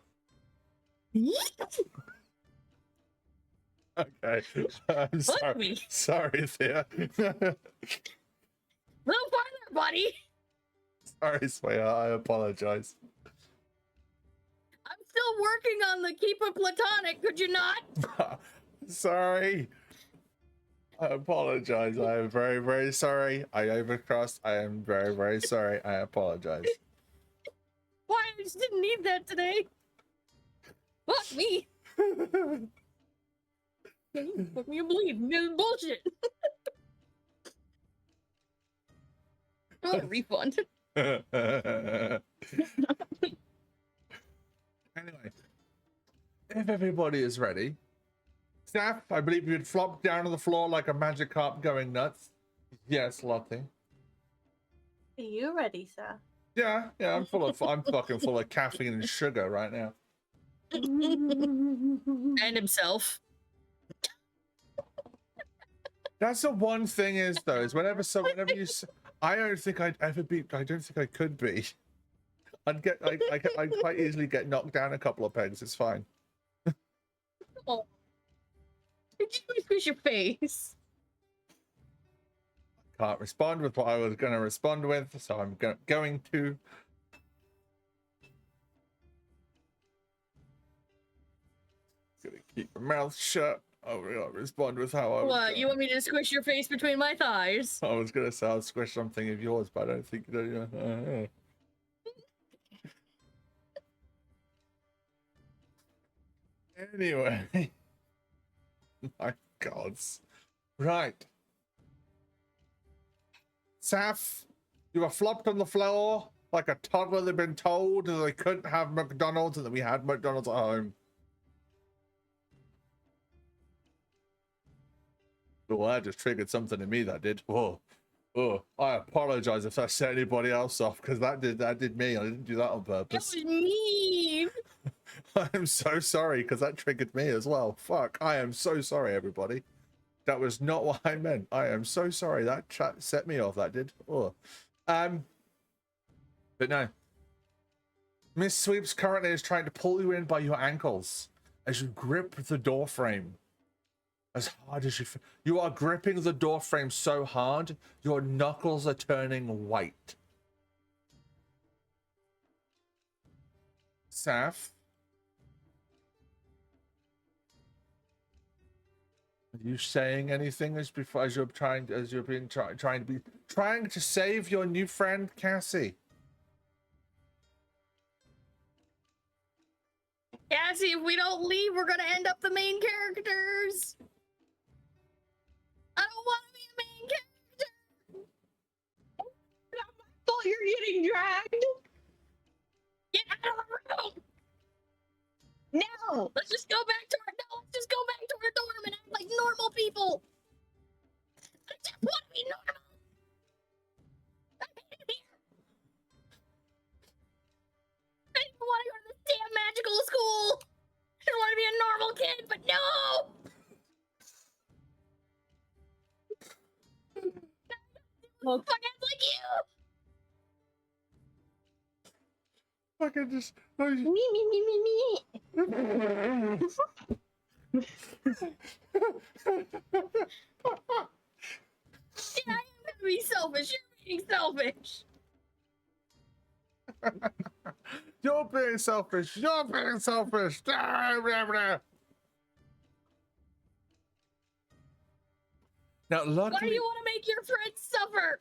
Okay. I'm Fuck me. Sorry, Thea. Little farther, buddy. Sorry, sweetheart. I apologize. I'm still working on the keep it platonic. Could you not? Sorry. I apologize. I am very, very sorry. I overcrossed. I am very, very sorry. I apologize. Why? I just didn't need that today. Fuck me. Fuck me, you bleed. This is bullshit. Oh, refund. Anyway, if everybody is ready, Staff, I believe you'd flop down on the floor like a magic carp going nuts. Yes, Lottie. Are you ready, sir? Yeah, I'm fucking full of caffeine and sugar right now. And himself. That's the one thing is though, is whenever you, I don't think I'd ever be. I don't think I could be. I'd quite easily get knocked down a couple of pegs. It's fine. Oh. Did you squish your face? Can't respond with what I was going to respond with, so I'm going to. Gonna keep my mouth shut. I'm gonna respond with how I. What? You want me to squish your face between my thighs? I was gonna say I'll squish something of yours, but I don't think you know. Anyway, my gods, right. Saf, you were flopped on the floor like a toddler that had been told that they couldn't have McDonald's and that we had McDonald's at home. Oh, that just triggered something in me, that did. Oh, I apologize if that set anybody else off, because that did me. I didn't do that on purpose. That was mean. I'm so sorry, because that triggered me as well. Fuck, I am so sorry, everybody. That was not what I meant. I am so sorry. That chat set me off, that did. Oh. But no. Miss Sweeps currently is trying to pull you in by your ankles as you grip the door frame. As hard as you are gripping the door frame so hard, your knuckles are turning white. Saf? Are you saying anything as you're trying to save your new friend Cassie? Cassie, if we don't leave, we're gonna end up the main characters. I don't want to be a main character. Not my fault you're getting dragged. Get out of the room. No. Let's just go back to our dorm and act like normal people. I just want to be normal. I hate it here. I didn't want to go to this damn magical school. I didn't want to be a normal kid, but no. Well, Fuckheads like you. Fucking just. me. Yeah, I am gonna be selfish. You're being selfish. You're being selfish. You're being selfish. Now, Why do luckily, you want to make your friends suffer?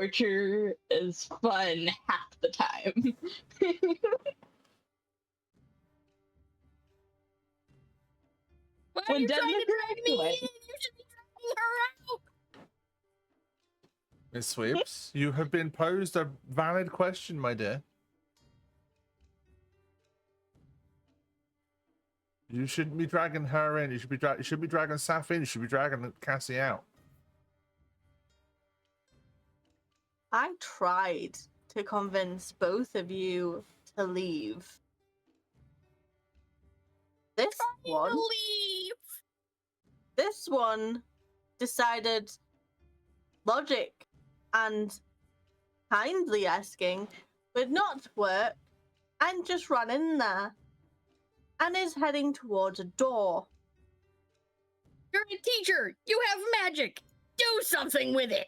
torture is fun half the time. Why are When you done trying the to drag correct me way. in? You should be dragging her out. Miss Sweeps, you have been posed a valid question, my dear. You shouldn't be dragging her in. You should be dragging Saf in. You should be dragging Cassie out. I tried to convince both of you to leave. This one, Leave. this one decided logic and kindly asking would not work and just ran in there and is heading towards a door. You're a teacher. You have magic. Do something with it.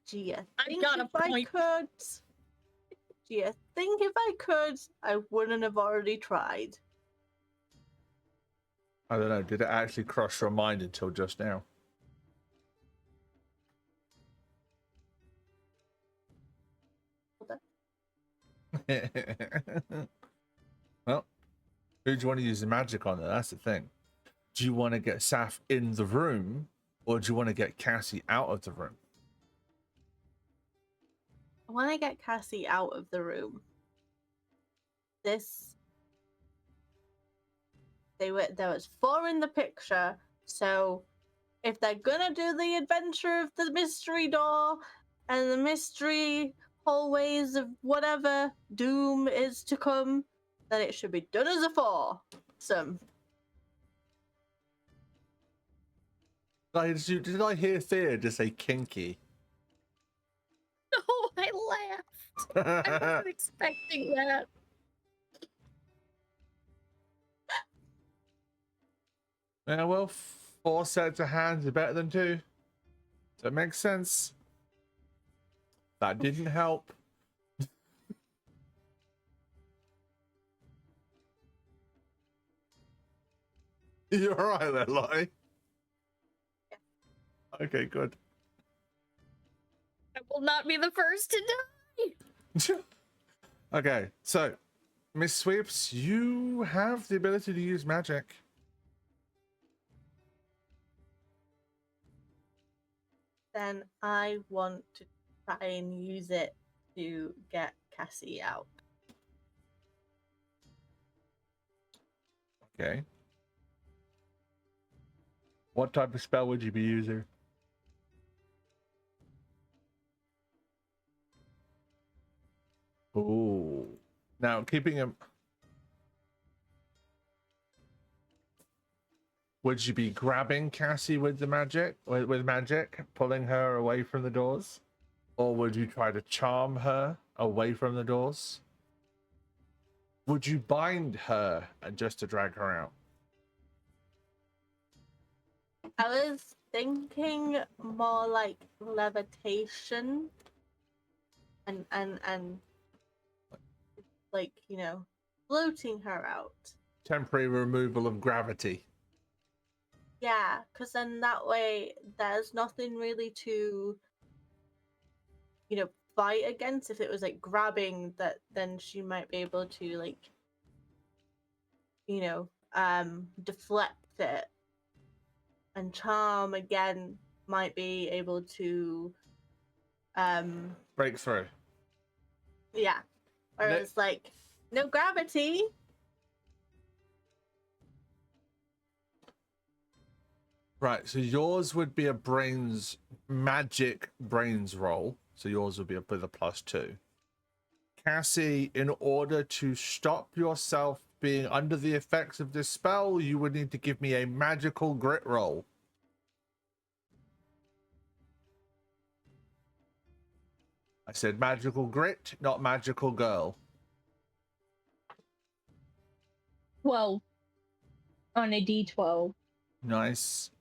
Do you I've think got if a I point. could? Do you think if I could, I wouldn't have already tried? I don't know. Did it actually cross your mind until just now? Well, who do you want to use the magic on? That's the thing. Do you want to get Saf in the room, or do you want to get Cassie out of the room? I want to get Cassie out of the room. There was 4 in the picture, so if they're gonna do the adventure of the mystery door and the mystery hallways of whatever doom is to come, then it should be done as a 4. Did I hear Thea just say kinky? Oh, I laughed. I wasn't expecting that. Yeah, well, 4 sets of hands are better than 2. That makes sense. That didn't help. You're right there, Lottie. Okay, good. I will not be the first to die. Okay, so Miss Sweeps, you have the ability to use magic. Then I want to try and use it to get Cassie out. Okay. What type of spell would you be using? Ooh. Now, keeping him... Would you be grabbing Cassie with the magic, with magic, pulling her away from the doors? Or would you try to charm her away from the doors? Would you bind her just to drag her out? I was thinking more like levitation and like, you know, floating her out. Temporary removal of gravity. Yeah, because then that way there's nothing really to, you know, fight against. If it was like grabbing, that then she might be able to, like, you know, deflect it. And charm again might be able to Break through. yeah. Whereas like no gravity. Right, so yours would be a magic brains roll. So yours would be with a +2. Cassie, in order to stop yourself being under the effects of this spell, you would need to give me a magical grit roll. I said magical grit, not magical girl. 12 on a d12. Nice.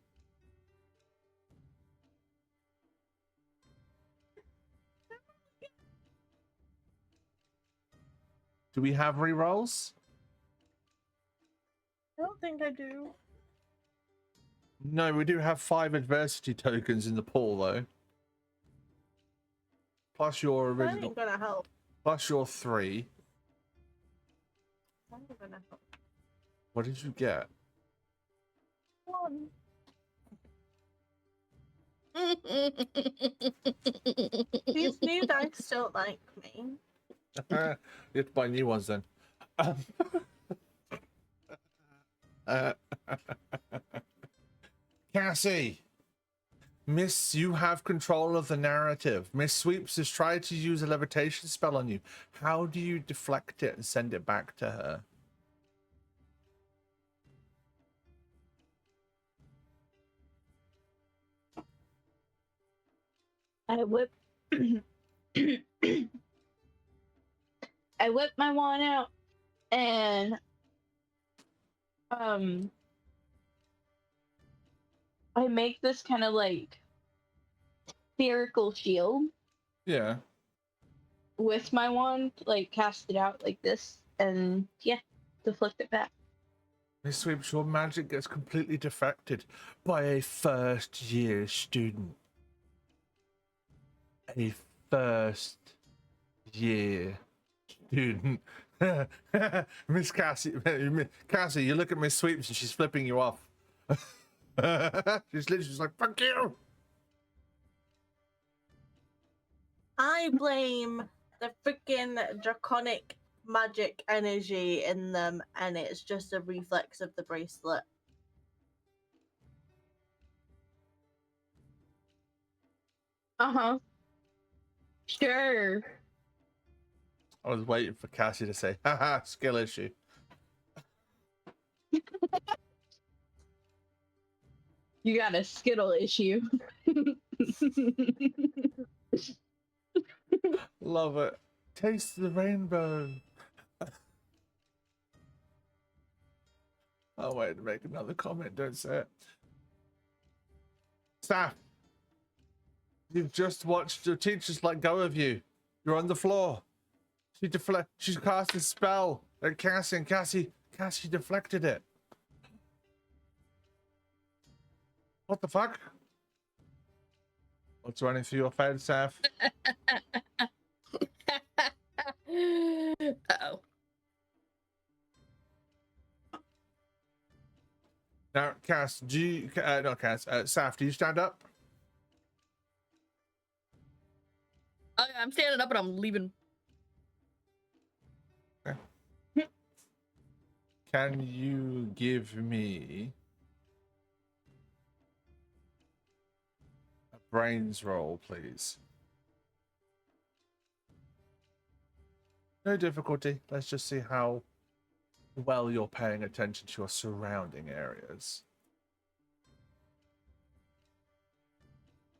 Do we have rerolls? I don't think I do. No, we do have 5 adversity tokens in the pool, though. Plus your That original. ain't gonna help. Plus your 3. That ain't gonna help. What did you get? 1. These new dice don't like me. You have to buy new ones then. Cassie! Miss, you have control of the narrative. Miss Sweeps has tried to use a levitation spell on you. How do you deflect it and send it back to her? I whip I whip my wand out and I make this kind of like spherical shield Yeah. with my wand, like cast it out like this, and yeah, deflect it back. Miss Sweeps, your magic gets completely defected by a first year student. A first year student. Miss Cassie, Cassie, you look at Miss Sweeps and she's flipping you off. She's literally just like, fuck you. I blame the freaking draconic magic energy in them, and it's just a reflex of the bracelet. Sure. I was waiting for Cassie to say, haha, skill issue. You got a skittle issue. Love it. Taste the rainbow. I'll wait to make another comment, don't say it. Staff, you've just watched your teachers let go of you. You're on the floor. She cast a spell at Cassie, and Cassie deflected it. What the fuck? What's running through your head, Saf? Uh-oh. Now, Cass, do you, not Cass, Saf, do you stand up? I'm standing up and I'm leaving. Okay. Can you give me a brains roll, please? No difficulty. Let's just see how well you're paying attention to your surrounding areas.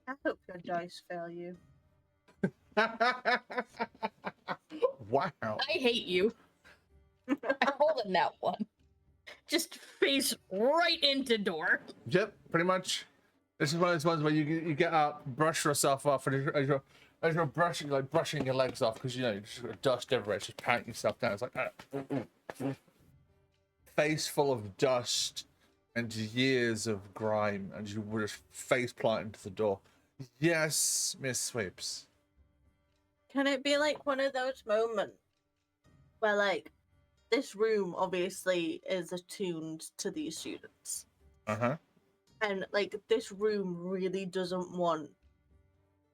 I hope your dice fail you. Wow. I hate you. I rolled a nat 1. Just face right into door. Yep, pretty much. This is one of those ones where you get up, brush yourself off, and as you're brushing your legs off, because you know you just got dust everywhere, just patting yourself down. It's like face full of dust and years of grime, and you would just face plant into the door. Yes, Miss Sweeps. Can it be like one of those moments where, like, this room obviously is attuned to these students, and like this room really doesn't want,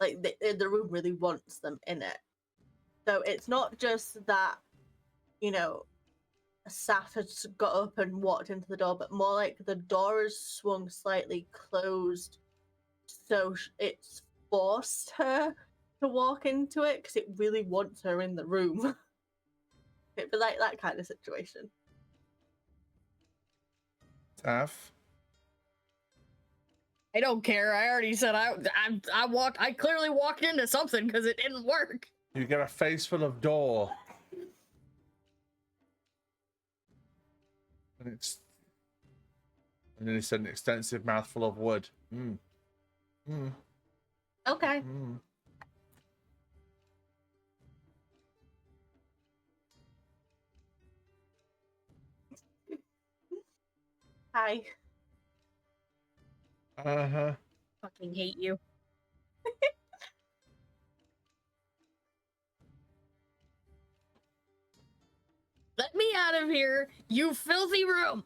like, the room really wants them in it. So it's not just that, you know, Saf has got up and walked into the door, but more like the door is swung slightly closed, so it's forced her to walk into it because it really wants her in the room. It'd be like that kind of situation. Taff. I don't care. I already said I clearly walked into something because it didn't work. You get a face full of door. And then it's an extensive mouthful of wood. Okay. Hi. Uh-huh. Fucking hate you. Let me out of here, you filthy room.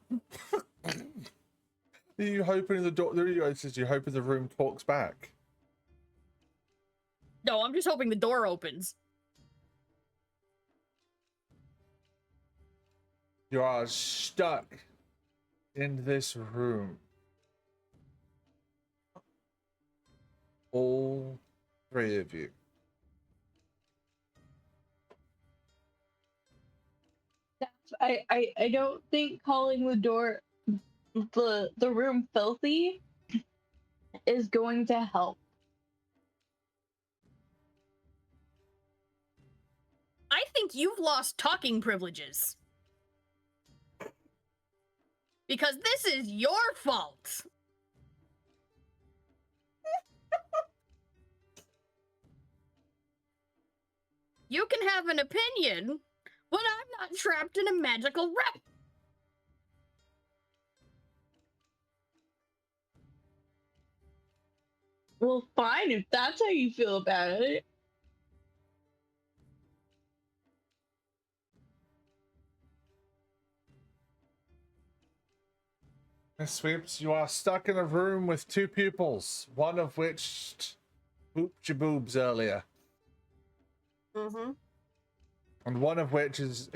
You hoping the door? It says you hoping the room talks back. No, I'm just hoping the door opens. You are stuck in this room. All three of you. I don't think calling the door the room filthy is going to help. I think you've lost talking privileges. Because this is your fault. You can have an opinion, but I'm not trapped in a magical wrap. Well, fine if that's how you feel about it. Miss Sweeps, you are stuck in a room with two pupils, one of which booped your boobs earlier, Mm-hmm. and one of which is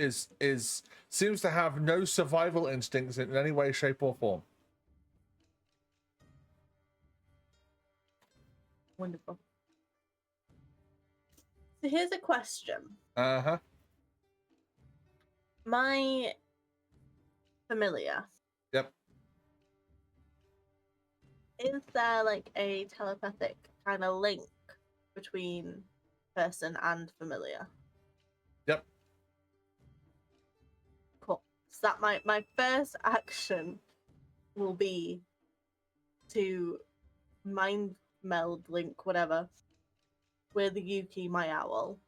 seems to have no survival instincts in any way, shape, or form. Wonderful. So here's a question. Uh-huh. My familiar, Yep. is there like a telepathic kind of link between person and familiar? Yep. Cool. So that my first action will be to mind meld link whatever with Yuki, my owl,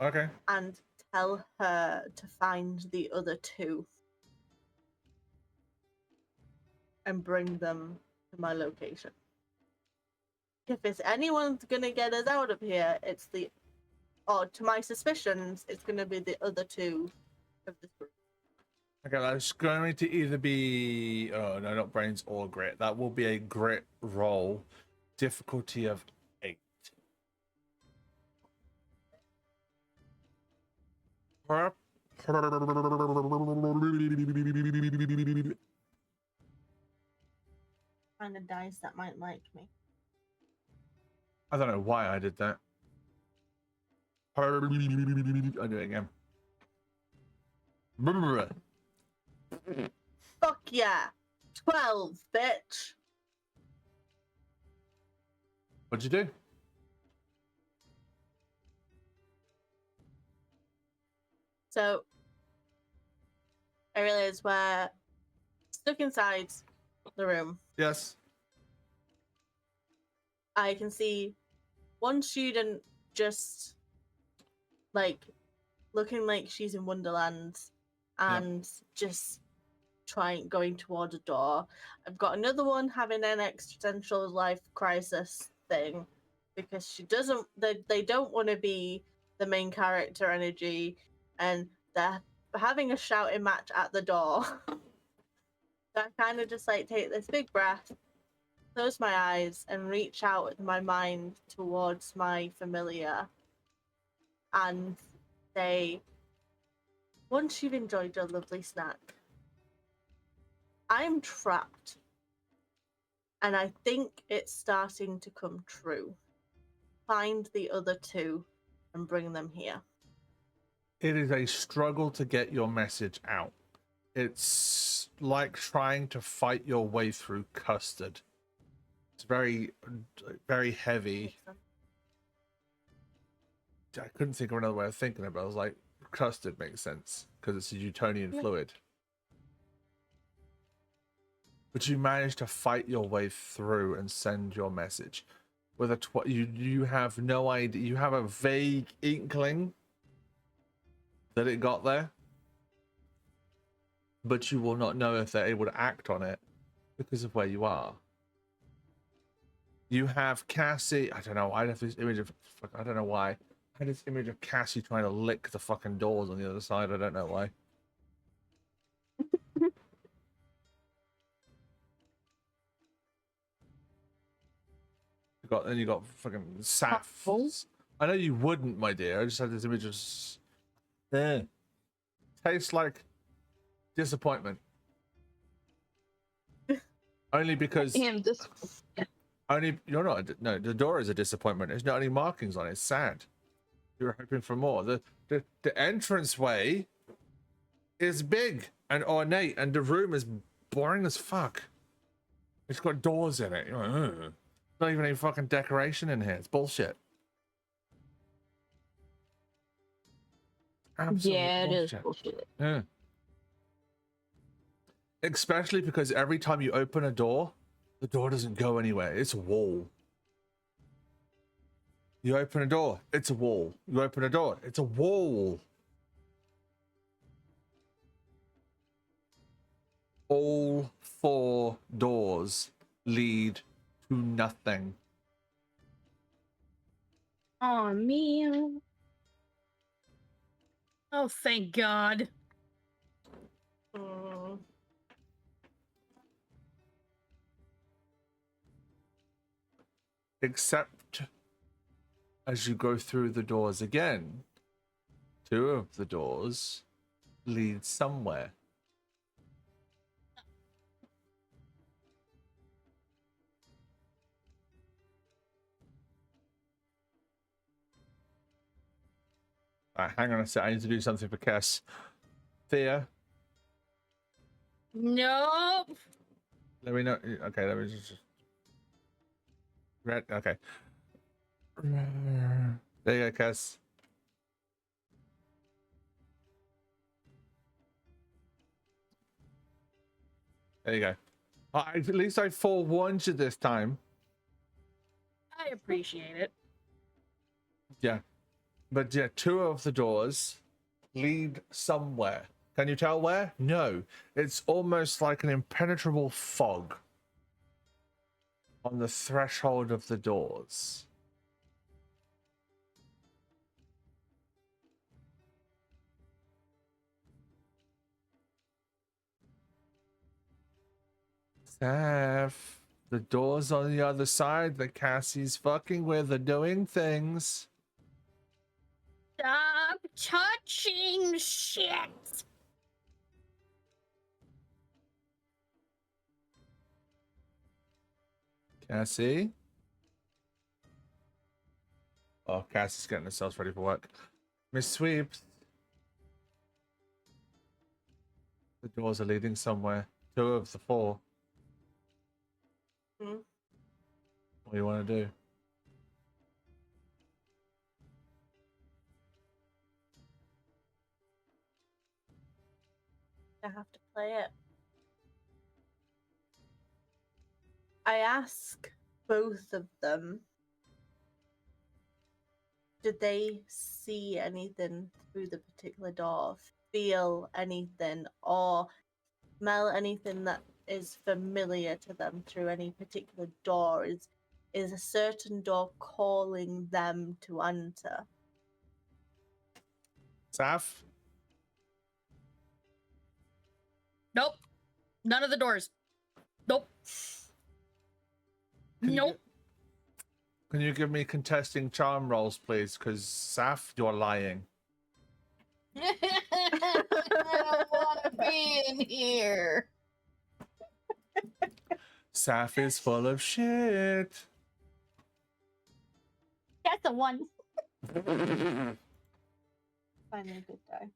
Okay. and tell her to find the other two and bring them to my location. If it's anyone's gonna get us out of here, it's the, or to my suspicions, it's gonna be the other two of this group. Okay, that's going to either be oh no, not brains or grit. That will be a grit roll, difficulty of 8. Find a dice that might like me. I don't know why I did that. I'll do it again. Fuck yeah! 12, bitch! What'd you do? So, I realize we're stuck inside the room. Yes. I can see one student just like looking like she's in Wonderland and just going towards a door. I've got another one having an existential life crisis thing because she doesn't they don't want to be the main character energy, and they're having a shouting match at the door. So I kind of just like take this big breath, close my eyes, and reach out with my mind towards my familiar and say, once you've enjoyed your lovely snack, I'm trapped. And I think it's starting to come true. Find the other two and bring them here. It is a struggle to get your message out. It's like trying to fight your way through custard. It's very, very heavy. I couldn't think of another way of thinking of it. I was like, custard makes sense because it's a Newtonian fluid. But you managed to fight your way through and send your message. With a you have no idea. You have a vague inkling that it got there, but you will not know if they're able to act on it because of where you are. You have Cassie. I don't know. I have this image of. I don't know why. I had this image of Cassie trying to lick the fucking doors on the other side. I don't know why. You got fucking Saf. I know you wouldn't, my dear. I just had this image of. Tastes like disappointment. Only because. Only you're not. No, the door is a disappointment. There's not any markings on it. It's sad. You're hoping for more. The entranceway is big and ornate, and the room is boring as fuck. It's got doors in it. You're like, ugh. Not even any fucking decoration in here. It's bullshit. Absolute Yeah, it is bullshit. bullshit. Yeah. Especially because every time you open a door, the door doesn't go anywhere. It's a wall. You open a door, it's a wall. You open a door, it's a wall. All 4 doors lead to nothing. Oh man. Oh, thank God. Mm. Except as you go through the doors again, 2 of the doors lead somewhere. Alright, hang on a sec. I need to do something for Cass. Thea, Nope. let me know. Okay, let me just. Red. Okay. There you go, Cass. There you go. At least I forewarned you this time. I appreciate it. Yeah. But yeah, 2 of the doors lead somewhere. Can you tell where? No. It's almost like an impenetrable fog on the threshold of the doors. Seth, the doors on the other side that Cassie's fucking with are doing things. Stop touching shit. Cassie? Oh, Cassie's getting herself ready for work. Miss Sweeps. The doors are leading somewhere. 2 of the 4. Hmm. What do you want to do? I have to play it. I ask both of them, did they see anything through the particular door, feel anything, or smell anything that is familiar to them through any particular door? Is a certain door calling them to enter? Saf? Nope. None of the doors. Nope. Can you Nope. Can you give me contesting charm rolls, please? Because Saf, you're lying. I don't want to be in here. Saf is full of shit. That's a 1. Finally, good die.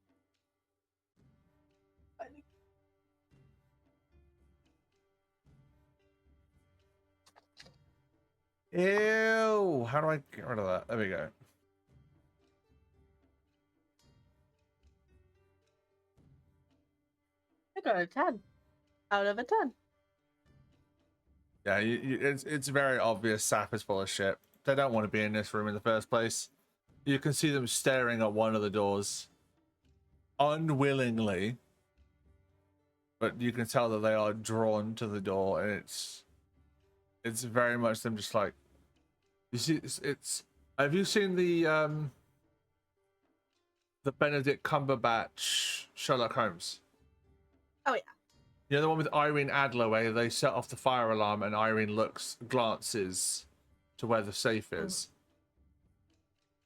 Finally. Ew. How do I get rid of that? There we go. I got a 10 out of a 10. Yeah, it's very obvious Saf is full of shit. They don't want to be in this room in the first place. You can see them staring at one of the doors. Unwillingly. but you can tell that they are drawn to the door, and it's very much them just like, you see, it's have you seen the Benedict Cumberbatch Sherlock Holmes? Oh, yeah. You know, the one with Irene Adler where they set off the fire alarm and Irene glances to where the safe is.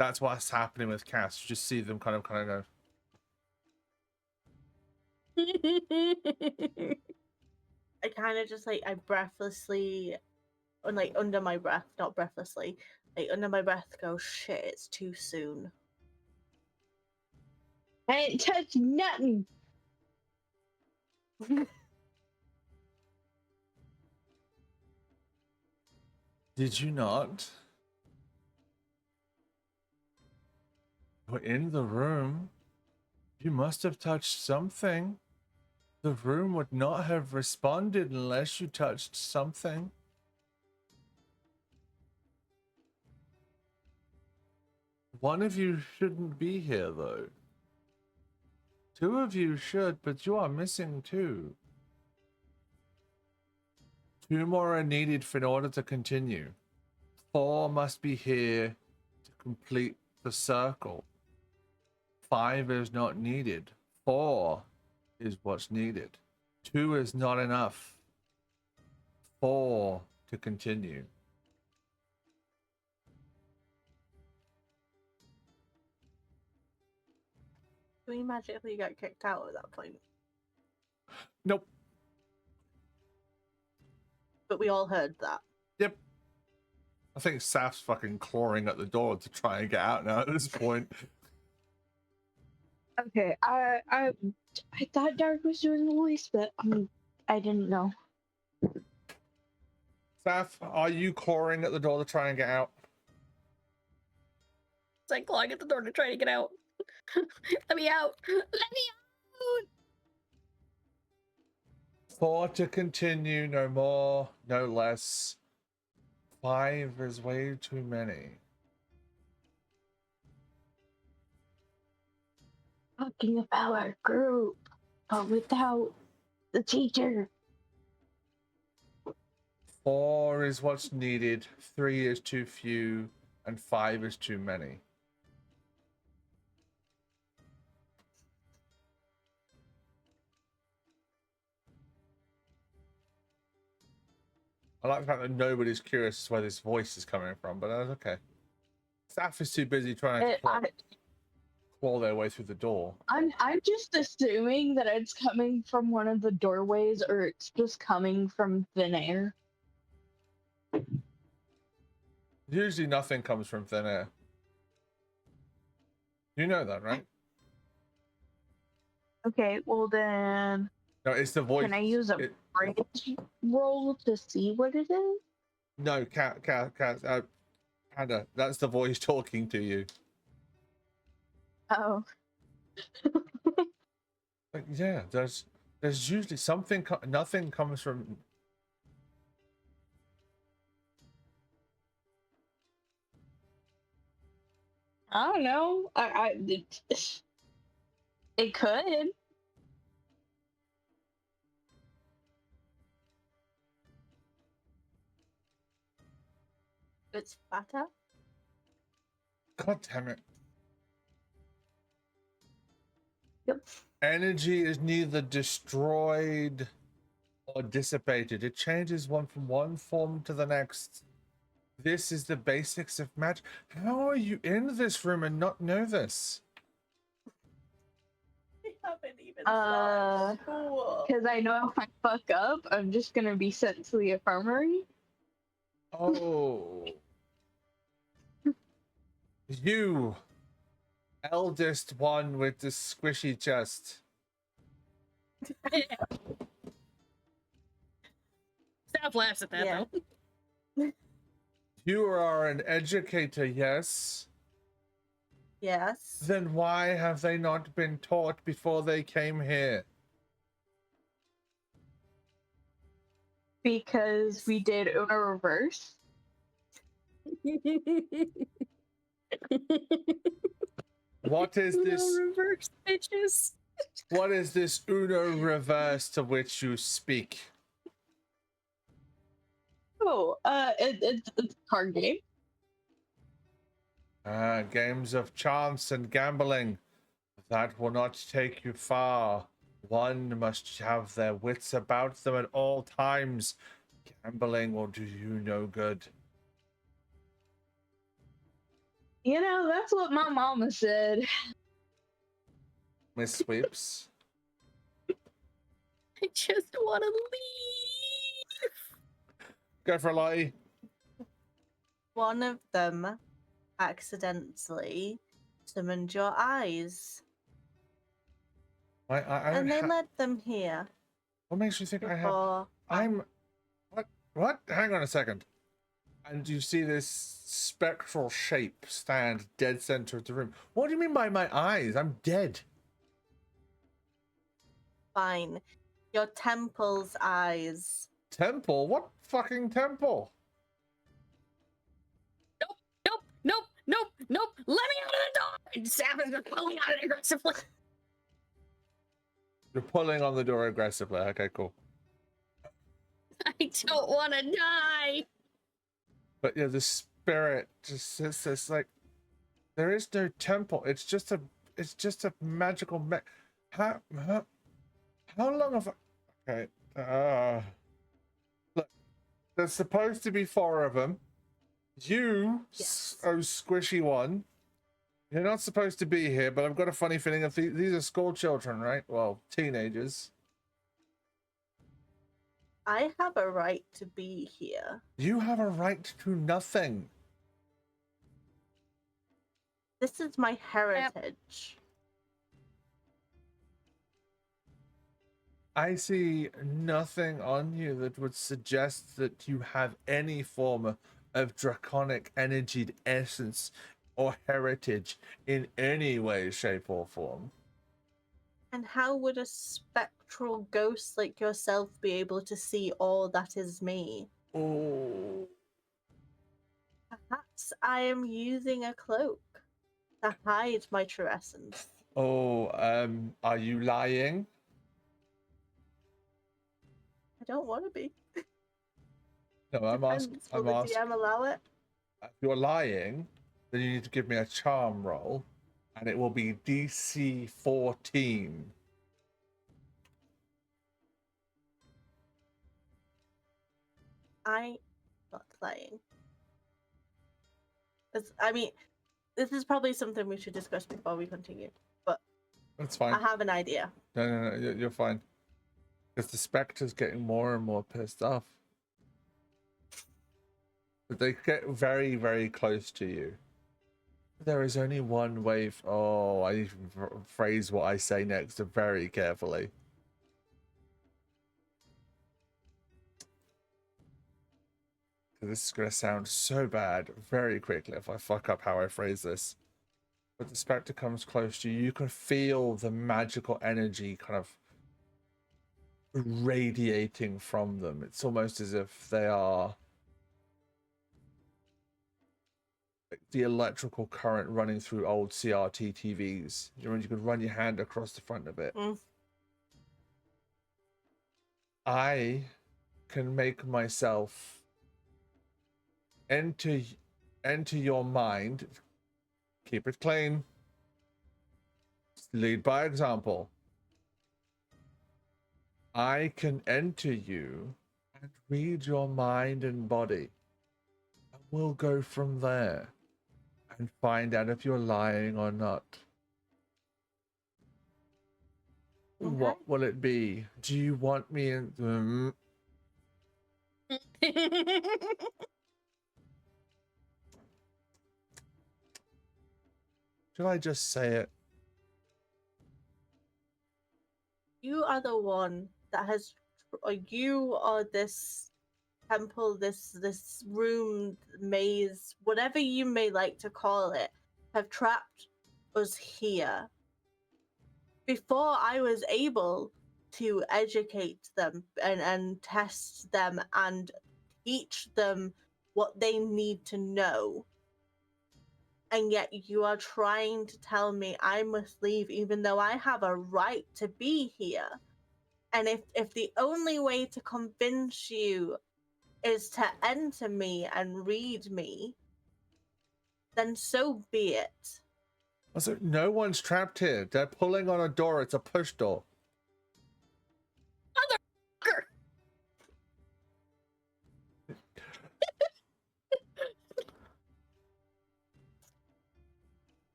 That's what's happening with Cass. You just see them kind of go. I kind of just like, I breathlessly, or like under my breath, not breathlessly, like under my breath go, shit, it's too soon. I ain't touched nothing. Did you not? You're in the room. You must have touched something. The room would not have responded unless you touched something. One of you shouldn't be here, though. Two of you should, but you are missing two. Two more are needed in order to continue. 4 must be here to complete the circle. 5 is not needed. 4 is what's needed. 2 is not enough. 4 to continue. Do we magically get kicked out at that point? Nope. But we all heard that. Yep. I think Saf's fucking clawing at the door to try and get out now at this point. Okay, I thought Dark was doing the voice, but I didn't know. Saf, are you clawing at the door to try and get out? It's like clawing at the door to try to get out. Let me out! Let me out! 4 to continue, no more, no less. 5 is way too many. Talking about our group, but without the teacher. 4 is what's needed, 3 is too few, and 5 is too many. I like the fact that nobody's curious as to where this voice is coming from, but that's okay. Saf is too busy trying to claw their way through the door. I'm just assuming that it's coming from one of the doorways, or it's just coming from thin air. Usually nothing comes from thin air. You know that, right? Okay, well then, No, it's the voice. can I use a bridge roll to see what it is? No, Panda, that's the voice talking to you. Oh. Like, yeah, there's usually something. Nothing comes from. I don't know. It could. It's fatter. God damn it. Yep. Energy is neither destroyed or dissipated. It changes from one form to the next. This is the basics of magic. How are you in this room and not know this? We haven't even started school. Because I know if I fuck up, I'm just gonna be sent to the infirmary. Oh. You, eldest one with the squishy chest. Staff laughs at that, Yeah. though. You are an educator, yes? Yes. Then why have they not been taught before they came here? Because we did Uno Reverse. What is this? Reverse bitches. What is this Uno reverse to which you speak? Oh, it's a card game. Games of chance and gambling. That will not take you far. One must have their wits about them at all times. Gambling will do you no good. You know, that's what my mama said. Miss Sweeps. I just want to leave. Go for a Lottie. One of them accidentally summoned your eyes, I and don't they led them here What makes you think I have? before. I'm. What? Hang on a second. And you see this spectral shape stand dead center of the room. What do you mean by my eyes? I'm dead. Fine. Your temple's eyes. Temple? What fucking temple? Nope. Let me out of the door. And Savin's just pulling on it aggressively. You're pulling on the door aggressively. Okay, cool. I don't want to die. But yeah, the spirit just sits there. It's like there is no temple. It's just a magical how long have I... Okay. Look, there's supposed to be 4 of them. You, Yes. oh squishy one, you're not supposed to be here, but I've got a funny feeling if these are school children, right? Well, teenagers. I have a right to be here. You have a right to nothing. This is my heritage. I see nothing on you that would suggest that you have any form of draconic energied essence or heritage in any way, shape, or form. And how would a spectral ghost like yourself be able to see all that is me? Oh, Perhaps I am using a cloak to hide my true essence. are you lying? I don't want to be. No, I'm asking. Depends. Will the DM allow it? If you're lying, then you need to give me a charm roll, and it will be DC 14. I'm not lying. I mean, this is probably something we should discuss before we continue. But That's fine. I have an idea. No, you're fine. Because the spectre's getting more and more pissed off. But they get very, very close to you. There is only one way. Oh, I need to phrase what I say next very carefully. This is going to sound so bad very quickly if I fuck up how I phrase this. But the spectre comes close to you. You can feel the magical energy kind of radiating from them. It's almost as if they are like the electrical current running through old CRT TVs. You know, you could run your hand across the front of it. I can make myself enter your mind. Keep it clean. Lead by example. I can enter you and read your mind and body. And we'll go from there and find out if you're lying or not. Okay. What will it be? Do you want me in? Should I just say it? You are the one that has, or you are this temple, this room, maze, whatever you may like to call it, have trapped us here. Before I was able to educate them and test them and teach them what they need to know, and yet you are trying to tell me I must leave even though I have a right to be here. And if the only way to convince you is to enter me and read me, then so be it. Also, no one's trapped here. They're pulling on a door. It's a push door. Motherfucker!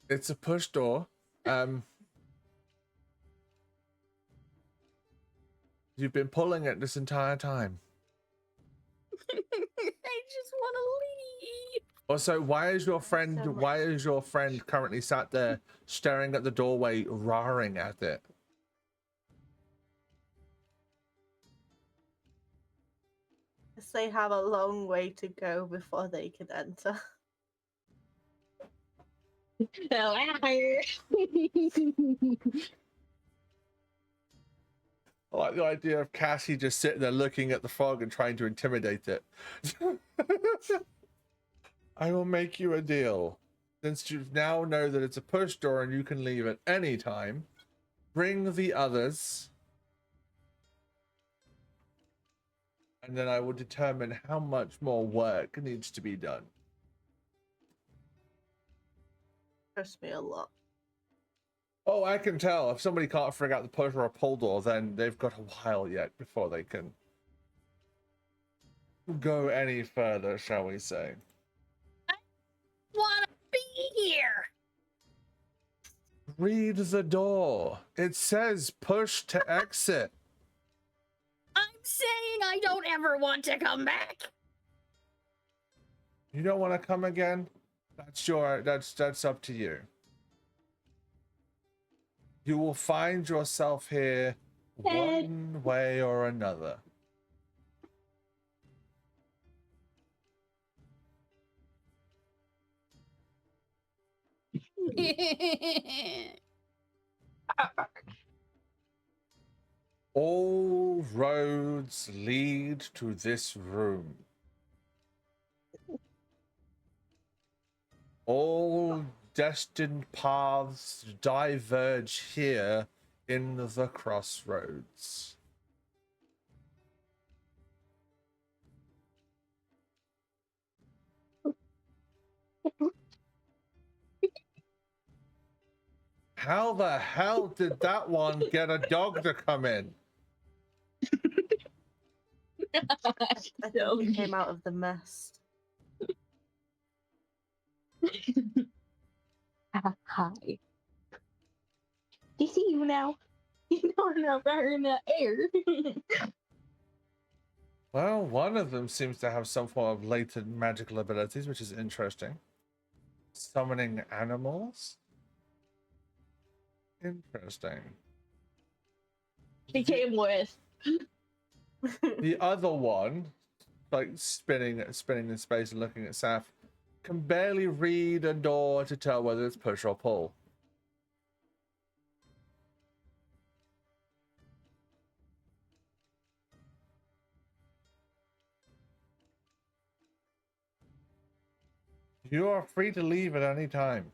It's a push door. You've been pulling it this entire time. I just want to leave. Also, why is your friend currently sat there staring at the doorway, roaring at it? Because they have a long way to go before they can enter. I like the idea of Cassie just sitting there looking at the frog and trying to intimidate it. I will make you a deal. Since you now know that it's a push door and you can leave at any time, bring the others. And then I will determine how much more work needs to be done. Trust me a lot. Oh, I can tell. If somebody can't figure out the push or a pull door, then they've got a while yet before they can go any further, shall we say. I want to be here. Read the door. It says push to exit. I'm saying I don't ever want to come back. You don't want to come again? That's up to you. You will find yourself here one way or another. All roads lead to this room. All destined paths diverge here in the crossroads. How the hell did that one get a dog to come in? I think it came out of the mess. Hi. Do you see you now? You know I'm not better in the air. Well, one of them seems to have some form of latent magical abilities, which is interesting. Summoning animals? Interesting. He came with. The other one, like spinning in space and looking at Saf, can barely read a door to tell whether it's push or pull. You are free to leave at any time.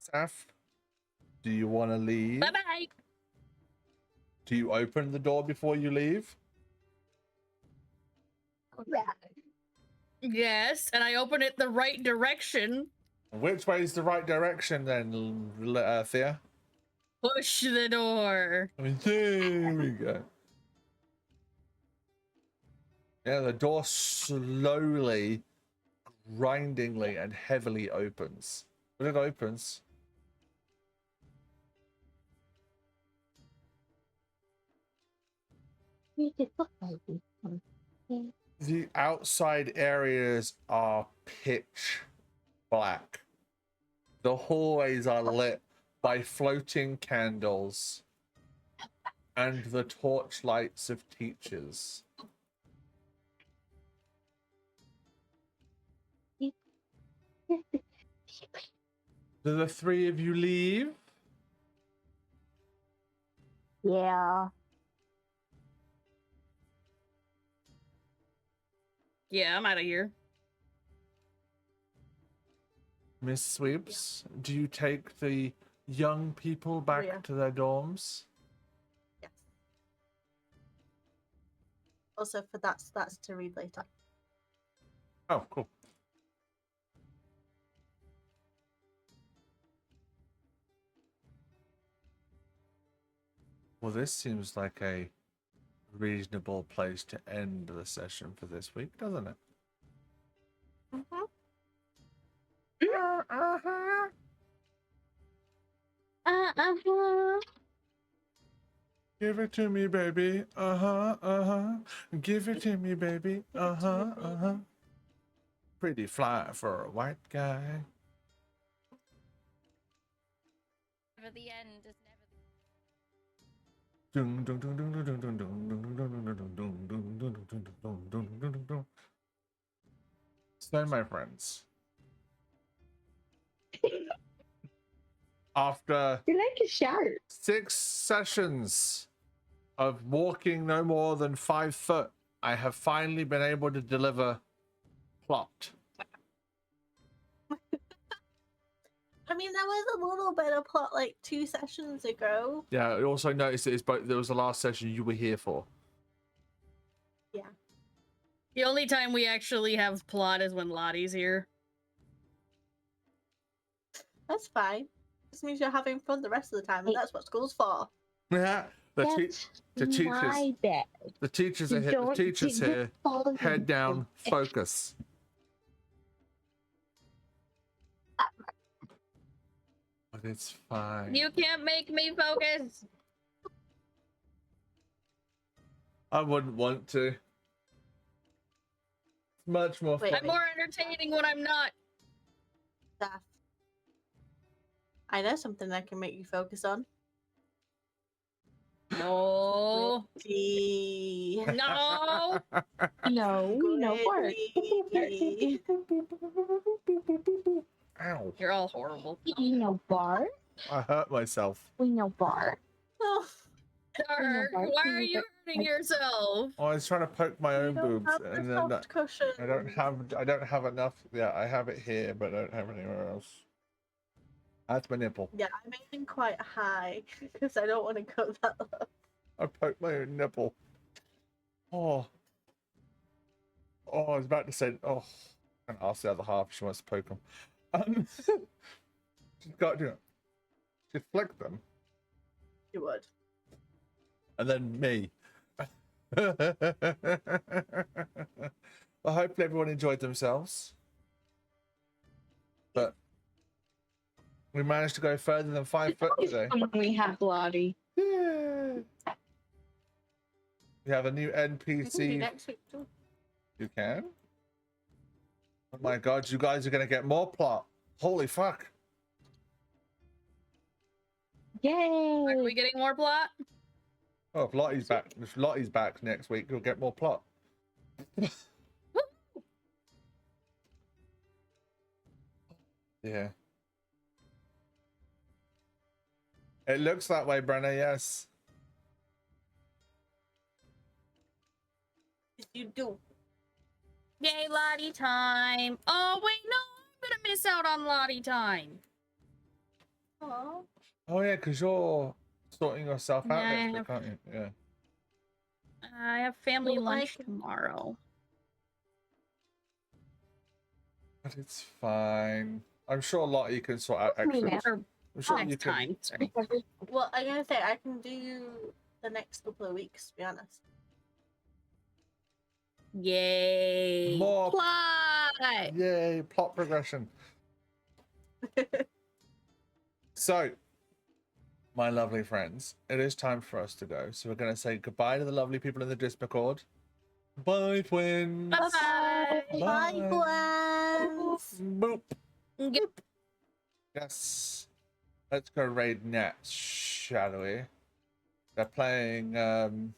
Saf, do you want to leave? Bye-bye. Do you open the door before you leave? Yes, and I open it the right direction. Which way is the right direction then, Thea? Push the door. I mean, there we go. Yeah, the door slowly, grindingly, and heavily opens. But it opens. The outside areas are pitch black. The hallways are lit by floating candles and the torchlights of teachers. Do the three of you leave? Yeah. Yeah, I'm out of here. Miss Sweeps, do you take the young people back Rhea. to their dorms? Yes. Also, for that's to read later. Oh, cool. Well, this seems like a reasonable place to end the session for this week, doesn't it? Mm-hmm. Give it to me, baby. Give it to me, baby. Pretty fly for a white guy. Never the end is never the So, my friends, after You're like a shark. 6 sessions of walking no more than 5 foot, I have finally been able to deliver plot. I mean, there was a little bit of plot like 2 sessions ago. Yeah, I also noticed it is both. There was the last session you were here for. Yeah. The only time we actually have plot is when Lottie's here. That's fine. This means you're having fun the rest of the time, and that's what school's for. Yeah, the That's teachers. my bad. The teachers are here. The Don't teachers get here. followed Head down. me. Focus. But it's fine. You can't make me focus. I wouldn't want to. It's much more Wait. fun. I'm more entertaining when I'm not. Stuff. I know something that can make you focus on. No. Gee. No. No, no work. Gritty. Ow! You're all horrible. We know bar. I hurt myself. We know bar. Oh, Dark, why are you hurting yourself? I was trying to poke my you own don't boobs, have the and then soft cushion. I don't have enough. Yeah, I have it here, but I don't have it anywhere else. That's my nipple. Yeah, I'm aiming quite high because I don't want to go that low. I poked my own nipple. Oh. Oh, I was about to say, oh, and ask the other half if she wants to poke them. She's got to. She'd flick them, You would. and then me. Well, hopefully everyone enjoyed themselves. But we managed to go further than 5 foot today. When we have Lottie. Yeah. We have a new We can do NPC. next week too. You can? Oh my god, you guys are gonna get more plot. Holy fuck. Yay! Are we getting more plot? Oh, if Lottie's back next week, you'll get more plot. Yeah. It looks that way, Brenna, yes. You do. Yay, Lottie time. Oh, wait, no, I'm gonna miss out on Lottie time. Aww. Oh yeah, because you're sorting yourself out Yeah, I next week, have- aren't you? Yeah. I have family Well, I lunch can- tomorrow. But it's fine. I'm sure Lottie can sort out Me extras. Or I'm sure you next can. time, sorry. Well, I'm gonna say I can do the next couple of weeks, to be honest. Yay. More- plot. Yay, plot progression. So, my lovely friends, it is time for us to go. So we're going to say goodbye to the lovely people in the Discord. Bye, twins. Bye-bye. Bye, Bye. Gwen. Boop. Get Yes. Let's go raid Nets, shall we? They're playing Tomb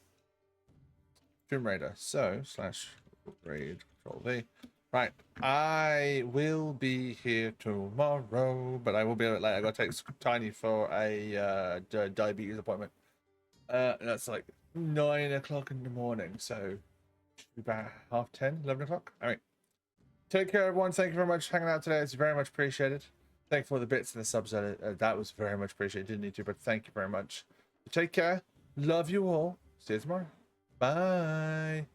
Raider. So, /raid, Control V. Right. I will be here tomorrow, but I will be a bit late. I got to take Tiny for a diabetes appointment. That's like 9 o'clock in the morning, so about 10:30, 11 o'clock. All right. Take care, everyone. Thank you very much for hanging out today. It's very much appreciated. Thank you for the bits and the subs. That was very much appreciated. Didn't need to, but thank you very much. Take care. Love you all. See you tomorrow. Bye.